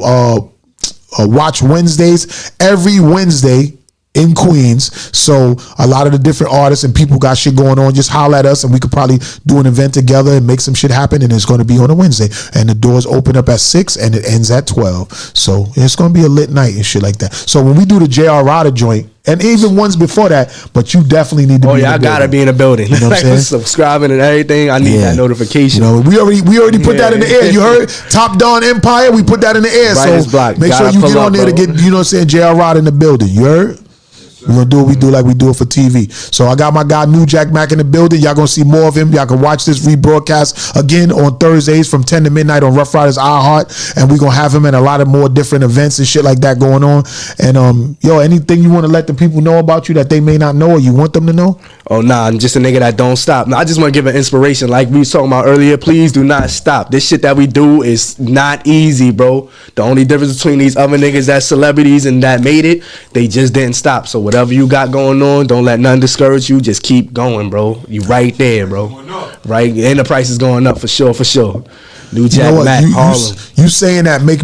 S5: Watch Wednesdays every Wednesday in Queens. So a lot of the different artists and people got shit going on. Just holler at us and we could probably do an event together and make some shit happen. And it's going to be on a Wednesday, and the doors open up at 6 and it ends at 12. So it's going to be a lit night and shit like that. So when we do the JR Ryder joint, and even ones before that, but you definitely need to be in the building. I gotta
S4: be in the building.
S5: You know what I'm saying?
S4: Subscribing and everything. I need that notification.
S5: You know, we already put that in the air. You heard? Top Dawn Empire, we put that in the air.
S4: Ryders
S5: So
S4: block.
S5: make sure you get on there to get, you know what I'm saying, JR Ryder in the building. You heard? We're going to do what we do like we do it for TV. So I got my guy New Jack Mac in the building. Y'all going to see more of him. Y'all can watch this rebroadcast again on Thursdays from 10 to midnight on Ruff Ryders iHeart. And we're going to have him at a lot of more different events and shit like that going on. And, anything you want to let the people know about you that they may not know or you want them to know?
S4: Oh nah, I'm just a nigga that don't stop. Now, I just want to give an inspiration, like we was talking about earlier. Please do not stop. This shit that we do is not easy, bro. The only difference between these other niggas that's celebrities and that made it, they just didn't stop. So whatever you got going on, don't let nothing discourage you. Just keep going, bro. You right there, bro. Right, and the price is going up for sure, for sure. New Jack Mack, Harlem.
S5: You saying that make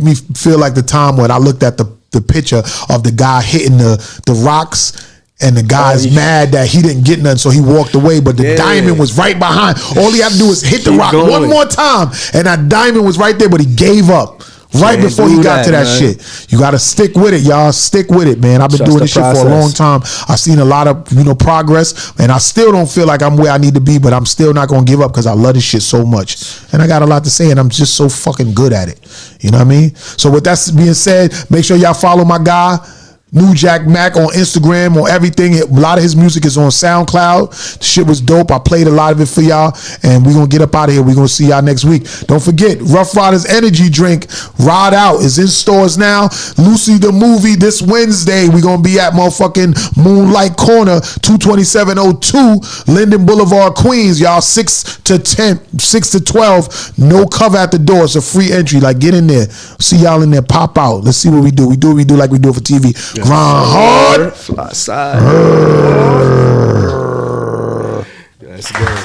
S5: me feel like the time when I looked at the picture of the guy hitting the rocks. And the guy's mad that he didn't get nothing, so he walked away. But the diamond was right behind. All he had to do was hit the rock one more time, and that diamond was right there. But he gave up right before he got to that shit. You got to stick with it, y'all. Stick with it, man. I've been doing this shit for a long time. I've seen a lot of progress, and I still don't feel like I'm where I need to be. But I'm still not gonna give up because I love this shit so much, and I got a lot to say, and I'm just so fucking good at it. You know what I mean? So with that being said, make sure y'all follow my guy, New Jack Mack, on Instagram, on everything. A lot of his music is on SoundCloud. The shit was dope. I played a lot of it for y'all, and we're gonna get up out of here. We're gonna see y'all next week. Don't forget, Ruff Ryders energy drink, Ride Out, is in stores now. Lucy the movie this Wednesday. We're gonna be at motherfucking Moonlight Corner, 22702 Linden Boulevard, Queens. Y'all 6 to 12. No cover at the door. It's a free entry. Like, get in there. See y'all in there. Pop out. Let's see what we do. We do like we do it for TV. Grind hard,
S4: fly side.
S5: That's good.